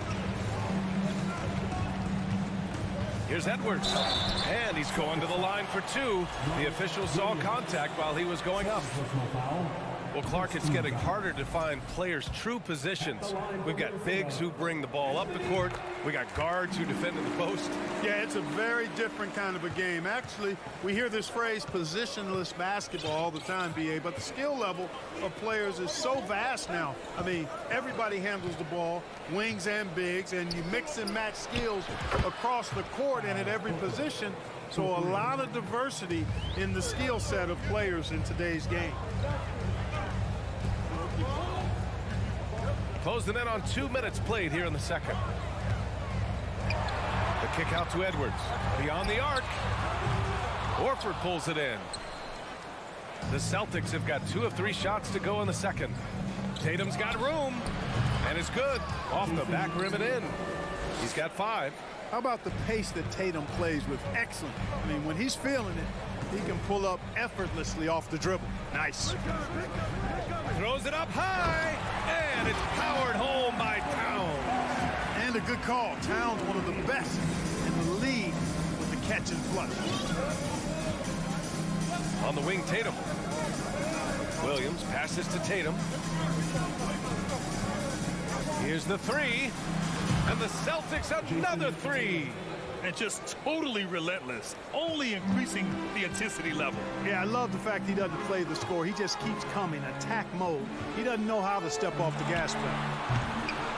Speaker 1: Here's Edwards. And he's going to the line for 2. The official saw contact while he was going up. Well, Clark, it's getting harder to find players' true positions. We've got bigs who bring the ball up the court. We got guards who defend in the post.
Speaker 6: Yeah, it's a very different kind of a game. Actually, we hear this phrase positionless basketball all the time, BA, but the skill level of players is so vast now. I mean, everybody handles the ball, wings and bigs, and you mix and match skills across the court and at every position. So a lot of diversity in the skill set of players in today's game.
Speaker 1: Closing in on 2 minutes played here in the second. The kick out to Edwards. Beyond the arc. Horford pulls it in. The Celtics have got 2 of 3 shots to go in the second. Tatum's got room. And it's good. Off the back rim and in. He's got 5.
Speaker 6: How about the pace that Tatum plays with? Excellent. I mean, when he's feeling it, he can pull up effortlessly off the dribble. Nice.
Speaker 1: Throws it up high, and it's powered home by Towns.
Speaker 6: And a good call. Towns, one of the best in the league with the catch and flush.
Speaker 1: On the wing, Tatum. Williams passes to Tatum. Here's the 3, and the Celtics another 3.
Speaker 3: And just totally relentless, only increasing the intensity level.
Speaker 6: Yeah, I love the fact he doesn't play the score. He just keeps coming, attack mode. He doesn't know how to step off the gas pedal.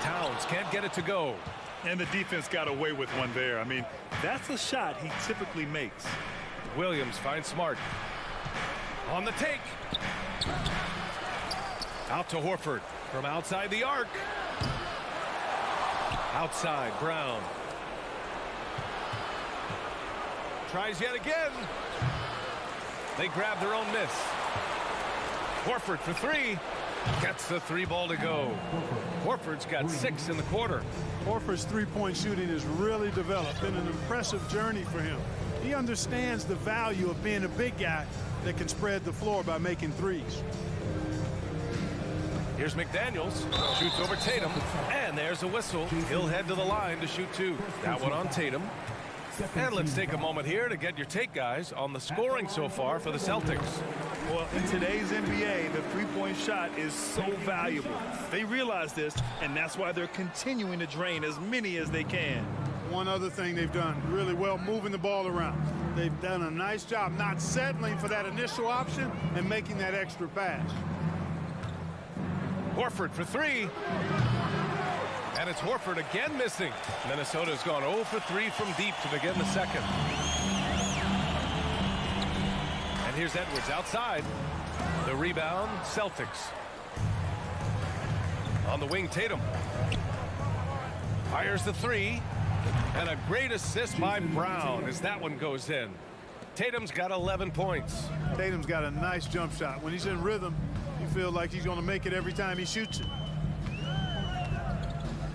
Speaker 1: Towns can't get it to go.
Speaker 3: And the defense got away with one there. I mean, that's a shot he typically makes.
Speaker 1: Williams finds Smart. On the take. Out to Horford from outside the arc. Outside, Brown. Tries yet again. They grab their own miss. Horford for 3. Gets the 3 ball to go. Horford's got 6 in the quarter.
Speaker 6: Horford's three-point shooting has really developed. Been an impressive journey for him. He understands the value of being a big guy that can spread the floor by making threes.
Speaker 1: Here's McDaniels, shoots over Tatum, and there's a whistle. He'll head to the line to shoot two. That one on Tatum. And let's take a moment here to get your take, guys, on the scoring so far for the Celtics.
Speaker 3: Well, in today's NBA, the three-point shot is so valuable. They realize this, and that's why they're continuing to drain as many as they can.
Speaker 6: One other thing they've done really well, moving the ball around. They've done a nice job not settling for that initial option and making that extra pass.
Speaker 1: Horford for three. And it's Horford again missing. Minnesota's gone 0 for 3 from deep to begin the second. And here's Edwards outside. The rebound, Celtics. On the wing, Tatum. Fires the three. And a great assist by Brown as that one goes in. Tatum's got 11 points.
Speaker 6: Tatum's got a nice jump shot. When he's in rhythm, you feel like he's going to make it every time he shoots it.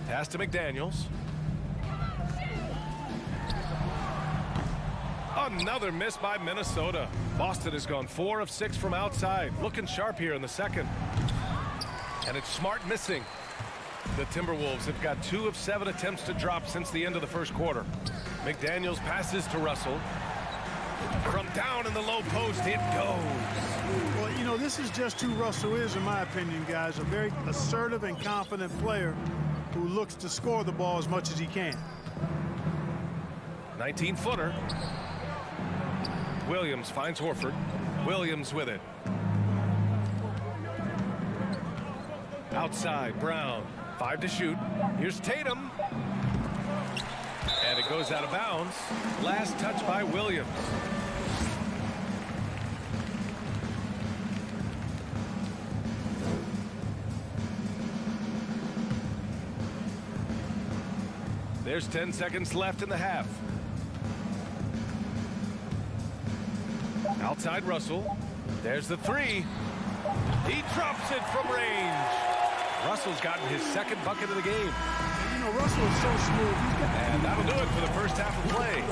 Speaker 1: Pass to McDaniels. Another miss by Minnesota. Boston has gone 4 of 6 from outside. Looking sharp here in the second. And it's Smart missing. The Timberwolves have got 2 of 7 attempts to drop since the end of the first quarter. McDaniels passes to Russell. From down in the low post, it goes.
Speaker 6: Well, you know, this is just who Russell is, in my opinion, guys. A very assertive and confident player who looks to score the ball as much as he can.
Speaker 1: 19-footer. Williams finds Horford. Williams with it. Outside, Brown. 5 to shoot. Here's Tatum. And it goes out of bounds. Last touch by Williams. There's 10 seconds left in the half. Outside Russell. There's the three. He drops it from range. Russell's gotten his second bucket of the game.
Speaker 6: You know, Russell is so smooth.
Speaker 1: And that'll do it for the first half of play.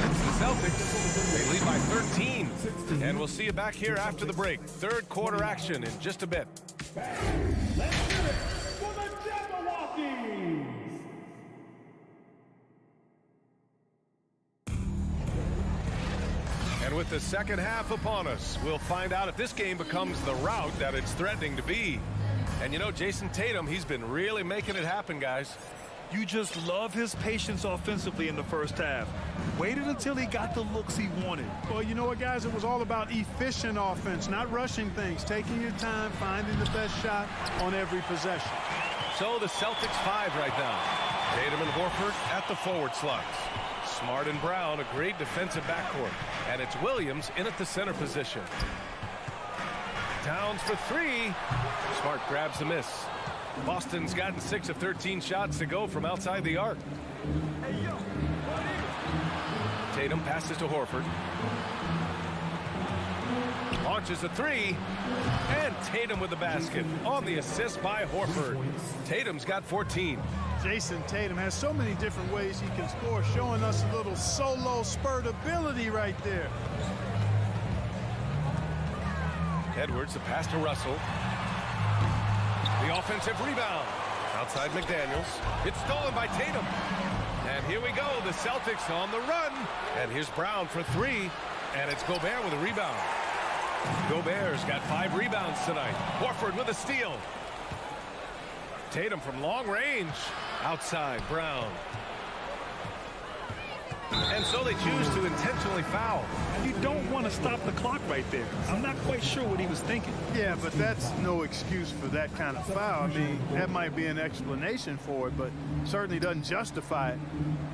Speaker 1: The Celtics, they lead by 13. And we'll see you back here after the break. Third quarter action in just a bit.
Speaker 4: Let's do it for the Jabberwockies!
Speaker 1: And with the second half upon us, we'll find out if this game becomes the rout that it's threatening to be. And you know, Jason Tatum, he's been really making it happen, guys.
Speaker 3: You just love his patience offensively in the first half. Waited until he got the looks he wanted.
Speaker 6: Well, you know what, guys? It was all about efficient offense, not rushing things, taking your time, finding the best shot on every possession.
Speaker 1: So the Celtics 5 right now. Tatum and Horford at the forward slots. Smart and Brown, a great defensive backcourt. And it's Williams in at the center position. Towns for three. Smart grabs the miss. Boston's gotten 6 of 13 shots to go from outside the arc. Tatum passes to Horford. Launches a three. And Tatum with the basket on the assist by Horford. Tatum's got 14.
Speaker 6: Jason Tatum has so many different ways he can score, showing us a little solo spurt ability right there.
Speaker 1: Edwards, the pass to Russell. The offensive rebound. Outside McDaniels. It's stolen by Tatum. And here we go. The Celtics on the run. And here's Brown for three. And it's Gobert with a rebound. Gobert's got 5 rebounds tonight. Horford with a steal. Tatum from long range. Outside, Brown. And so they choose to intentionally foul.
Speaker 3: You don't want to stop the clock right there. I'm not quite sure what he was thinking.
Speaker 6: Yeah, but that's no excuse for that kind of foul. I mean, that might be an explanation for it, but certainly doesn't justify it.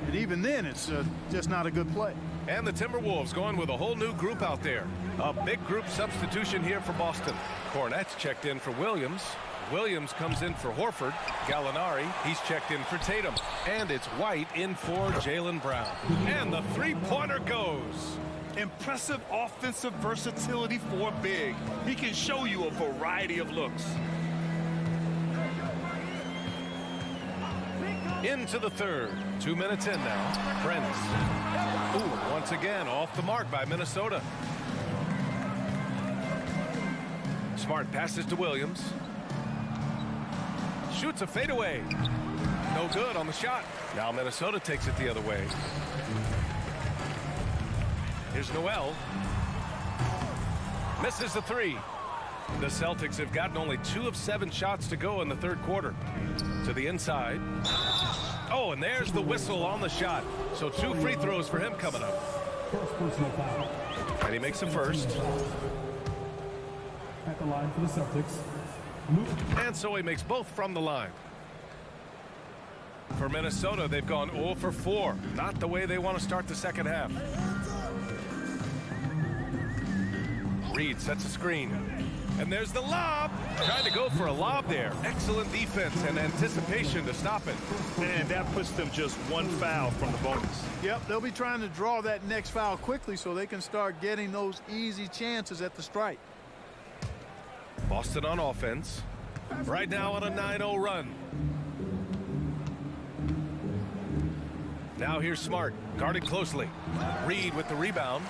Speaker 6: And even then, it's just not a good play.
Speaker 1: And the Timberwolves going with a whole new group out there. A big group substitution here for Boston. Cornette's checked in for Williams. Williams comes in for Horford. Gallinari, he's checked in for Tatum. And it's White in for Jaylen Brown. And the three-pointer goes.
Speaker 3: Impressive offensive versatility for a big. He can show you a variety of looks.
Speaker 4: Pick up
Speaker 1: Into the third. 2 minutes in now. Prince. Ooh, once again, off the mark by Minnesota. Smart passes to Williams. Shoots a fadeaway. No good on the shot. Now Minnesota takes it the other way. Here's Noel. Misses the three. The Celtics have gotten only 2 of 7 shots to go in the third quarter. To the inside. Oh, and there's the whistle on the shot. So 2 free throws for him coming up.
Speaker 4: First personal foul.
Speaker 1: And he makes the first.
Speaker 4: At the line for the Celtics.
Speaker 1: And so he makes both from the line. For Minnesota, they've gone 0 for 4. Not the way they want to start the second half. Reed sets a screen. And there's the lob. Trying to go for a lob there. Excellent defense and anticipation to stop it.
Speaker 3: And that puts them just 1 foul from the bonus.
Speaker 6: Yep, they'll be trying to draw that next foul quickly so they can start getting those easy chances at the strike.
Speaker 1: Boston on offense. Right now on a 9-0 run. Now here's Smart. Guarded closely. Reed with the rebound.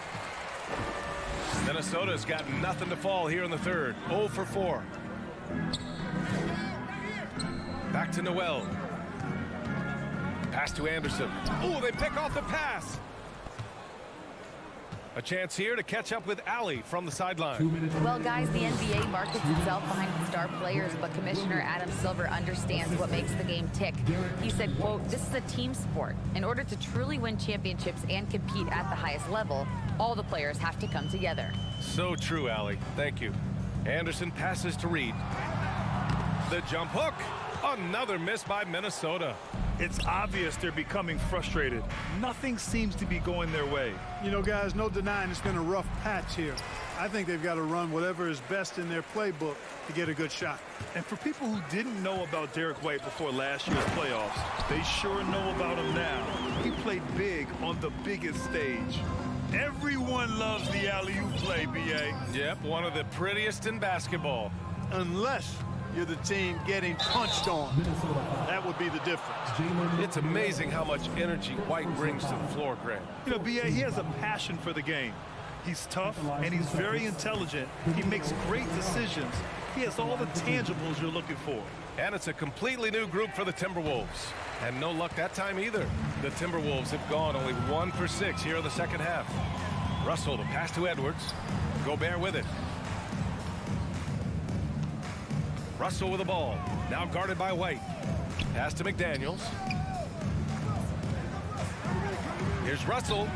Speaker 1: Minnesota's got nothing to fall here in the third. 0 for 4. Back to Noel. Pass to Anderson. Oh, they pick off the pass. A chance here to catch up with Alley from the sideline.
Speaker 10: Well, guys, the NBA markets itself behind star players, but Commissioner Adam Silver understands what makes the game tick. He said, quote, "This is a team sport. In order to truly win championships and compete at the highest level, all the players have to come together."
Speaker 1: So true, Alley. Thank you. Anderson passes to Reed. The jump hook. Another miss by Minnesota.
Speaker 3: It's obvious they're becoming frustrated. Nothing seems to be going their way.
Speaker 6: You know, guys, no denying it's been a rough patch here. I think they've got to run whatever is best in their playbook to get a good shot.
Speaker 3: And for people who didn't know about Derek White before last year's playoffs, they sure know about him now. He played big on the biggest stage. Everyone loves the alley-oop play, B.A.
Speaker 1: Yep, one of the prettiest in basketball.
Speaker 6: Unless you're the team getting punched on. That would be the difference.
Speaker 1: It's amazing how much energy White brings to the floor, Grant.
Speaker 3: You know, B.A., he has a passion for the game. He's tough, and he's very intelligent. He makes great decisions. He has all the tangibles you're looking for.
Speaker 1: And it's a completely new group for the Timberwolves. And no luck that time either. The Timberwolves have gone only 1 for 6 here in the second half. Russell, the pass to Edwards. Gobert with it. Russell with the ball. Now guarded by White. Pass to McDaniels. Here's Russell.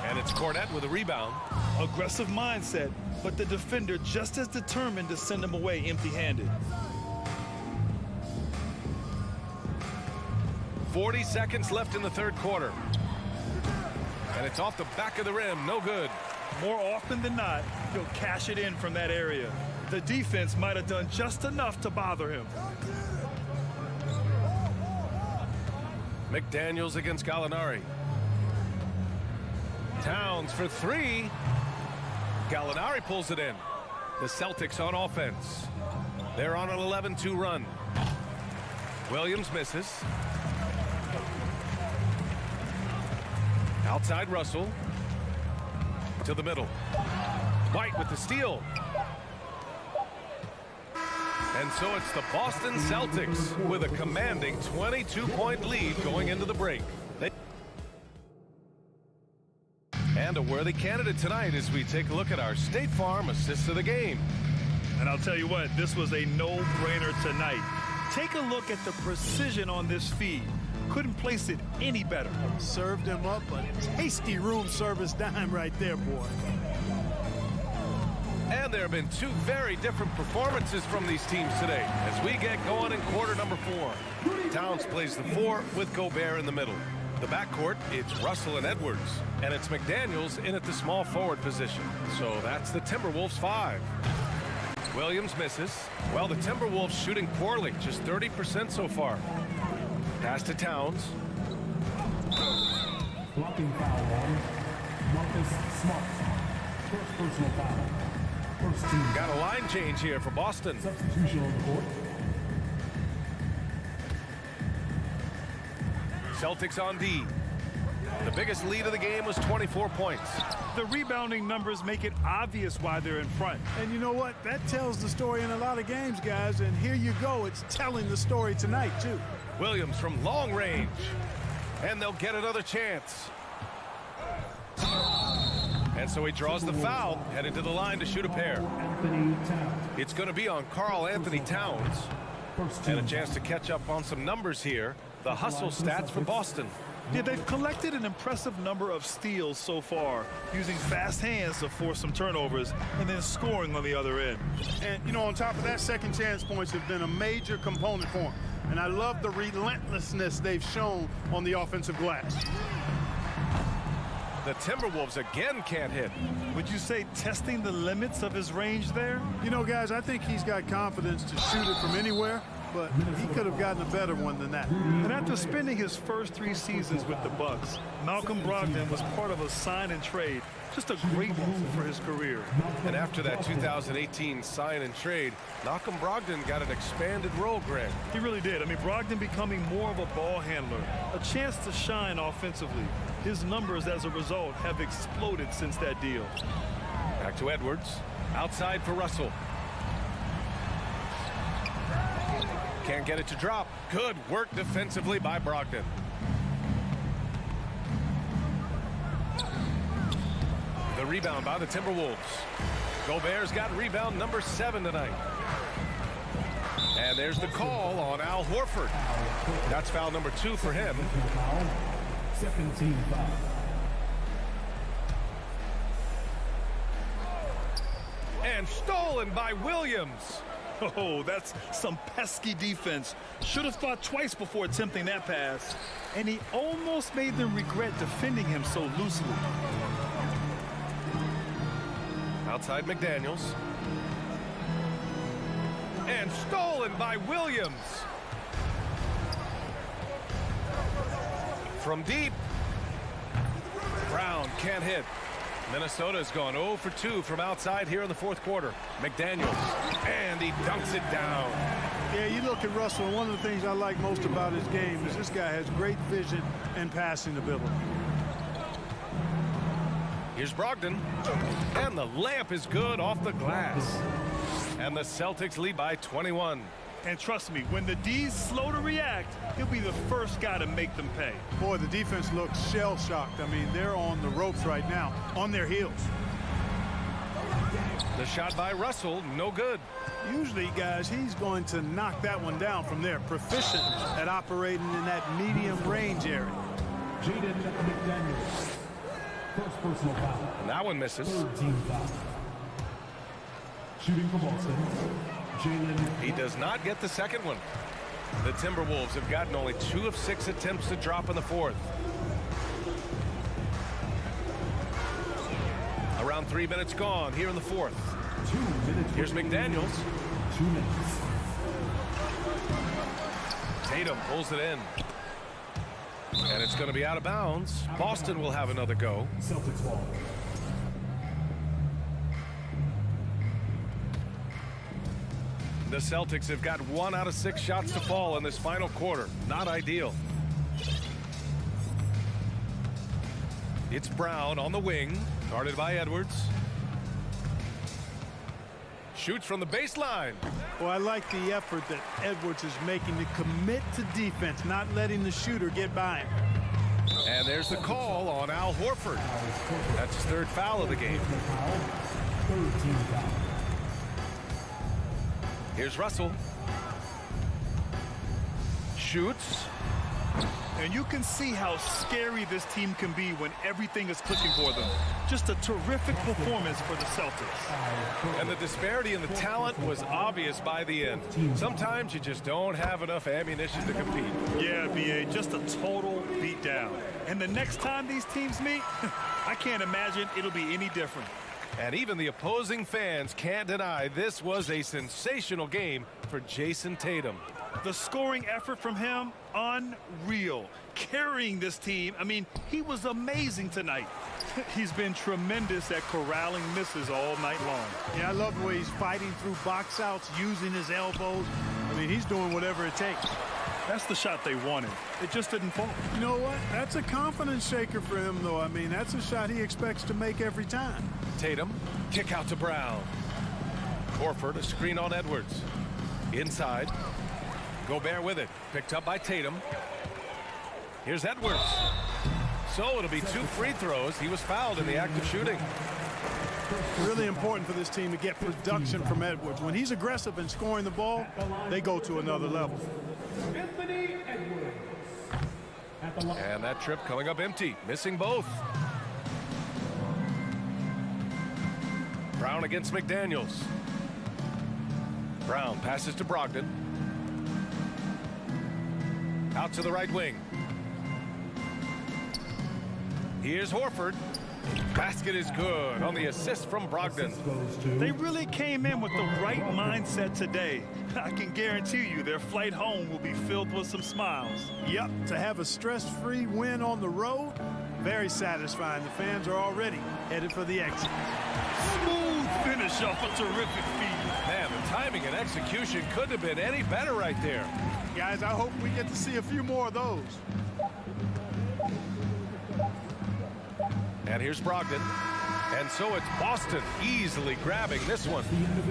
Speaker 1: And it's Cornette with a rebound.
Speaker 3: Aggressive mindset, but the defender just as determined to send him away empty-handed.
Speaker 1: 40 seconds left in the third quarter. And it's off the back of the rim. No good.
Speaker 3: More often than not, he'll cash it in from that area. The defense might have done just enough to bother him.
Speaker 1: McDaniels against Gallinari. Towns for 3. Gallinari pulls it in. The Celtics on offense. They're on an 11-2 run. Williams misses. Outside Russell. To the middle. White with the steal. And so it's the Boston Celtics with a commanding 22-point lead going into the break. And a worthy candidate tonight as we take a look at our State Farm assist of the game.
Speaker 3: And I'll tell you what, this was a no-brainer tonight. Take a look at the precision on this feed. Couldn't place it any better.
Speaker 6: Served him up a tasty room service dime right there, boy.
Speaker 1: And there have been 2 very different performances from these teams today as we get going in quarter number 4. Towns plays the 4 with Gobert in the middle. The backcourt, it's Russell and Edwards. And it's McDaniels in at the small forward position. So that's the Timberwolves 5. Williams misses. Well, the Timberwolves shooting poorly, just 30% so far. Pass to Towns.
Speaker 4: Blocking foul on Marcus Smart. First personal foul. First team.
Speaker 1: Got a line change here for Boston.
Speaker 4: Substitution on the court.
Speaker 1: Celtics on D. The biggest lead of the game was 24 points.
Speaker 3: The rebounding numbers make it obvious why they're in front.
Speaker 6: And you know what? That tells the story in a lot of games, guys. And here you go. It's telling the story tonight, too.
Speaker 1: Williams from long range. And they'll get another chance. And so he draws the foul, headed to the line to shoot a pair. It's going to be on Karl Anthony Towns. And a chance to catch up on some numbers here. The hustle stats for Boston.
Speaker 3: Yeah, they've collected an impressive number of steals so far, using fast hands to force some turnovers and then scoring on the other end.
Speaker 6: And, you know, on top of that, second chance points have been a major component for them. And I love the relentlessness they've shown on the offensive glass.
Speaker 1: The Timberwolves again can't hit.
Speaker 3: Would you say testing the limits of his range there?
Speaker 6: You know, guys, I think he's got confidence to shoot it from anywhere, but he could have gotten a better one than that.
Speaker 3: And after spending his first 3 seasons with the Bucks, Malcolm Brogdon was part of a sign and trade. Just a great move for his career.
Speaker 1: And after that 2018 sign and trade, Malcolm Brogdon got an expanded role, Greg.
Speaker 3: He really did. I mean, Brogdon becoming more of a ball handler, a chance to shine offensively. His numbers as a result have exploded since that deal.
Speaker 1: Back to Edwards. Outside for Russell. Can't get it to drop. Good work defensively by Brogdon. The rebound by the Timberwolves. Gobert's got rebound number 7 tonight. And there's the call on Al Horford. That's foul number 2 for him.
Speaker 4: 17 foul.
Speaker 1: And stolen by Williams.
Speaker 3: Oh, that's some pesky defense. Should have thought twice before attempting that pass. And he almost made them regret defending him so loosely.
Speaker 1: Outside McDaniels. And stolen by Williams. From deep. Brown can't hit. Minnesota's gone 0 for 2 from outside here in the fourth quarter. McDaniels. And he dunks it down.
Speaker 6: Yeah, you look at Russell, and one of the things I like most about his game is this guy has great vision and passing ability.
Speaker 1: Here's Brogdon. And the layup is good off the glass. And the Celtics lead by 21.
Speaker 3: And trust me, when the D's slow to react, he'll be the first guy to make them pay.
Speaker 6: Boy, the defense looks shell-shocked. I mean, they're on the ropes right now, on their heels.
Speaker 1: The shot by Russell, no good.
Speaker 6: Usually, guys, he's going to knock that one down from there. Proficient at operating in that medium range area.
Speaker 4: Jaden McDaniels. First personal foul.
Speaker 1: And that one misses.
Speaker 4: Third team foul. Shooting for Boston.
Speaker 1: He does not get the second one. The Timberwolves have gotten only 2 of 6 attempts to drop in the fourth. Around 3 minutes gone here in the fourth.
Speaker 4: 2 minutes.
Speaker 1: Here's McDaniels.
Speaker 4: 2 minutes.
Speaker 1: Tatum pulls it in. And it's going to be out of bounds. Boston will have another go.
Speaker 4: Celtics ball.
Speaker 1: The Celtics have got 1 out of 6 shots to fall in this final quarter. Not ideal. It's Brown on the wing, guarded by Edwards. Shoots from the baseline.
Speaker 6: Well, I like the effort that Edwards is making to commit to defense, not letting the shooter get by him.
Speaker 1: And there's the call on Al Horford. That's his 3rd foul of the game.
Speaker 4: Third team foul.
Speaker 1: Here's Russell. Shoots.
Speaker 3: And you can see how scary this team can be when everything is clicking for them. Just a terrific performance for the Celtics.
Speaker 1: And the disparity in the talent was obvious by the end. Sometimes you just don't have enough ammunition to compete.
Speaker 3: Yeah, B.A., just a total beatdown. And the next time these teams meet, I can't imagine it'll be any different.
Speaker 1: And even the opposing fans can't deny this was a sensational game for Jason Tatum.
Speaker 3: The scoring effort from him, unreal. Carrying this team, I mean, he was amazing tonight. He's been tremendous at corralling misses all night long.
Speaker 6: Yeah, I love the way he's fighting through box outs, using his elbows. I mean, he's doing whatever it takes.
Speaker 3: That's the shot they wanted. It just didn't fall.
Speaker 6: You know what? That's a confidence shaker for him, though. I mean, that's a shot he expects to make every time.
Speaker 1: Tatum, kick out to Brown. Horford, a screen on Edwards. Inside. Gobert with it. Picked up by Tatum. Here's Edwards. So it'll be 2 free throws. He was fouled in the act of shooting.
Speaker 6: Really important for this team to get production from Edwards. When he's aggressive and scoring the ball, they go to another level.
Speaker 1: And that trip coming up empty, missing both. Brown against McDaniels. Brown passes to Brogdon. Out to the right wing. Here's Horford. Basket is good on the assist from Brogdon.
Speaker 3: They really came in with the right mindset today. I can guarantee you their flight home will be filled with some smiles.
Speaker 6: Yep, to have a stress-free win on the road, very satisfying. The fans are already headed for the exit.
Speaker 3: Smooth finish off a terrific feed.
Speaker 1: Man, the timing and execution couldn't have been any better right there.
Speaker 6: Guys, I hope we get to see a few more of those.
Speaker 1: And here's Brogdon. And so it's Boston easily grabbing this one.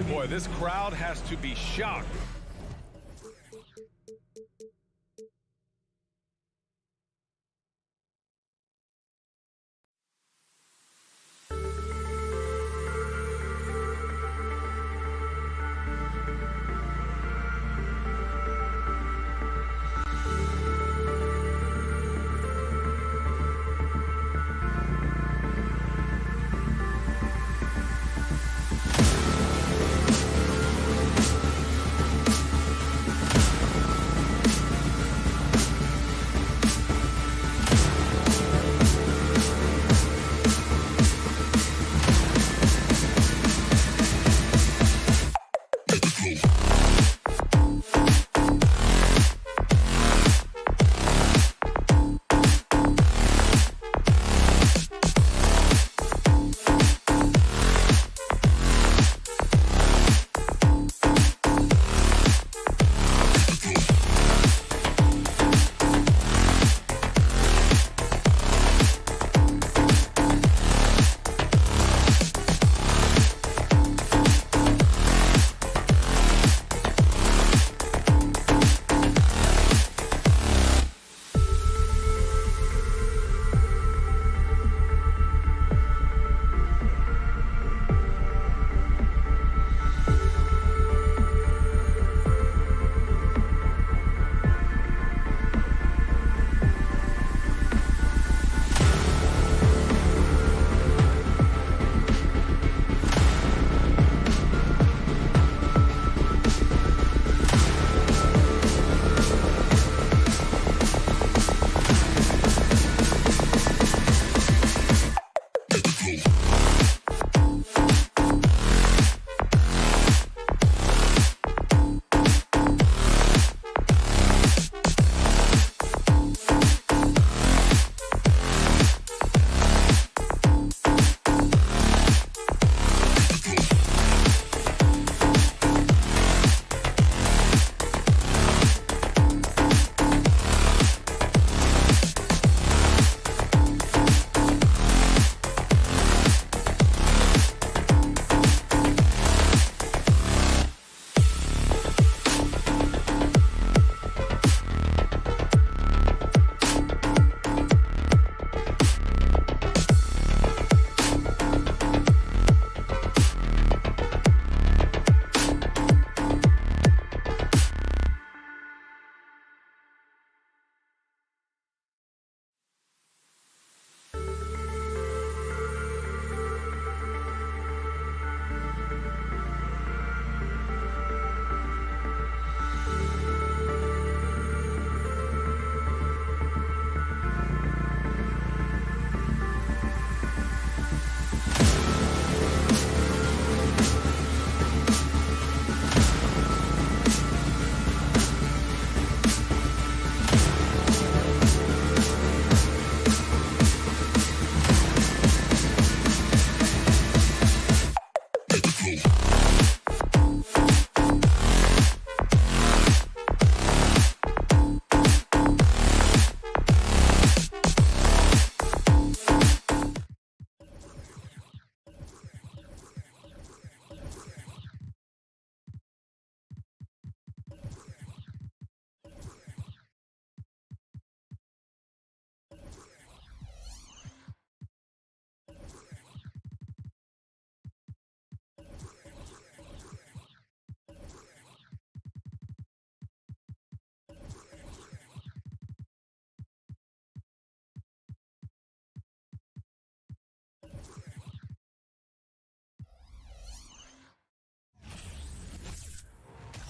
Speaker 1: Boy, this crowd has to be shocked.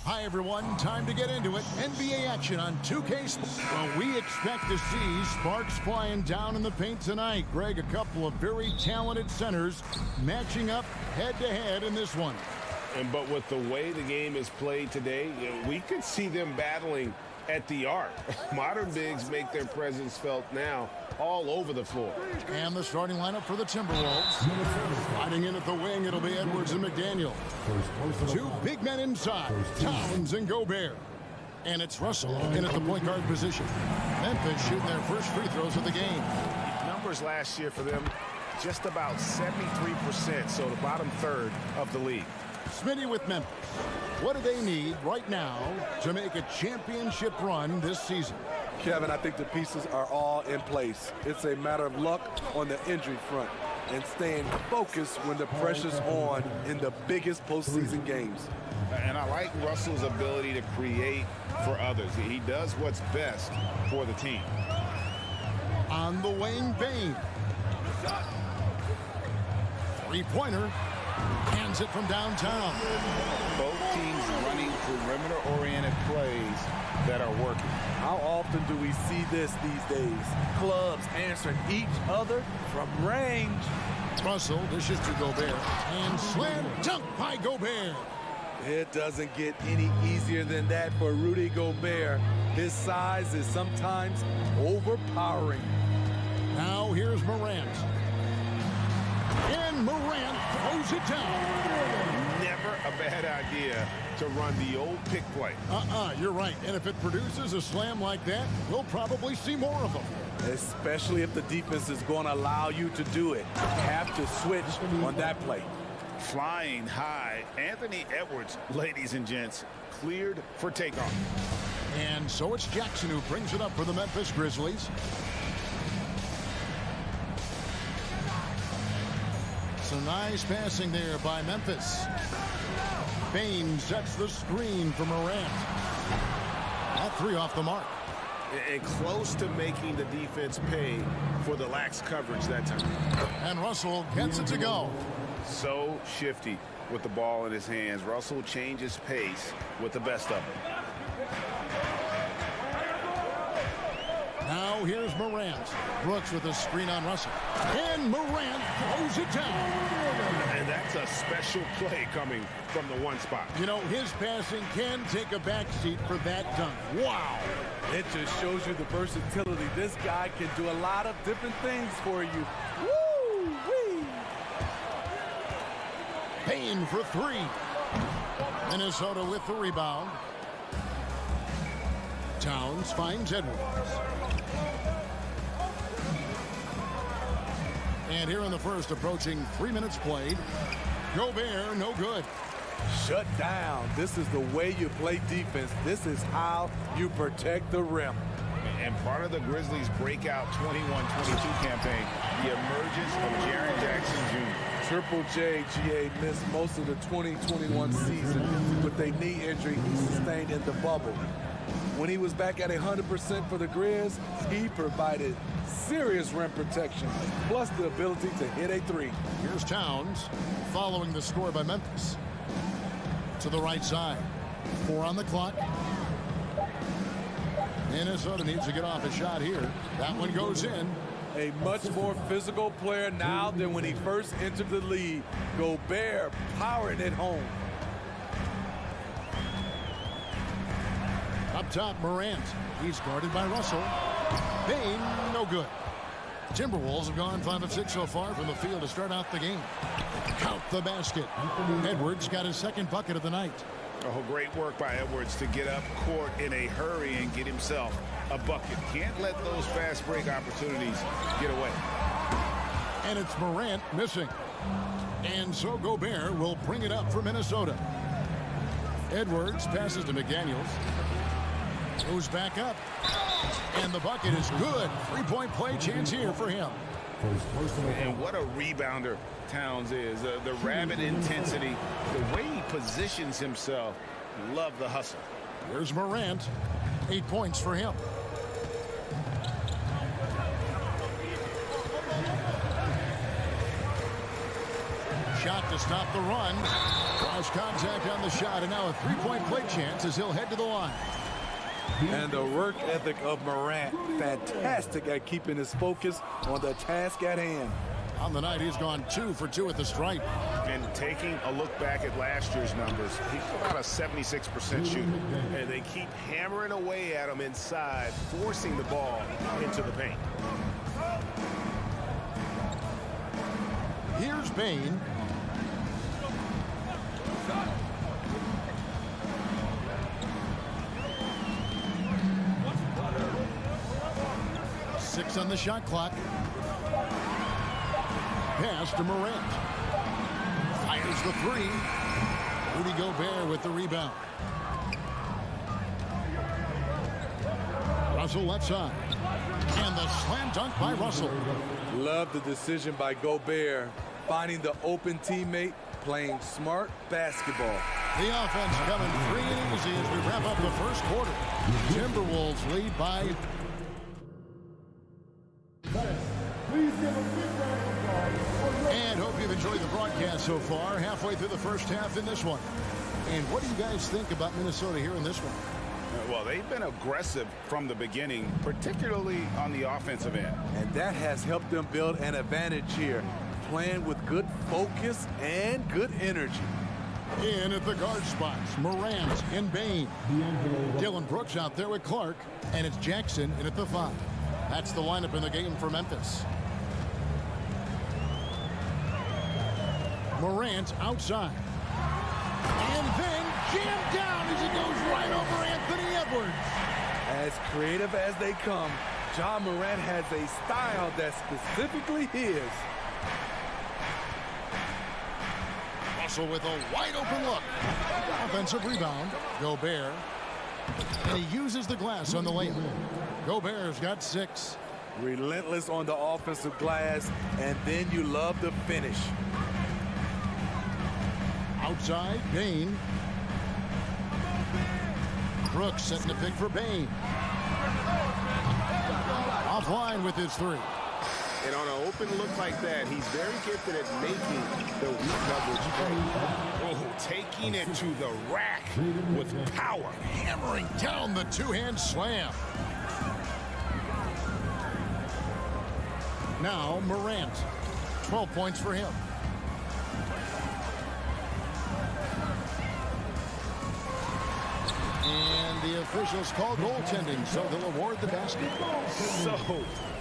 Speaker 5: Hi, everyone. Time to get into it. NBA action on 2K Sports. Well, we expect to see sparks flying down in the paint tonight. Greg, a couple of very talented centers matching up head-to-head in this one.
Speaker 7: But with the way the game is played today, we could see them battling at the arc. Modern bigs make their presence felt now all over the floor.
Speaker 5: And the starting lineup for the Timberwolves. Riding in at the wing, it'll be Edwards and McDaniel. Two big men inside, Towns and Gobert. And it's Russell in at the point guard position. Memphis shooting their first free throws of the game.
Speaker 7: Numbers last year for them, just about 73%, so the bottom third of the league.
Speaker 5: Smitty with Memphis. What do they need right now to make a championship run this season?
Speaker 2: Kevin, I think the pieces are all in place. It's a matter of luck on the injury front and staying focused when the pressure's on in the biggest postseason games.
Speaker 7: And I like Russell's ability to create for others. He does what's best for the team.
Speaker 5: On the wing, Bane. Three-pointer. Hands it from downtown.
Speaker 7: Both teams running perimeter-oriented plays that are working.
Speaker 2: How often do we see this these days? Clubs answering each other from range.
Speaker 5: Russell dishes to Gobert. And slam dunk by Gobert.
Speaker 2: It doesn't get any easier than that for Rudy Gobert. His size is sometimes overpowering.
Speaker 5: Now here's Morant. And Morant throws it down.
Speaker 7: Never a bad idea to run the old pick play.
Speaker 5: You're right. And if it produces a slam like that, we'll probably see more of them.
Speaker 2: Especially if the defense is going to allow you to do it. You have to switch on that play.
Speaker 7: Flying high, Anthony Edwards, ladies and gents, cleared for takeoff.
Speaker 5: And so it's Jackson who brings it up for the Memphis Grizzlies. So nice passing there by Memphis. Bane sets the screen for Morant. That three off the mark.
Speaker 7: And close to making the defense pay for the lax coverage that time.
Speaker 5: And Russell gets it to go.
Speaker 7: So shifty with the ball in his hands. Russell changes pace with the best of them.
Speaker 5: Now here's Morant. Brooks with a screen on Russell. And Morant throws it down.
Speaker 7: And that's a special play coming from the one spot.
Speaker 5: You know, his passing can take a backseat for that dunk. Wow.
Speaker 2: It just shows you the versatility. This guy can do a lot of different things for you. Woo-wee.
Speaker 5: Payne for three. Minnesota with the rebound. Towns finds Edwards. And here in the first, approaching 3 minutes played. Gobert, no good.
Speaker 2: Shut down. This is the way you play defense. This is how you protect the rim.
Speaker 7: And part of the Grizzlies' breakout 21-22 campaign, the emergence of Jaren Jackson Jr.
Speaker 2: Triple J, GA, missed most of the 2021 season with a knee injury he sustained in the bubble. When he was back at 100% for the Grizz, he provided serious rim protection, plus the ability to hit a three.
Speaker 5: Here's Towns, following the score by Memphis. To the right side. 4 on the clock. Minnesota needs to get off a shot here. That one goes in.
Speaker 2: A much more physical player now than when he first entered the league. Gobert powering it home.
Speaker 5: Up top, Morant. He's guarded by Russell. Bane, no good. Timberwolves have gone 5 of 6 so far from the field to start out the game. Count the basket. Edwards got his second bucket of the night.
Speaker 7: Oh, great work by Edwards to get up court in a hurry and get himself a bucket. Can't let those fast break opportunities get away.
Speaker 5: And it's Morant missing. And so Gobert will bring it up for Minnesota. Edwards passes to McDaniels. Goes back up. And the bucket is good. 3-point play chance here for him.
Speaker 7: And what a rebounder Towns is. The rabid intensity, the way he positions himself. Love the hustle.
Speaker 5: Here's Morant. 8 points for him. shot to stop the run. Cross contact on the shot, and now a three-point play chance as he'll head to the line.
Speaker 2: And the work ethic of Morant, fantastic at keeping his focus on the task at hand.
Speaker 5: On the night, he's gone 2 for 2 at the stripe.
Speaker 7: And taking a look back at last year's numbers, he's about a 76% shooter. And they keep hammering away at him inside, forcing the ball into the paint.
Speaker 5: Here's Bain. Six on the shot clock. Pass to Morant. Fires the three. Rudy Gobert with the rebound. Russell left side. And the slam dunk by Russell.
Speaker 2: Love the decision by Gobert, finding the open teammate, playing smart basketball.
Speaker 5: The offense coming free and easy as we wrap up the first quarter. Timberwolves lead by... And hope you've enjoyed the broadcast so far. Halfway through the first half in this one. And what do you guys think about Minnesota here in this one?
Speaker 7: Well, they've been aggressive from the beginning, particularly on the offensive end.
Speaker 2: And that has helped them build an advantage here, playing with good focus and good energy.
Speaker 5: In at the guard spots, Morant and Bain. Dylan Brooks out there with Clark, and it's Jackson in at the 5. That's the lineup in the game for Memphis. Morant outside. And then jammed down as he goes right over Anthony Edwards.
Speaker 2: As creative as they come, Ja Morant has a style that's specifically his.
Speaker 5: Russell with a wide open look. Offensive rebound. Gobert. And he uses the glass on the layup. Gobert's got 6.
Speaker 2: Relentless on the offensive glass, and then you love the finish.
Speaker 5: Outside, Bain. Brooks setting the pick for Bain. Offline with his 3.
Speaker 7: And on an open look like that, he's very gifted at making the weak coverage play. Oh, taking it to the rack with power.
Speaker 5: Hammering down the two-hand slam. Now Morant. 12 points for him. And the officials call goaltending, so they'll award the basket.
Speaker 7: So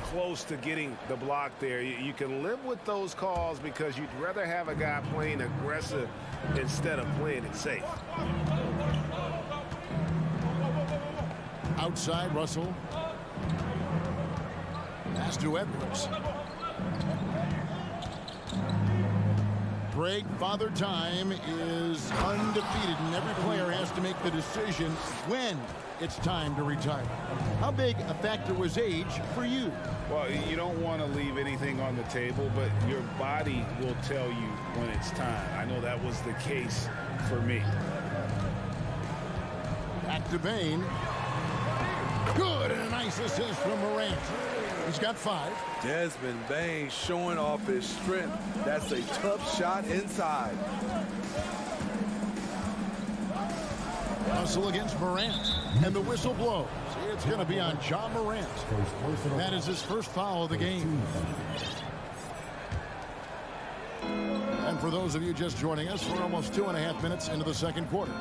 Speaker 7: close to getting the block there. You can live with those calls because you'd rather have a guy playing aggressive instead of playing it safe.
Speaker 5: Outside, Russell. Pass to Edwards. Greg, Father Time is undefeated, and every player has to make the decision when it's time to retire. How big a factor was age for you?
Speaker 7: Well, you don't want to leave anything on the table, but your body will tell you when it's time. I know that was the case for me.
Speaker 5: Back to Bain. Good, and a nice assist from Morant. He's got 5.
Speaker 2: Desmond Bain showing off his strength. That's a tough shot inside.
Speaker 5: Russell against Morant, and the whistle blows. It's going to be on Ja Morant. That is his first foul of the game. And for those of you just joining us, we're almost 2.5 minutes into the second quarter.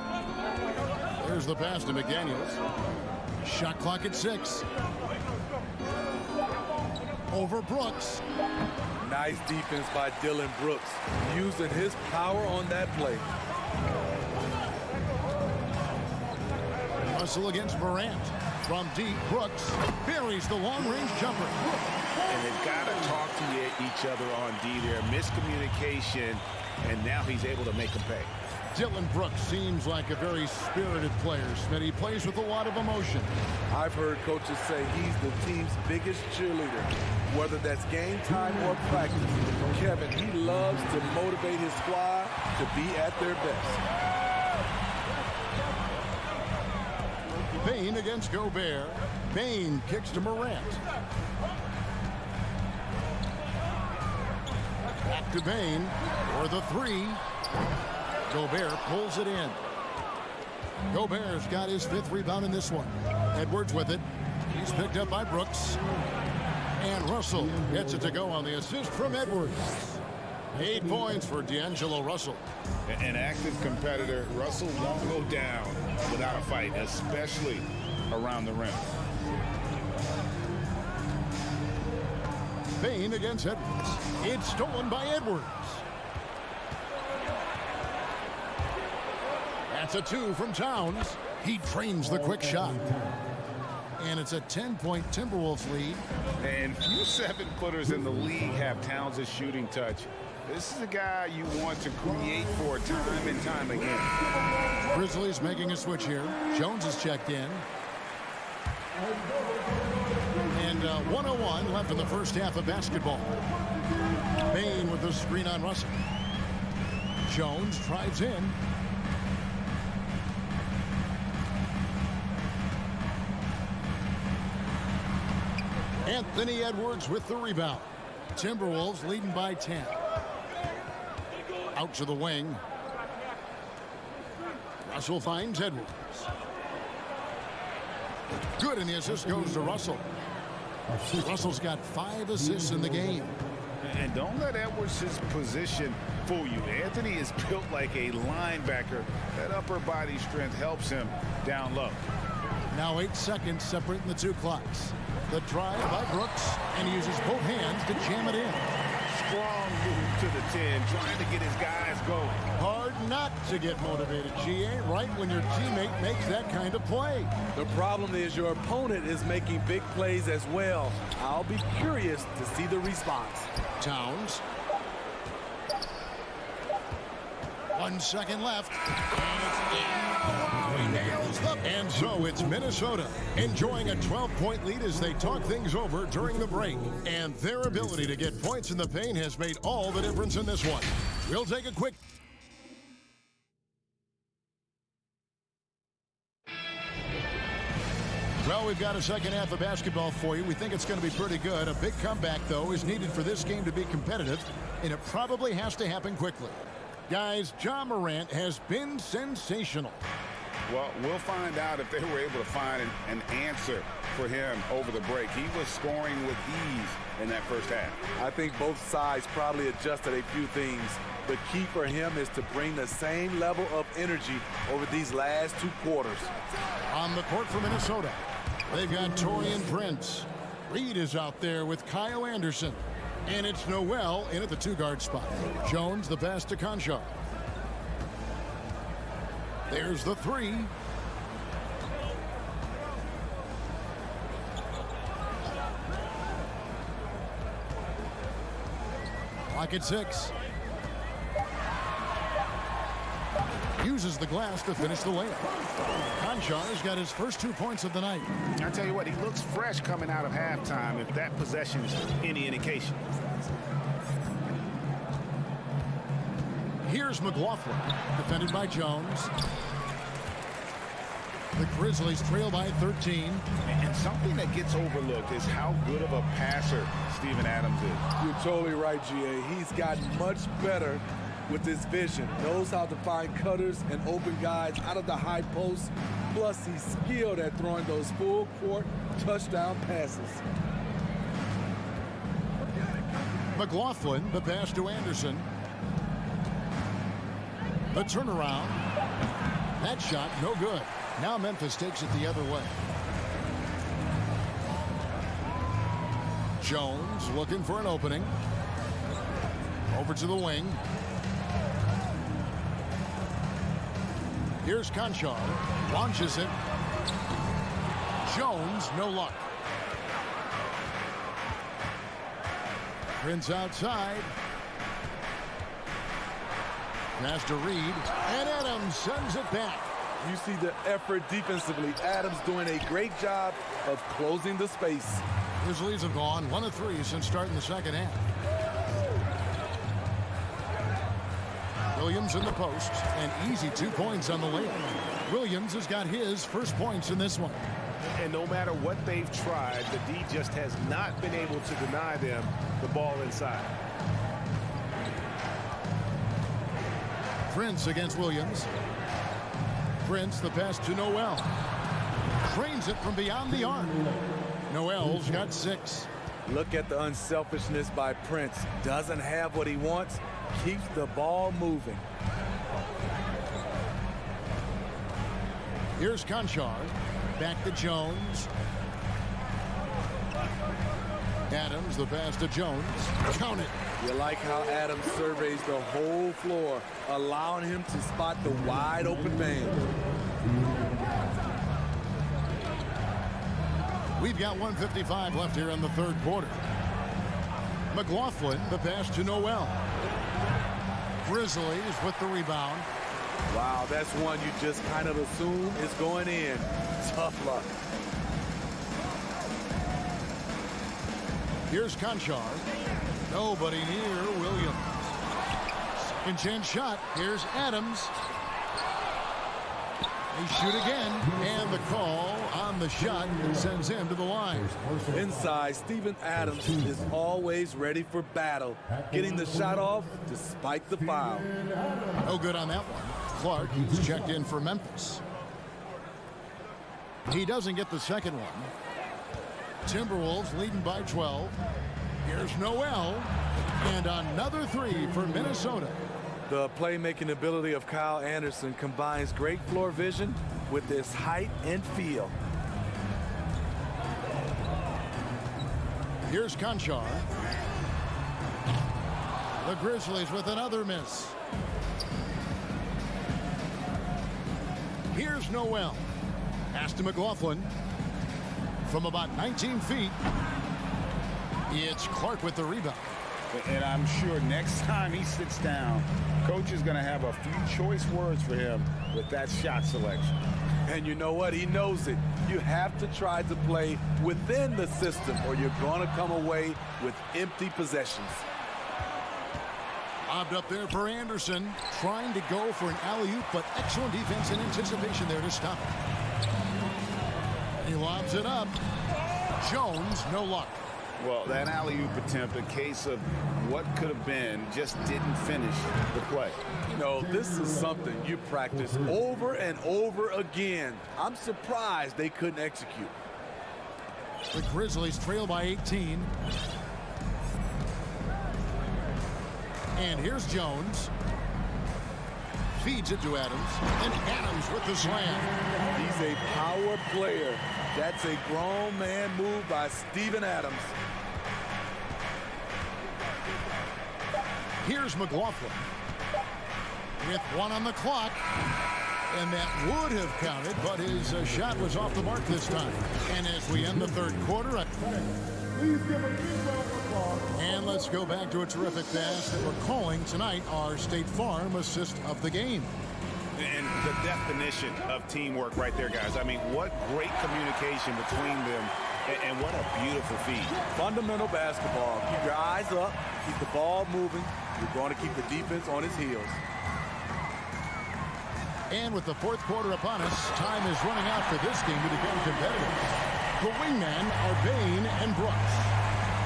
Speaker 5: There's the pass to McDaniels. Shot clock at 6. Over Brooks.
Speaker 2: Nice defense by Dylan Brooks, using his power on that play.
Speaker 5: Russell against Morant. From deep, Brooks buries the long-range jumper.
Speaker 7: And they've got to talk to each other on D there. Miscommunication, and now he's able to make them pay.
Speaker 5: Dylan Brooks seems like a very spirited player, Smith. He plays with a lot of emotion.
Speaker 2: I've heard coaches say he's the team's biggest cheerleader, whether that's game time or practice. Kevin, he loves to motivate his squad to be at their best.
Speaker 5: Bain against Gobert. Bain kicks to Morant. Back to Bain for the three. Gobert pulls it in. Gobert's got his 5th rebound in this one. Edwards with it. He's picked up by Brooks. And Russell gets it to go on the assist from Edwards. 8 points for D'Angelo Russell.
Speaker 7: An active competitor. Russell won't go down without a fight, especially around the rim.
Speaker 5: Bain against Edwards. It's stolen by Edwards. That's a 2 from Towns. He trains the quick shot. And it's a 10-point Timberwolves lead.
Speaker 7: And few 7-footers in the league have Towns' shooting touch. This is a guy you want to create for time and time again.
Speaker 5: Grizzlies making a switch here. Jones is checked in. And 1:01 left in the first half of basketball. Bain with the screen on Russell. Jones drives in. Anthony Edwards with the rebound. Timberwolves leading by 10. Out to the wing. Russell finds Edwards. Good, and the assist goes to Russell. Russell's got 5 assists in the game.
Speaker 7: And don't let Edwards' position fool you. Anthony is built like a linebacker. That upper body strength helps him down low.
Speaker 5: Now 8 seconds separating the 2 clocks. The drive by Brooks, and he uses both hands to jam it in.
Speaker 7: Strong move to the 10, trying to get his guys going.
Speaker 5: Hard not to get motivated, GA, right when your teammate makes that kind of play.
Speaker 2: The problem is your opponent is making big plays as well. I'll be curious to see the response.
Speaker 5: Towns. 1 second left. And so it's Minnesota enjoying a 12-point lead as they talk things over during the break. And their ability to get points in the paint has made all the difference in this one. We'll take a quick... Well, we've got a second half of basketball for you. We think it's going to be pretty good. A big comeback, though, is needed for this game to be competitive, and it probably has to happen quickly. Guys, Ja Morant has been sensational.
Speaker 7: Well, we'll find out if they were able to find an answer for him over the break. He was scoring with ease in that first half.
Speaker 2: I think both sides probably adjusted a few things. The key for him is to bring the same level of energy over these last 2 quarters.
Speaker 5: On the court for Minnesota, they've got Taurean Prince. Reed is out there with Kyle Anderson. And it's Noel in at the 2-guard spot. Jones the pass to Conchar. There's the 3. Clock at 6. Uses the glass to finish the layup. Conchar's got his first 2 points of the night.
Speaker 7: I tell you what, he looks fresh coming out of halftime, if that possession is any indication.
Speaker 5: Here's McLaughlin, defended by Jones. The Grizzlies trail by 13.
Speaker 7: And something that gets overlooked is how good of a passer Steven Adams is.
Speaker 2: You're totally right, GA. He's gotten much better with his vision. Knows how to find cutters and open guys out of the high post. Plus, he's skilled at throwing those full-court touchdown passes.
Speaker 5: McLaughlin, the pass to Anderson. The turnaround. That shot, no good. Now Memphis takes it the other way. Jones looking for an opening. Over to the wing. Here's Conchar. Launches it. Jones, no luck. Prince outside. Pass to Reed. And Adams sends it back.
Speaker 2: You see the effort defensively. Adams doing a great job of closing the space.
Speaker 5: Grizzlies have gone 1 of 3 since starting the second half. Williams in the post, and easy 2 points on the layup. Williams has got his first points in this one.
Speaker 1: And no matter what they've tried, the D just has not been able to deny them the ball inside.
Speaker 5: Prince against Williams. Prince, the pass to Noel. Trains it from beyond the arc. Noel's got 6.
Speaker 2: Look at the unselfishness by Prince. Doesn't have what he wants, keeps the ball moving.
Speaker 5: Here's Conchar. Back to Jones. Adams, the pass to Jones. Count it.
Speaker 2: You like how Adams surveys the whole floor, allowing him to spot the wide open man.
Speaker 5: We've got 1:55 left here in the third quarter. McLaughlin, the pass to Noel. Grizzlies with the rebound.
Speaker 2: Wow, that's one you just kind of assume is going in. Tough luck.
Speaker 5: Here's Conchar. Nobody near Williams. Second chance shot. Here's Adams. They shoot again, and the call on the shot sends him to the line.
Speaker 2: Inside, Steven Adams is always ready for battle, getting the shot off despite the foul.
Speaker 5: No good on that one. Clark, he's checked in for Memphis. He doesn't get the second one. Timberwolves leading by 12. Here's Noel, and another 3 for Minnesota.
Speaker 2: The playmaking ability of Kyle Anderson combines great floor vision with his height and feel.
Speaker 5: Here's Conchar. The Grizzlies with another miss. Here's Noel. Pass to McLaughlin. From about 19 feet, it's Clark with the rebound.
Speaker 7: And I'm sure next time he sits down, coach is going to have a few choice words for him with that shot selection.
Speaker 2: And you know what? He knows it. You have to try to play within the system or you're going to come away with empty possessions.
Speaker 5: Lobbed up there for Anderson, trying to go for an alley-oop, but excellent defense and anticipation there to stop it. He lobs it up. Jones, no luck.
Speaker 7: Well, that alley-oop attempt, a case of what could have been, just didn't finish the play.
Speaker 2: You know, this is something you practice over and over again. I'm surprised they couldn't execute.
Speaker 5: The Grizzlies trail by 18. And here's Jones. Feeds it to Adams. And Adams with the slam.
Speaker 2: He's a power player. That's a grown man move by Steven Adams.
Speaker 5: Here's McLaughlin. With 1 on the clock. And that would have counted, but his shot was off the mark this time. And as we end the third quarter, and let's go back to a terrific pass that we're calling tonight our State Farm assist of the game.
Speaker 7: And the definition of teamwork right there, guys. I mean, what great communication between them, and what a beautiful feed.
Speaker 2: Fundamental basketball. Keep your eyes up, keep the ball moving. You're going to keep the defense on its heels.
Speaker 5: And with the fourth quarter upon us, time is running out for this game to become competitive. The wingmen are Bain and Brooks.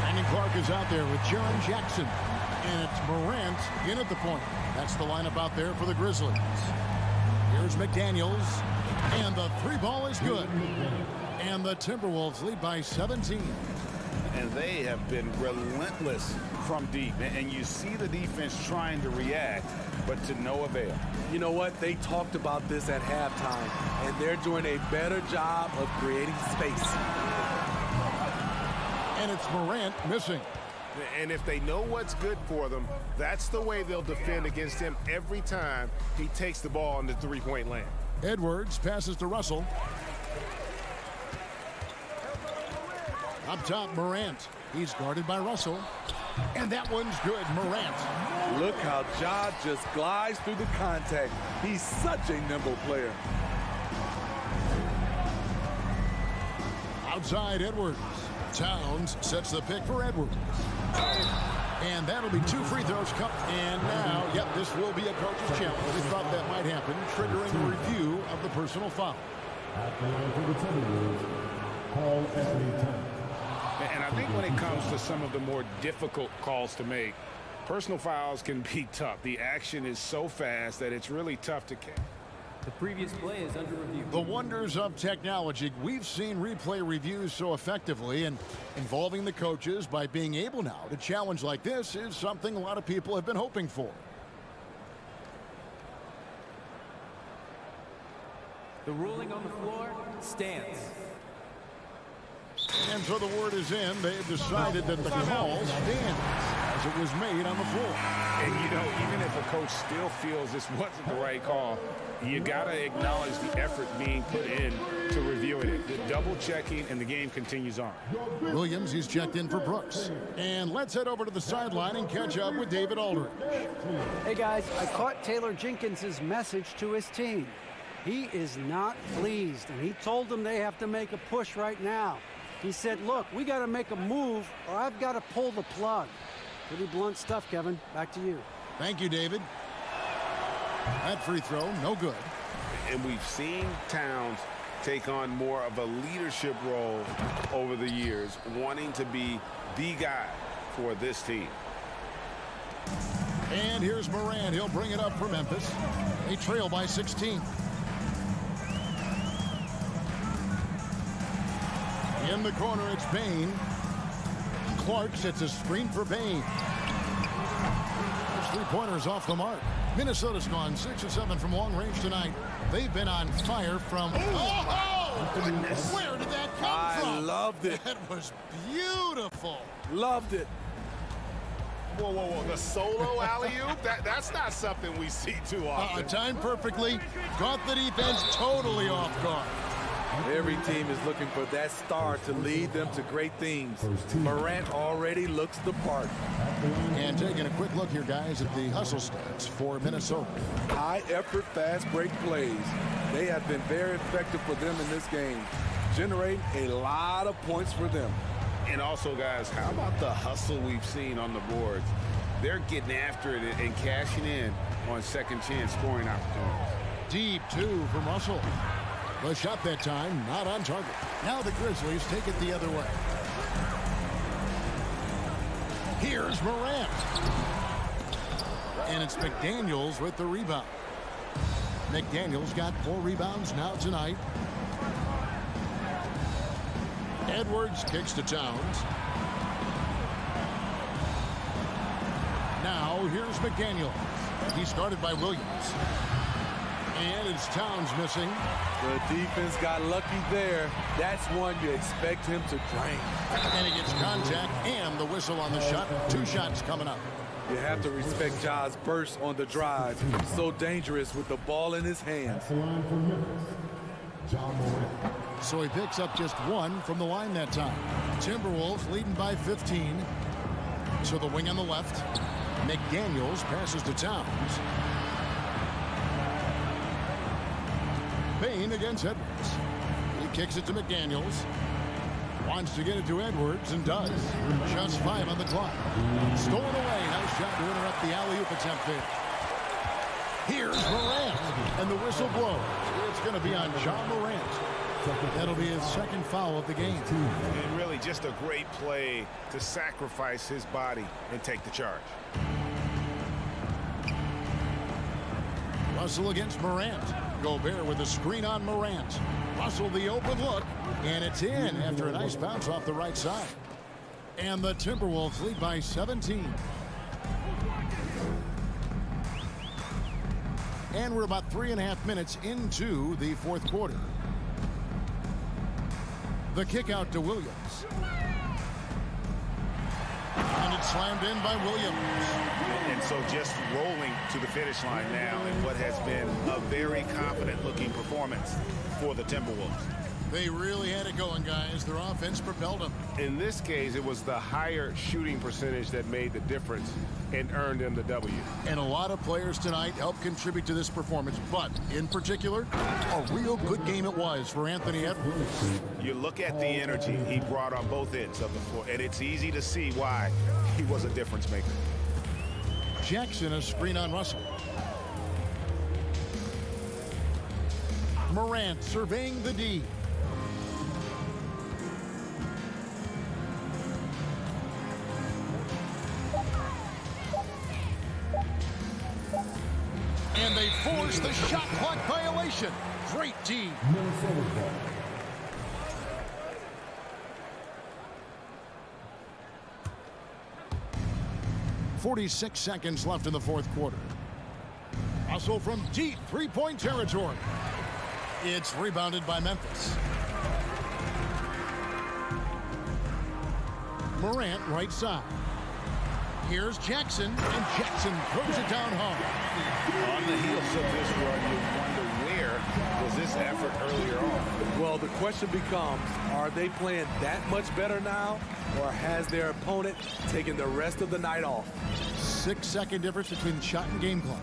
Speaker 5: Brandon Clark is out there with Jaron Jackson. And it's Morant in at the point. That's the lineup out there for the Grizzlies. Here's McDaniels. And the 3 ball is good. And the Timberwolves lead by 17.
Speaker 7: And they have been relentless from deep. And you see the defense trying to react, but to no avail.
Speaker 2: You know what? They talked about this at halftime, and they're doing a better job of creating space.
Speaker 5: And it's Morant missing.
Speaker 13: And if they know what's good for them, that's the way they'll defend against him every time he takes the ball in the three-point lane.
Speaker 5: Edwards passes to Russell. Up top, Morant. He's guarded by Russell. And that one's good, Morant.
Speaker 2: Look how Ja just glides through the contact. He's such a nimble player.
Speaker 5: Outside, Edwards. Towns sets the pick for Edwards. And that'll be 2 free throws. And now, yep, this will be a coach's challenge. We thought that might happen, triggering a review of the personal foul.
Speaker 7: And I think when it comes to some of the more difficult calls to make, Personal fouls can be tough. The action is so fast that it's really tough to catch.
Speaker 11: The previous play is under review.
Speaker 5: The wonders of technology. We've seen replay reviews so effectively, and involving the coaches by being able now to challenge like this is something a lot of people have been hoping for.
Speaker 11: The ruling on the floor stands.
Speaker 5: And so the word is in. They have decided that the call stands as it was made on the floor.
Speaker 7: And, you know, even if a coach still feels this wasn't the right call, you got to acknowledge the effort being put in to reviewing it. The double checking, and the game continues on.
Speaker 5: Williams, he's checked in for Brooks. And let's head over to the sideline and catch up with David Aldridge.
Speaker 8: Hey, guys, I caught Taylor Jenkins' message to his team. He is not pleased, and he told them they have to make a push right now. He said, look, we got to make a move or I've got to pull the plug. Pretty blunt stuff, Kevin. Back to you.
Speaker 5: Thank you, David. That free throw, no good.
Speaker 7: And we've seen Towns take on more of a leadership role over the years, wanting to be the guy for this team.
Speaker 5: And here's Morant. He'll bring it up for Memphis. They trail by 16. In the corner, it's Bain. Clark sets a screen for Bain. Those three-pointers off the mark. Minnesota's gone 6 of 7 from long range tonight. They've been on fire from... Oh, goodness. Where did that come from?
Speaker 2: I loved it.
Speaker 5: That was beautiful.
Speaker 2: Loved it.
Speaker 13: Whoa, whoa, whoa. The solo alley-oop? That's not something we see too often.
Speaker 5: Timed perfectly. Caught the defense totally off guard.
Speaker 2: Every team is looking for that star to lead them to great things. Morant already looks the part.
Speaker 5: And taking a quick look here, guys, at the hustle stats for Minnesota.
Speaker 2: High-effort, fast-break plays. They have been very effective for them in this game, generating a lot of points for them.
Speaker 7: And also, guys, how about the hustle we've seen on the boards? They're getting after it and cashing in on second chance scoring opportunities.
Speaker 5: Deep two from Russell. The shot that time, not on target. Now the Grizzlies take it the other way. Here's Morant. And it's McDaniels with the rebound. McDaniels got 4 rebounds now tonight. Edwards kicks to Towns. Now here's McDaniels. He started by Williams. And it's Towns missing.
Speaker 2: The defense got lucky there. That's one you expect him to drain.
Speaker 5: And he gets contact and the whistle on the shot. 2 shots coming up.
Speaker 2: You have to respect Ja's burst on the drive. So dangerous with the ball in his hands.
Speaker 5: So he picks up just 1 from the line that time. Timberwolves leading by 15. So the wing on the left. McDaniels passes to Towns. Bain against Edwards. He kicks it to McDaniels. Wants to get it to Edwards and does. Just 5 on the clock. Stolen away. Nice shot to interrupt the alley-oop attempt there. Here's Morant. And the whistle blows. It's going to be on John Morant. That'll be his second foul of the game.
Speaker 7: And really just a great play to sacrifice his body and take the charge.
Speaker 5: Russell against Morant. Gobert with a screen on Morant. Russell the open look, and it's in after a nice bounce off the right side. And the Timberwolves lead by 17. And we're about 3.5 minutes into the fourth quarter. The kick out to Williams. And it's slammed in by Williams.
Speaker 7: And so just rolling to the finish line now in what has been a very confident-looking performance for the Timberwolves.
Speaker 5: They really had it going, guys. Their offense propelled them.
Speaker 13: In this case, it was the higher shooting percentage that made the difference and earned them the W.
Speaker 5: And a lot of players tonight helped contribute to this performance, but in particular, a real good game it was for Anthony Edwards.
Speaker 7: You look at the energy he brought on both ends of the floor, and it's easy to see why he was a difference maker.
Speaker 5: Jackson, a screen on Russell. Morant surveying the D. force the shot clock violation. Great D. 46 seconds left in the fourth quarter. Hustle from deep three-point territory. It's rebounded by Memphis. Morant right side. Here's Jackson, and Jackson throws it down hard.
Speaker 7: On the heels of this run, you wonder where was this effort earlier on?
Speaker 2: Well, the question becomes, are they playing that much better now, or has their opponent taken the rest of the night off?
Speaker 5: 6-second difference between shot and game clock.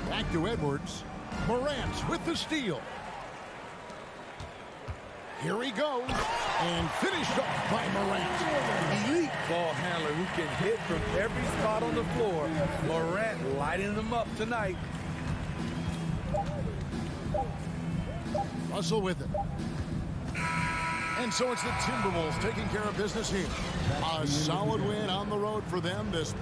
Speaker 5: Back to Edwards. Morant with the steal. Here he goes, and finished off by Morant.
Speaker 2: Elite ball handler who can hit from every spot on the floor. Morant lighting them up tonight.
Speaker 5: Russell with it. And so it's the Timberwolves taking care of business here. A solid win on the road for them this